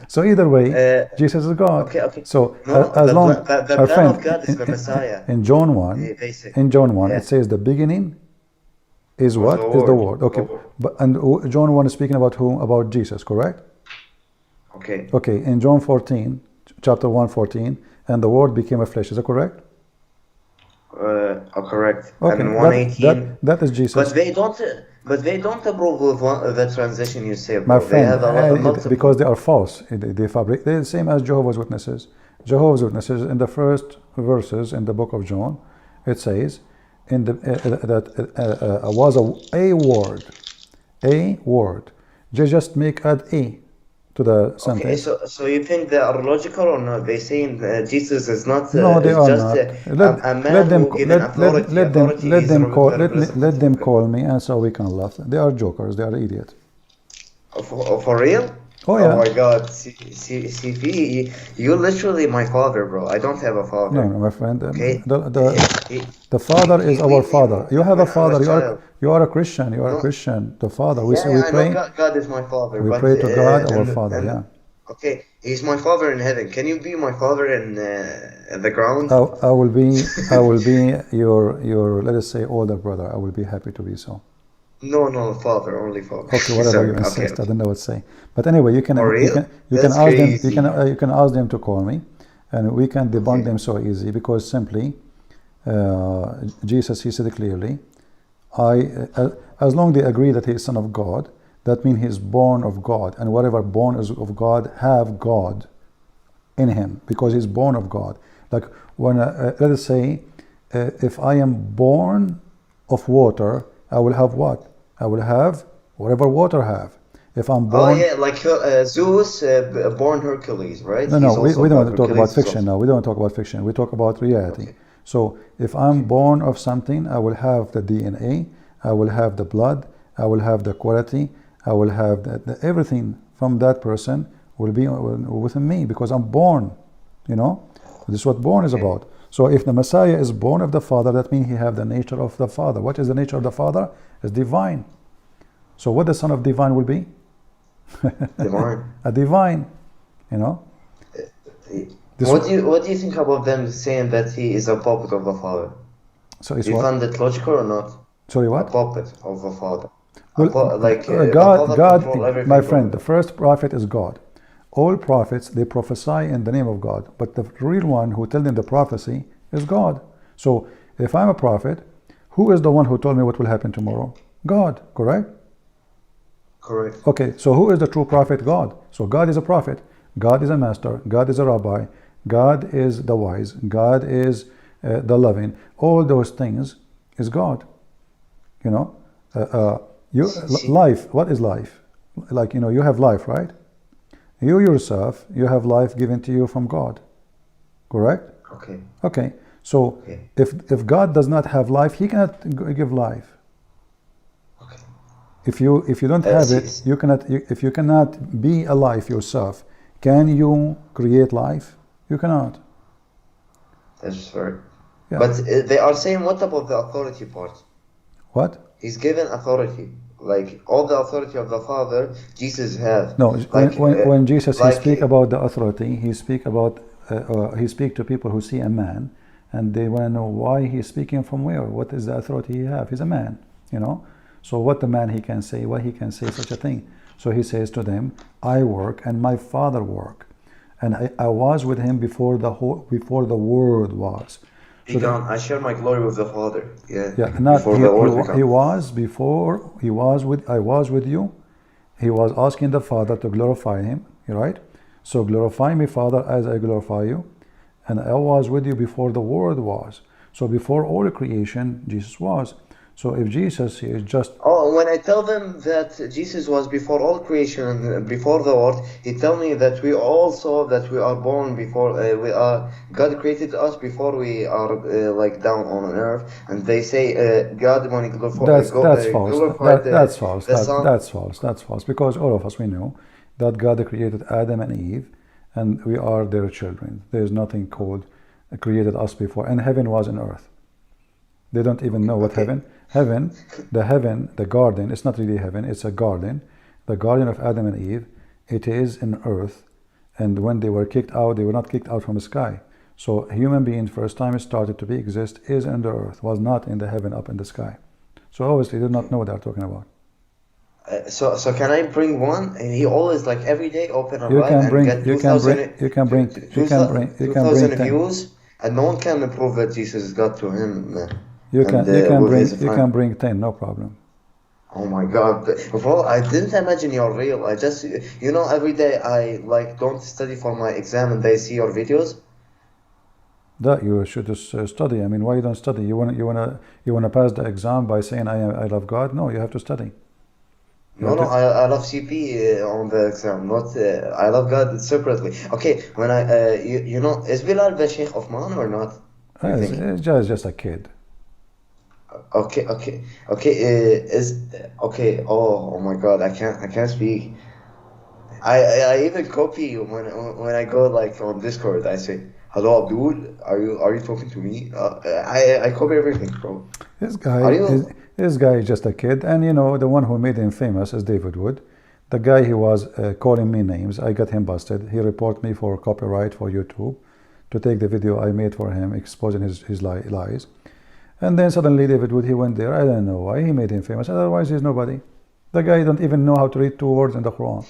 So either way, Jesus is God. Okay. So the plan of God is the Messiah. In John 1, it says the beginning is what? Is the Word. Okay. And John 1 is speaking about whom? About Jesus, correct? Okay. Okay. In John 14, chapter 1:14, and the Word became a flesh. Is that correct? Correct. Okay. And 1:18. That is Jesus. But they don't approve of the transition you say, bro. My friend, they have because they are false. They fabricate. They're the same as Jehovah's Witnesses. Jehovah's Witnesses, in the first verses in the book of John, it says that was a word. They just add a to the sentence. Okay, so you think they are logical or not? They saying Jesus is not. No, they are just not. a man who given authority. Let them call me, and so we can laugh. They are jokers. They are idiots. For real? Oh yeah. Oh my God, CP, you're literally my father, bro. I don't have a father. No, my friend. Okay. The Father is our Father. You have a father. You are a Christian. You are a Christian. The Father. We pray. I know God is my father. We pray to God, our Father. Yeah. Okay, He's my father in heaven. Can you be my father in the ground? I will be your let us say older brother. I will be happy to be so. No, father, only father. Okay, whatever you insist. I don't know what to say. But anyway, you can ask them to call me, and we can debunk them so easy, because simply Jesus, He said clearly, as long they agree that He is Son of God, that means He is born of God, and whatever born is of God have God in Him, because He's born of God. Like when let us say, if I am born of water, I will have what? I will have whatever water have. If I'm born... Oh yeah, like Zeus born Hercules, right? No, we don't want to talk about fiction now. We don't want to talk about fiction. We talk about reality. Okay. So if I'm born of something, I will have the DNA, I will have the blood, I will have the quality, I will have everything from that person will be within me, because I'm born, This is what born is about. So if the Messiah is born of the Father, that means He have the nature of the Father. What is the nature of the Father? It's divine. So what the Son of Divine will be? Divine. A divine, What do you think about them saying that He is a puppet of the Father? So it's do you find it logical or not? Sorry, what? A puppet of the Father. God, my friend, the first prophet is God. All prophets, they prophesy in the name of God, but the real one who tells them the prophecy is God. So if I'm a prophet, who is the one who told me what will happen tomorrow? God, correct? Correct. Okay, so who is the true prophet? God. So God is a prophet, God is a master, God is a rabbi, God is the wise, God is the loving. All those things is God. Life, what is life? Like, you have life, right? You yourself, you have life given to you from God, correct? Okay. Okay, so Okay. if God does not have life, he cannot give life. Okay. If you don't have See, it, if you cannot be alive yourself, can you create life? You cannot. that's right. Yeah. But they are saying, what about the authority part? What? He's given authority, like all the authority of the Father. Jesus have. No, Like, when Jesus he like speak about the authority, he speak to people who see a man, and they want to know why he's speaking from where. What is the authority he have? He's a man, So what the man he can say? Why he can say such a thing? So he says to them, "I work and my Father work, and I was with him before the world was." So began, I share my glory with the Father. Yeah. yeah, not Before the world began. he was before he was with I was with you. He was asking the Father to glorify him, right? So glorify me, Father, as I glorify you. And I was with you before the world was. So before all creation, Jesus was. So if Jesus is just... Oh, when I tell them that Jesus was before all creation, before the world, he tell me that we also, that we are born before, God created us before we are like down on earth. And they say God when he That's false. glorified That's false. the Son. That's false. That's false. Because all of us, we know that God created Adam and Eve, and we are their children. There's nothing called created us before. And heaven was on earth. They don't even know what heaven. Heaven, the garden, it's not really heaven, it's a garden. The garden of Adam and Eve, it is in earth. And when they were kicked out, they were not kicked out from the sky. So human being, first time it started to exist, is in the earth, was not in the heaven up in the sky. So obviously they did not know what they're talking about. So can I bring one? And he always like every day open a You live can and bring, get you can bring 2,000 10. views, and no one can prove that Jesus got to him. You can And bring 10, no problem. oh my God, bro! I didn't imagine you're real. I just, every day I like don't study for my exam, and they see your videos. That you should just study. I mean, why you don't study? You wanna pass the exam by saying I love God? No, you have to study. I love CP on the exam, not I love God separately. Okay, when is Bilal the Sheikh of Man or not? It's just a kid. Okay. Oh my God, I can't speak. I even copy when I go like on Discord. I say, "Hello, Abdul. Are you talking to me?" I copy everything, bro. This guy is just a kid, and the one who made him famous is David Wood. The guy he was calling me names. I got him busted. He reported me for copyright for YouTube to take the video I made for him exposing his lies. And then suddenly David Wood, he went there. I don't know why he made him famous. Otherwise, he's nobody. The guy don't even know how to read 2 words in the Quran.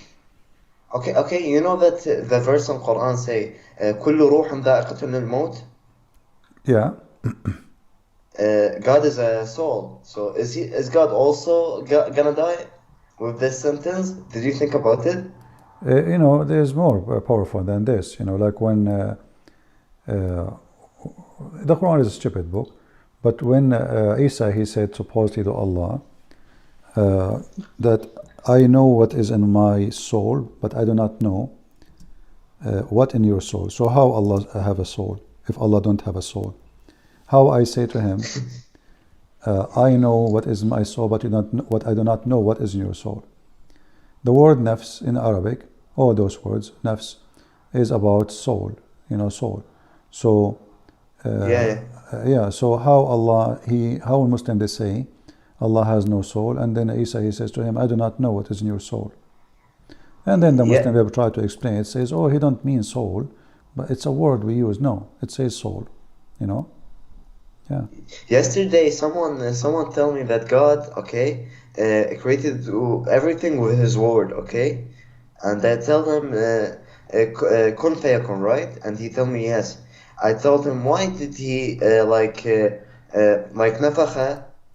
Okay. You know that the verse in Quran say, "كل روح ذائقة الموت." Yeah. God is a soul. So is God also gonna die with this sentence? Did you think about it? There's more powerful than this. Like when the Quran is a stupid book. But when Isa, he said supposedly to Allah, that I know what is in my soul, but I do not know what in your soul. So how Allah have a soul, if Allah don't have a soul? How I say to him, I know what is in my soul, but I do not know what is in your soul. The word nafs in Arabic, all those words, nafs, is about soul, soul. So so how a Muslim they say Allah has no soul, and then Isa, he says to him, I do not know what is in your soul. And then the Muslim will try to explain it, says, oh, he don't mean soul, but it's a word we use. No, it says soul, Yeah. Yesterday, someone tell me that God, created everything with His word, okay, and I tell them kun fayakun, right? And he told me yes. I told him, why did he like نفخ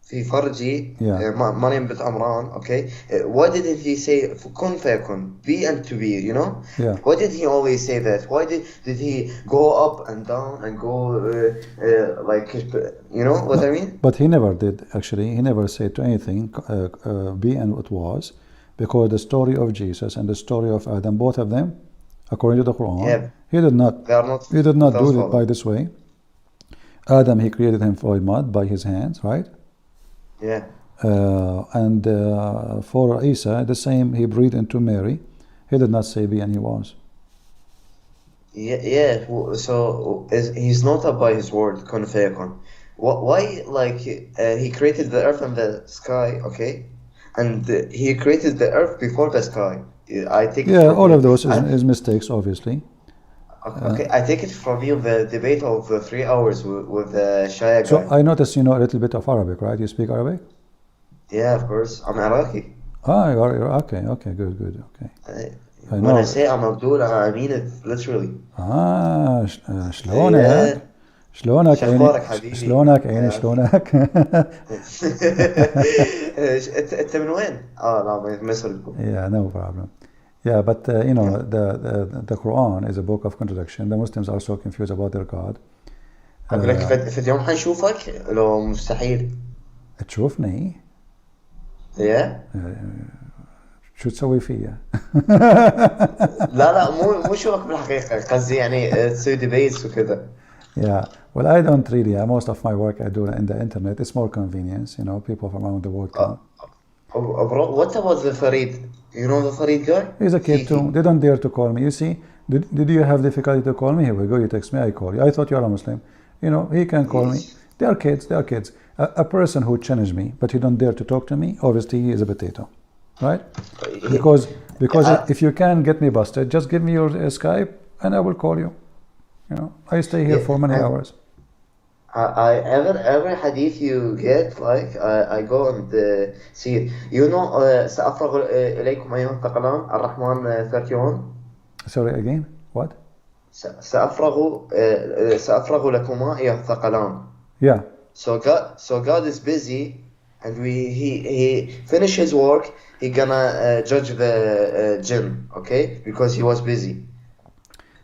في فرجي مريم بنت عمران, okay? Why didn't he say kun fayakun, be and to be, Yeah. Why did he always say that? Why did he go up and down and go I mean? But he never did, actually. He never said to anything be and it was. because the story of Jesus and the story of Adam, both of them, according to the Quran, Yeah, he did not they are not do it fallen. by this way. Adam, he created him by mud, by his hands, right? Yeah. And for Isa, the same, he breathed into Mary. He did not say be, and he was. Yeah. So he's not up by his word, kun fayakun. Why, like, he created the earth and the sky, okay? And he created the earth before the sky. I take it Yeah, from all you. of those And, is mistakes, obviously. okay, I take it from you, the debate of 3 hours with the Shia So guy. I noticed you know a little bit of Arabic, right? You speak Arabic? Yeah, of course. I'm Iraqi. Ah, you're okay, good, okay. I When I know. say I'm Abdul, I mean it literally. شلونك؟ شلونك عيني؟ شخبارك حبيبي؟ شلونك عيني؟ شلونك؟ انت من وين؟ لا ما يصير لكم. Yeah, no problem. Yeah, but you know, the Quran is a book of contradiction. The Muslims are so confused about their God. اقول لك في اليوم حنشوفك لو مستحيل. تشوفني؟ Yeah. شو تسوي فيا؟ لا مو شوفك بالحقيقة، قصدي يعني تسوي ديبيتس وكذا. Yeah, well, I don't really. Most of my work I do in the internet. It's more convenience, you know. People from around the world come. Bro, what about the Farid? You know the Farid guy? He's a kid too. They don't dare to call me. You see, did you have difficulty to call me? Here we go. You text me, I call you. I thought you are a Muslim. You know, he can call me. They are kids. They are kids. A person who challenged me, but he don't dare to talk to me. Obviously, he is a potato, right? Because if you can get me busted, just give me your Skype and I will call you. You know, I stay here for many hours. Every hadith you get, like I go and see it. You know, سأفرغ إليكم أيها الثقلان الرحمن 31. Sorry, again? What? سأفرغ لكما أيها الثقلان. Yeah. So God is busy, and he finish his work. He gonna judge the jinn, okay? Because he was busy.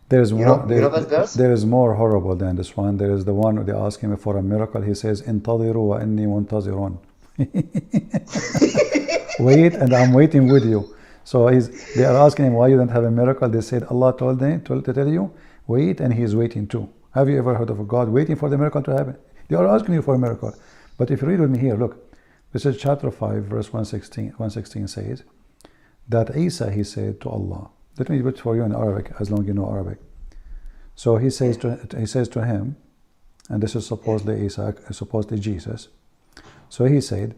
There is more. You know that verse? There is more horrible than this one. There is the one where they ask him for a miracle. He says, "Intadiru wa inni muntazirun." Wait, and I'm waiting with you. So they are asking him why you don't have a miracle. They said Allah told them to tell you, wait, and he is waiting too. Have you ever heard of a God waiting for the miracle to happen? They are asking you for a miracle. But if you read with me here, look, this is chapter 5, verse 116 says that Isa, he said to Allah. Let me read it for you in Arabic, as long as you know Arabic. So he says to him, and this is supposedly Isa, supposedly Jesus. So he said,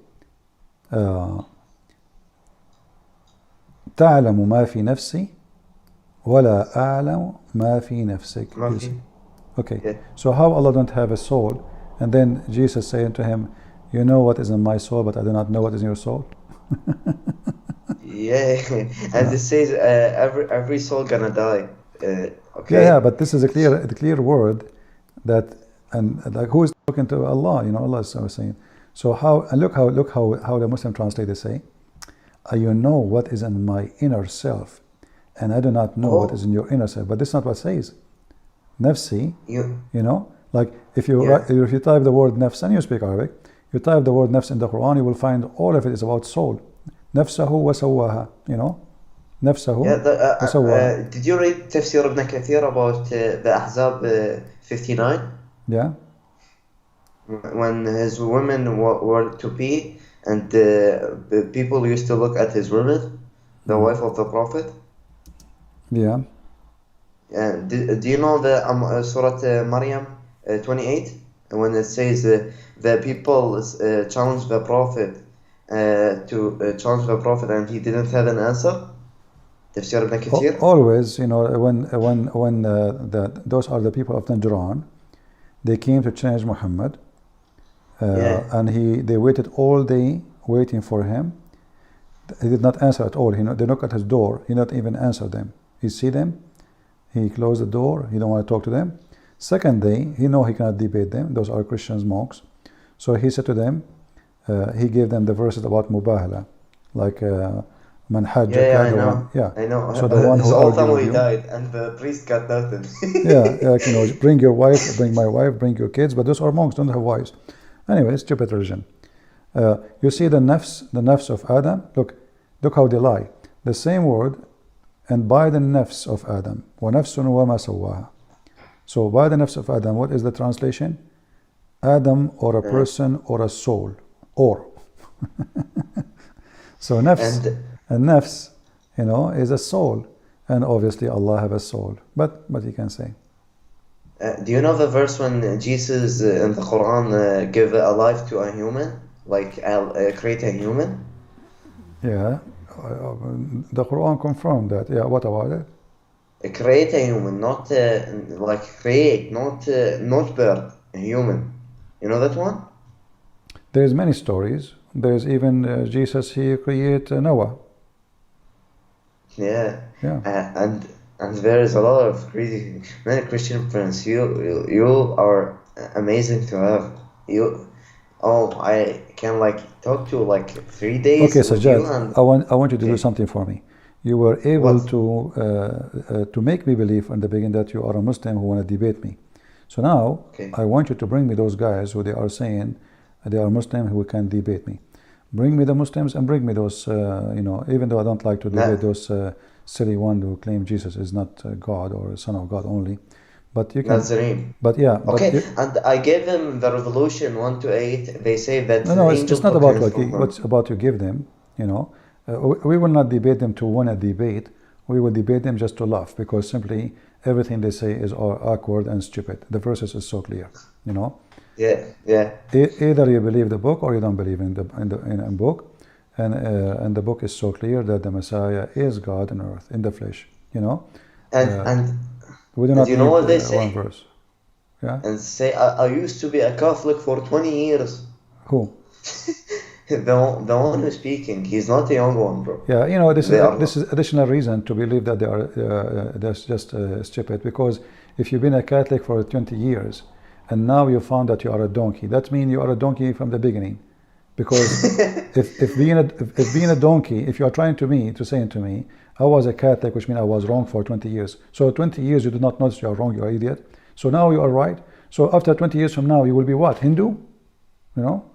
تعلم ما في نفسي ولا أعلم ما في نفسك. Okay. Yeah. So how Allah don't have a soul, and then Jesus saying to him, you know what is in my soul, but I do not know what is in your soul. Yeah, and it says every soul gonna die. Okay. Yeah, but this is a clear word that, and like who is talking to Allah? You know, Allah is saying. So how, and look how the Muslim translators say, you know what is in my inner self, and I do not know what is in your inner self. But this is not what it says. Nafsi, you know, like if you type the word nafs, and you speak Arabic, you type the word nafs in the Quran, you will find all of it is about soul. Nafsahu wa sawaha, you know, nafsahu wa sawaha. Did you read Tafsir Ibn Kathir about the Ahzab 59? Yeah. When his women were to pee, and the people used to look at his women, the wife of the Prophet. Yeah. Do you know the Surah Maryam 28? When it says the people challenged the Prophet to challenge the Prophet, and he didn't have an answer. Tafsir Ibn Kathir. Always, you know, when those are the people of Najran, they came to challenge Muhammad, and they waited all day waiting for him. He did not answer at all. They knocked at his door. He not even answered them. He see them. He closed the door. He don't want to talk to them. Second day, he know he cannot debate them. Those are Christians, monks. So he said to them, he gave them the verses about mubahala, like man hajjaka. I know. So the one who his whole argued family with you, died, and the priest got nothing. like, you know, bring your wife, bring my wife, bring your kids. But those are monks, don't have wives. Anyway, stupid religion. You see the nafs of Adam. Look, Look how they lie. The same word, and by the nafs of Adam. وَنَفْسٌ وَمَا سَوَّاهَا. So by the nafs of Adam, what is the translation? Adam, or a person, or a soul. Or. So nafs, and nafs, you know, is a soul. And obviously Allah have a soul. But you can say. Do you know the verse when Jesus in the Quran give a life to a human? Like create a human? Yeah. The Quran confirmed that. Yeah, what about it? Create a human, not like create, not birth, a human. You know that one? There's many stories. There's even Jesus, he create Noah. Yeah. Yeah. And there is a lot of many Christian friends. You are amazing to have. I can like talk to like 3 days. Okay, with you Sajjad, and I want you to do something for me. You were able to make me believe in the beginning that you are a Muslim who want to debate me. So now I want you to bring me those guys who they are saying they are Muslim who can debate me. Bring me the Muslims and bring me those, you know, even though I don't like to debate those silly ones who claim Jesus is not God or Son of God only. But you can. Nazarene. But yeah. Okay, and I gave them the Revelation 1-8. They say that no, it's not about what's about you give them. You know, we will not debate them to win a debate. We will debate them just to laugh because simply everything they say is awkward and stupid. The verses is so clear. You know. Yeah. Either you believe the book or you don't believe in the book, and the book is so clear that the Messiah is God on earth in the flesh. You know. And we do not you know what they say? One verse. Yeah. And say I used to be a Catholic for 20 years. Who? the one who's speaking, he's not a young one, bro. Yeah, you know, this is additional reason to believe that they are that's just stupid. Because if you've been a Catholic for 20 years and now you found that you are a donkey, that means you are a donkey from the beginning. Because if being a donkey, if you are trying to say to me, I was a Catholic, which means I was wrong for 20 years. So 20 years you do not notice you are wrong, you are an idiot. So now you are right. So after 20 years from now, you will be what? Hindu? You know?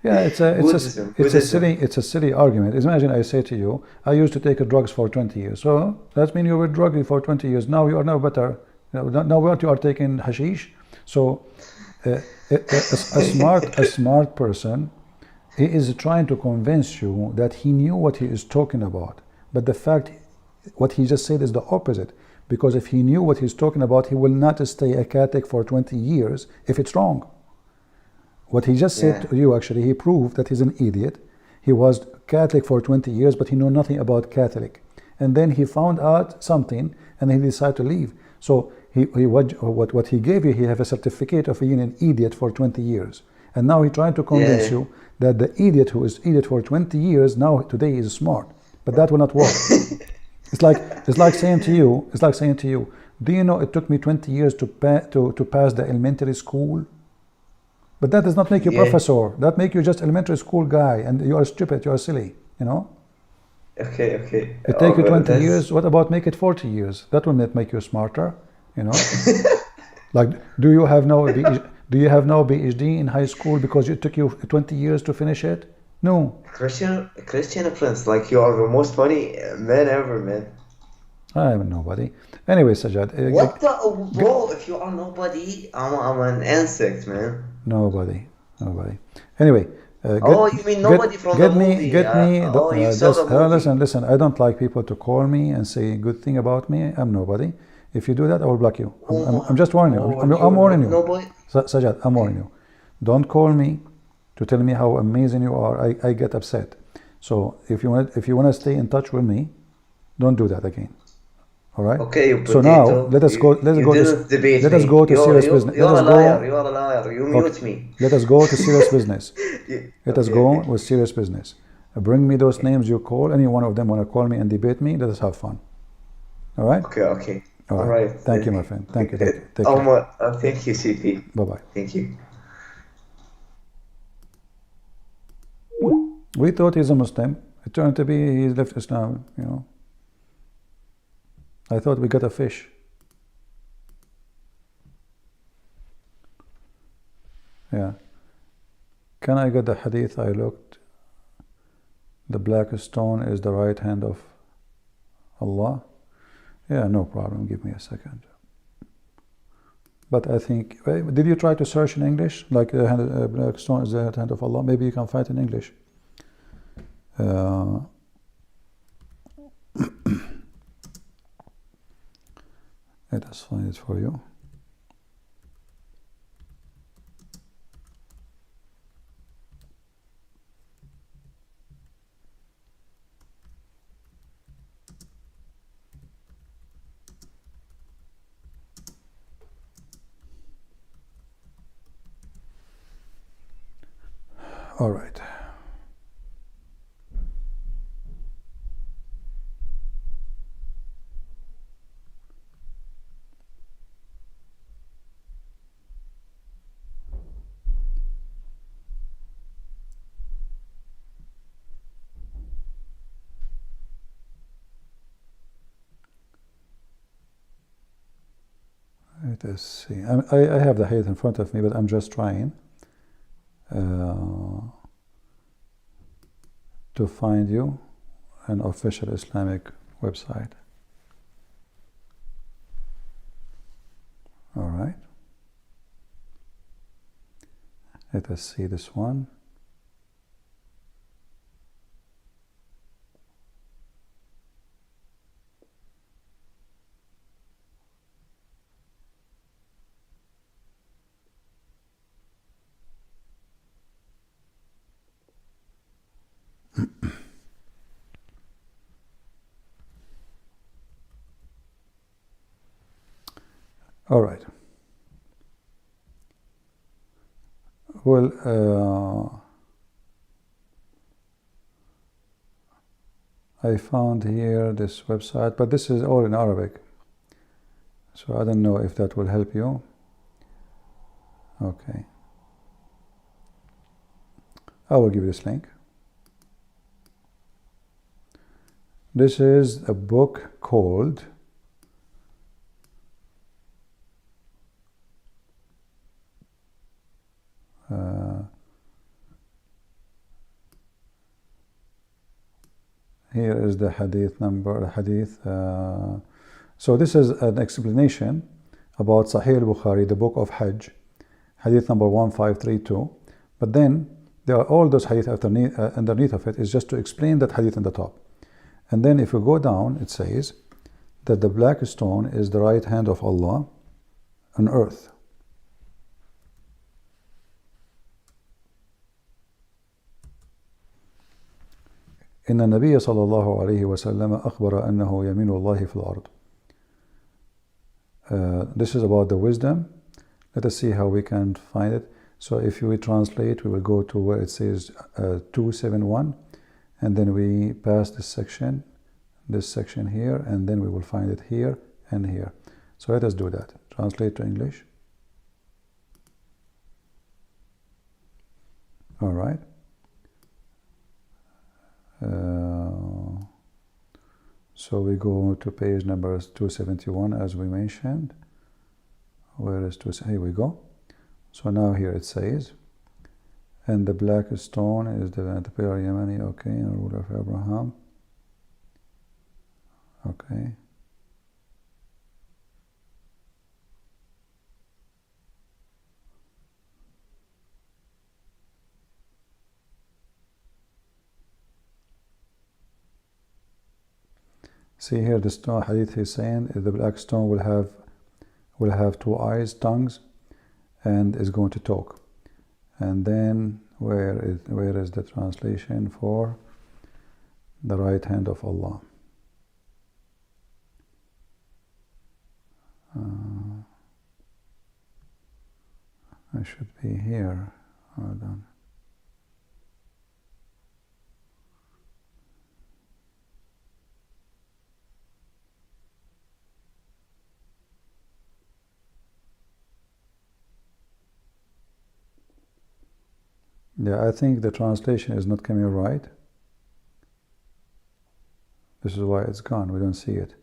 Yeah, it's a silly argument. Imagine I say to you, I used to take drugs for 20 years. So that means you were drugged for 20 years. Now you are now better. Now what you are taking hashish. So a smart person, he is trying to convince you that he knew what he is talking about. But the fact, what he just said is the opposite. Because if he knew what he's talking about, he will not stay a Catholic for 20 years if it's wrong. What he just said to you, actually, he proved that he's an idiot. He was Catholic for 20 years, but he knew nothing about Catholic. And then he found out something, and he decided to leave. So what he gave you, he have a certificate of being an idiot for 20 years. And now he tried to convince you that the idiot who is idiot for 20 years, now today is smart. But that will not work. It's like saying to you, do you know it took me 20 years to pass the elementary school? But that does not make you professor. That make you just elementary school guy, and you are stupid. You are silly. You know. Okay. It take you 20 years. What about make it 40 years? That will not make you smarter. You know. Like, do you have no PhD in high school because it took you 20 years to finish it? No. Christian Prince, like you are the most funny man ever, man. I am nobody. Anyway, Sajjad. What the bro? If you are nobody, I'm an insect, man. Nobody. Anyway. You mean nobody from the movie? Listen. I don't like people to call me and say good thing about me. I'm nobody. If you do that, I will block you. I'm just warning you. I'm warning you. Nobody. Sajjad, I'm warning you. Don't call me to tell me how amazing you are. I get upset. So if you want to stay in touch with me, don't do that again. All right. Okay. So now let us go to serious business. You are a liar. You mute me. Let us go to serious business. Let us go with serious business. Bring me those names you call. Any one of them want to call me and debate me. Let us have fun. All right. Okay. All right. Thank you, my friend. Thank you. Take care. Thank you, CP. Bye-bye. Thank you. We thought he's a Muslim. It turned to be he left Islam, you know. I thought we got a fish. Yeah. Can I get the hadith I looked? The black stone is the right hand of Allah. Yeah, no problem. Give me a second. But I think, did you try to search in English? Like black stone is the right hand of Allah? Maybe you can find it in English. Let us find it for you. All right. Let us see. I have the hadith in front of me, but I'm just trying to find you an official Islamic website. All right. Let us see this one. All right. Well, I found here this website, but this is all in Arabic. So I don't know if that will help you. Okay. I will give you this link. This is a book called here is the hadith number, so this is an explanation about Sahih al-Bukhari, the book of Hajj, hadith number 1532. But then there are all those hadith underneath of it is just to explain that hadith in the top. And then if we go down, it says that the black stone is the right hand of Allah on earth. إن النبي صلى الله عليه وسلم أخبر أنه يمين الله في الأرض. This is about the wisdom. Let us see how we can find it. So if we translate, we will go to where it says 271, and then we pass this section here, and then we will find it here and here. So let us do that. Translate to English. All right. So we go to page number 271 as we mentioned. Where is here we go. So now here it says, and the black stone is the pillar Yemeni, okay, and ruler of Abraham. Okay. See here, the stone hadith is saying the black stone will have two eyes, tongues, and is going to talk. And then where is the translation for the right hand of Allah? I should be here. Hold on. Yeah, I think the translation is not coming right. This is why it's gone. We don't see it.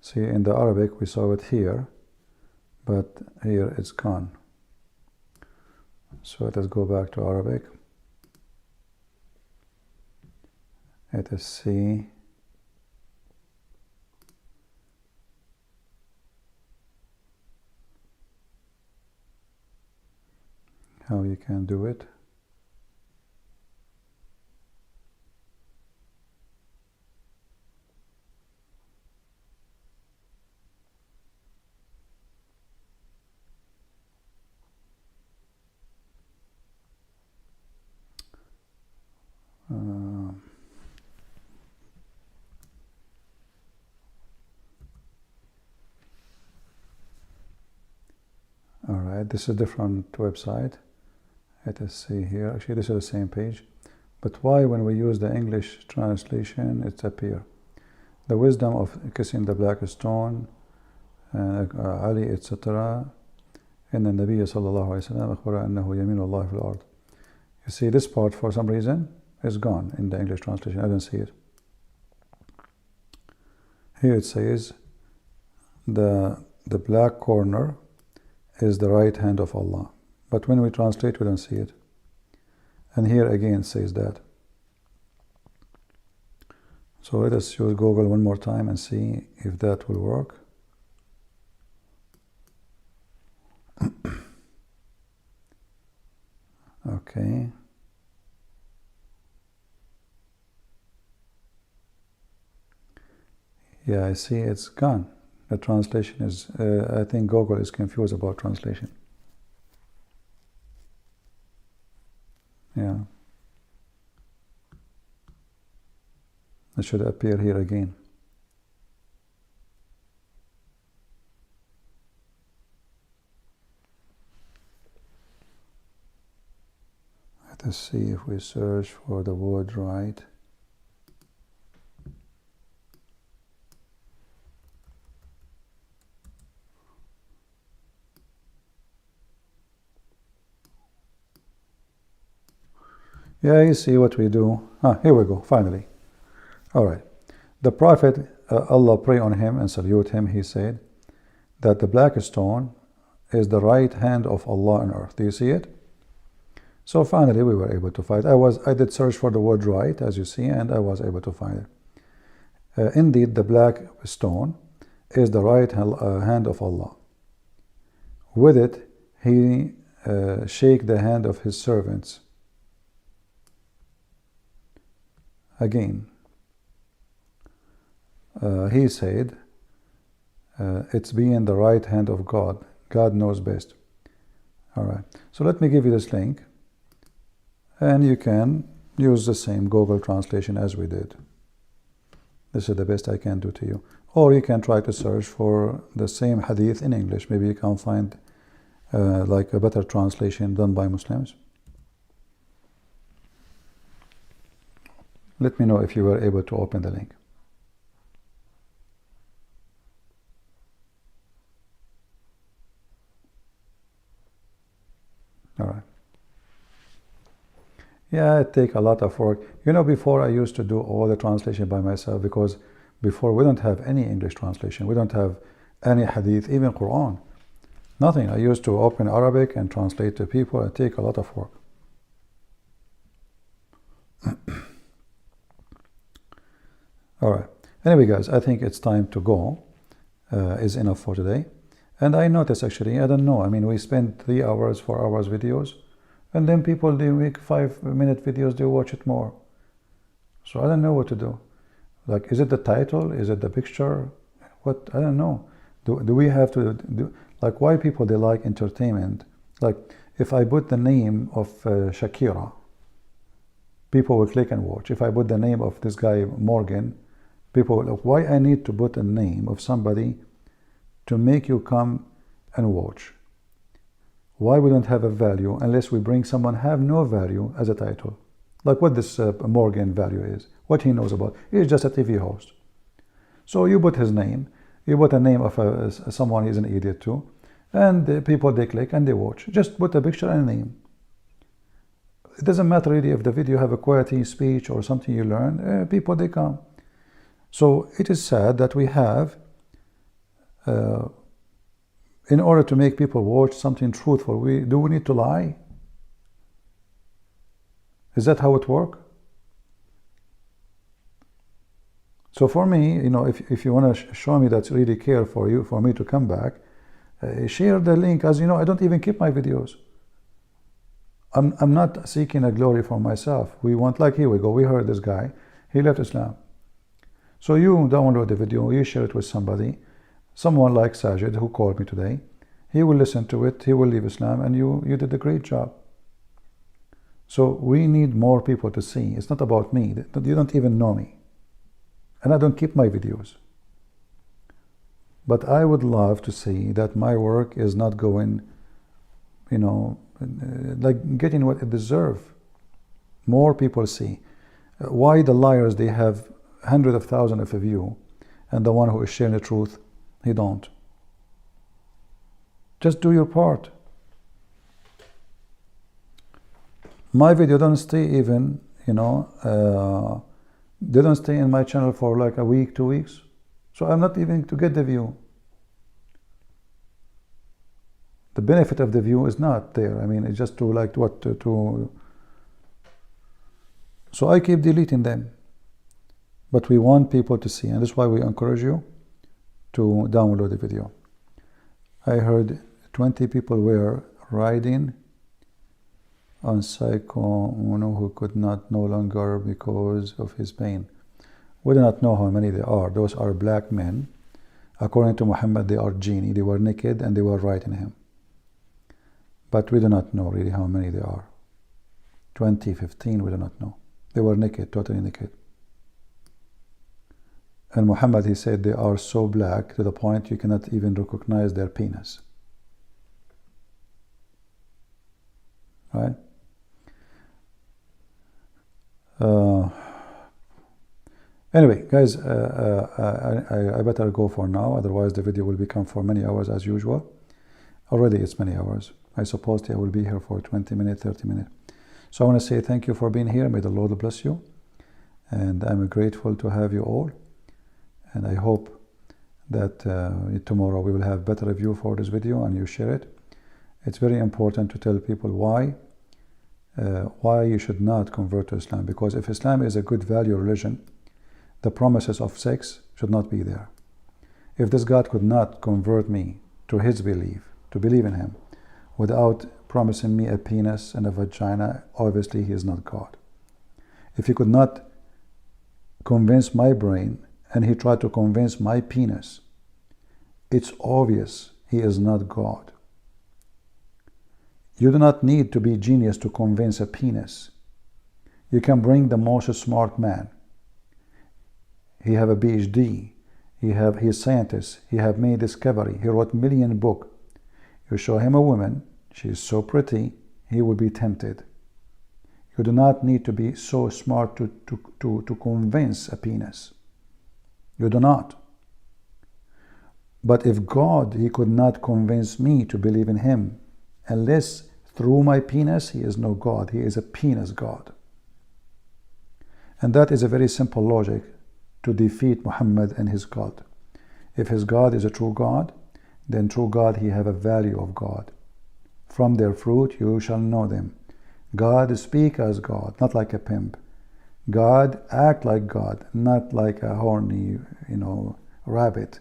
See, in the Arabic, we saw it here, but here it's gone. So let us go back to Arabic. Let us see. How you can do it. All right, this is a different website. Let us see here. Actually, this is the same page. But why, when we use the English translation, it's appear? The wisdom of kissing the black stone, Ali, etc. إن النبي صلى الله عليه وسلم أخبر أنه يمين الله في الأرض. You see, this part, for some reason, is gone in the English translation. I don't see it. Here it says, the black corner is the right hand of Allah. But when we translate, we don't see it. And here again it says that. So let us use Google one more time and see if that will work. Okay. Yeah, I see it's gone. The translation is, I think Google is confused about translation. Yeah. It should appear here again. Let us see if we search for the word right. Yeah, you see what we do. Here we go, finally. All right. The Prophet, Allah pray on him and salute him, he said that the black stone is the right hand of Allah on earth. Do you see it? So finally we were able to find it. I did search for the word right, as you see, and I was able to find it. Indeed, the black stone is the right hand of Allah. With it, he shake the hand of his servants. Again, he said, it's being the right hand of God. God knows best. All right. So let me give you this link. And you can use the same Google translation as we did. This is the best I can do to you. Or you can try to search for the same hadith in English. Maybe you can find like a better translation done by Muslims. Let me know if you were able to open the link. All right. Yeah, it takes a lot of work. You know, before I used to do all the translation by myself, because before we don't have any English translation. We don't have any hadith, even Quran. Nothing. I used to open Arabic and translate to people. It takes a lot of work. All right. Anyway, guys, I think it's time to go. Is enough for today. And I noticed, actually, I don't know. I mean, we spend 3 hours, 4 hours videos. And then people, they make 5-minute videos, they watch it more. So I don't know what to do. Like, is it the title? Is it the picture? What? I don't know. Do we have to do, like, why people, they like entertainment? Like, if I put the name of Shakira, people will click and watch. If I put the name of this guy, Morgan, people will, why I need to put a name of somebody to make you come and watch? Why we don't have a value unless we bring someone have no value as a title? Like what this Morgan value is, what he knows about. He's just a TV host. So you put his name, you put a name of someone he's an idiot too, and people, they click and they watch. Just put a picture and a name. It doesn't matter really if the video have a quality speech or something you learn, people, they come. So it is sad that we have in order to make people watch something truthful, do we need to lie? Is that how it works? So for me, if you want to show me that you really care for you, for me to come back, share the link. As you know, I don't even keep my videos. I'm not seeking a glory for myself. We want, like, here we go. We heard this guy. He left Islam. So you download the video, you share it with somebody, someone like Sajid, who called me today. He will listen to it, he will leave Islam, and you did a great job. So we need more people to see. It's not about me. You don't even know me. And I don't keep my videos. But I would love to see that my work is not going, like getting what it deserves. More people see. Why the liars, they have hundreds of thousands of views, and the one who is sharing the truth, he don't. Just do your part. My video don't stay even, they don't stay in my channel for like a week, 2 weeks. So I'm not even to get the view. The benefit of the view is not there. I mean, it's just to like what to so I keep deleting them. But we want people to see, and that's why we encourage you to download the video. I heard 20 people were riding on Psycho Uno who could not no longer because of his pain. We do not know how many there are. Those are black men. According to Muhammad, they are genie. They were naked and they were riding him. But we do not know really how many there are. 20, 15, we do not know. They were naked, totally naked. And Muhammad, he said, they are so black to the point you cannot even recognize their penis. Right? Anyway, guys, I better go for now. Otherwise, the video will become for many hours as usual. Already, it's many hours. I suppose I will be here for 20 minutes, 30 minutes. So I want to say thank you for being here. May the Lord bless you. And I'm grateful to have you all. And I hope that tomorrow we will have better review for this video and you share it. It's very important to tell people why you should not convert to Islam. Because if Islam is a good value religion, the promises of sex should not be there. If this God could not convert me to his belief, to believe in him, without promising me a penis and a vagina, obviously he is not God. If he could not convince my brain and he tried to convince my penis, it's obvious he is not God. You do not need to be genius to convince a penis. You can bring the most smart man. He have a PhD. He is scientist. He have made discovery. He wrote million book. You show him a woman, she is so pretty, he will be tempted. You do not need to be so smart to convince a penis. You do not. But if God, he could not convince me to believe in him, unless through my penis, he is no God. He is a penis God. And that is a very simple logic to defeat Muhammad and his God. If his God is a true God, then true God, he have a value of God. From their fruit you shall know them. God speak as God, not like a pimp. God act like God, not like a horny, rabbit.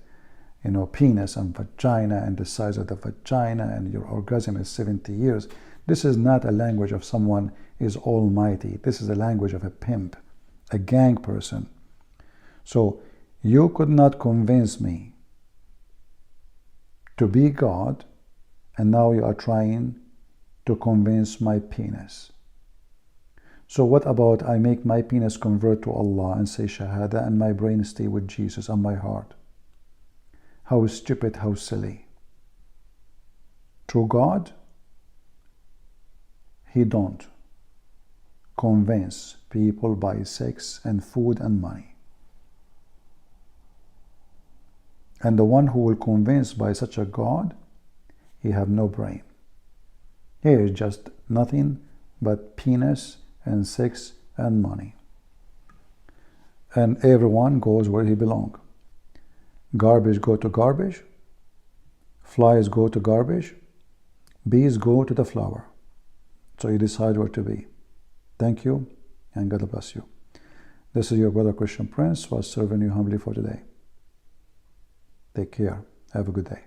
Penis and vagina and the size of the vagina and your orgasm is 70 years. This is not a language of someone is almighty. This is a language of a pimp, a gang person. So you could not convince me to be God, and now you are trying to convince my penis. So what about I make my penis convert to Allah and say Shahada and my brain stay with Jesus and my heart? How stupid, how silly. True God, he don't convince people by sex and food and money. And the one who will convince by such a God, he have no brain. He is just nothing but penis and sex and money. And everyone goes where he belongs. Garbage go to garbage. Flies go to garbage. Bees go to the flower. So you decide where to be. Thank you, and God bless you. This is your brother Christian Prince, who was serving you humbly for today. Take care. Have a good day.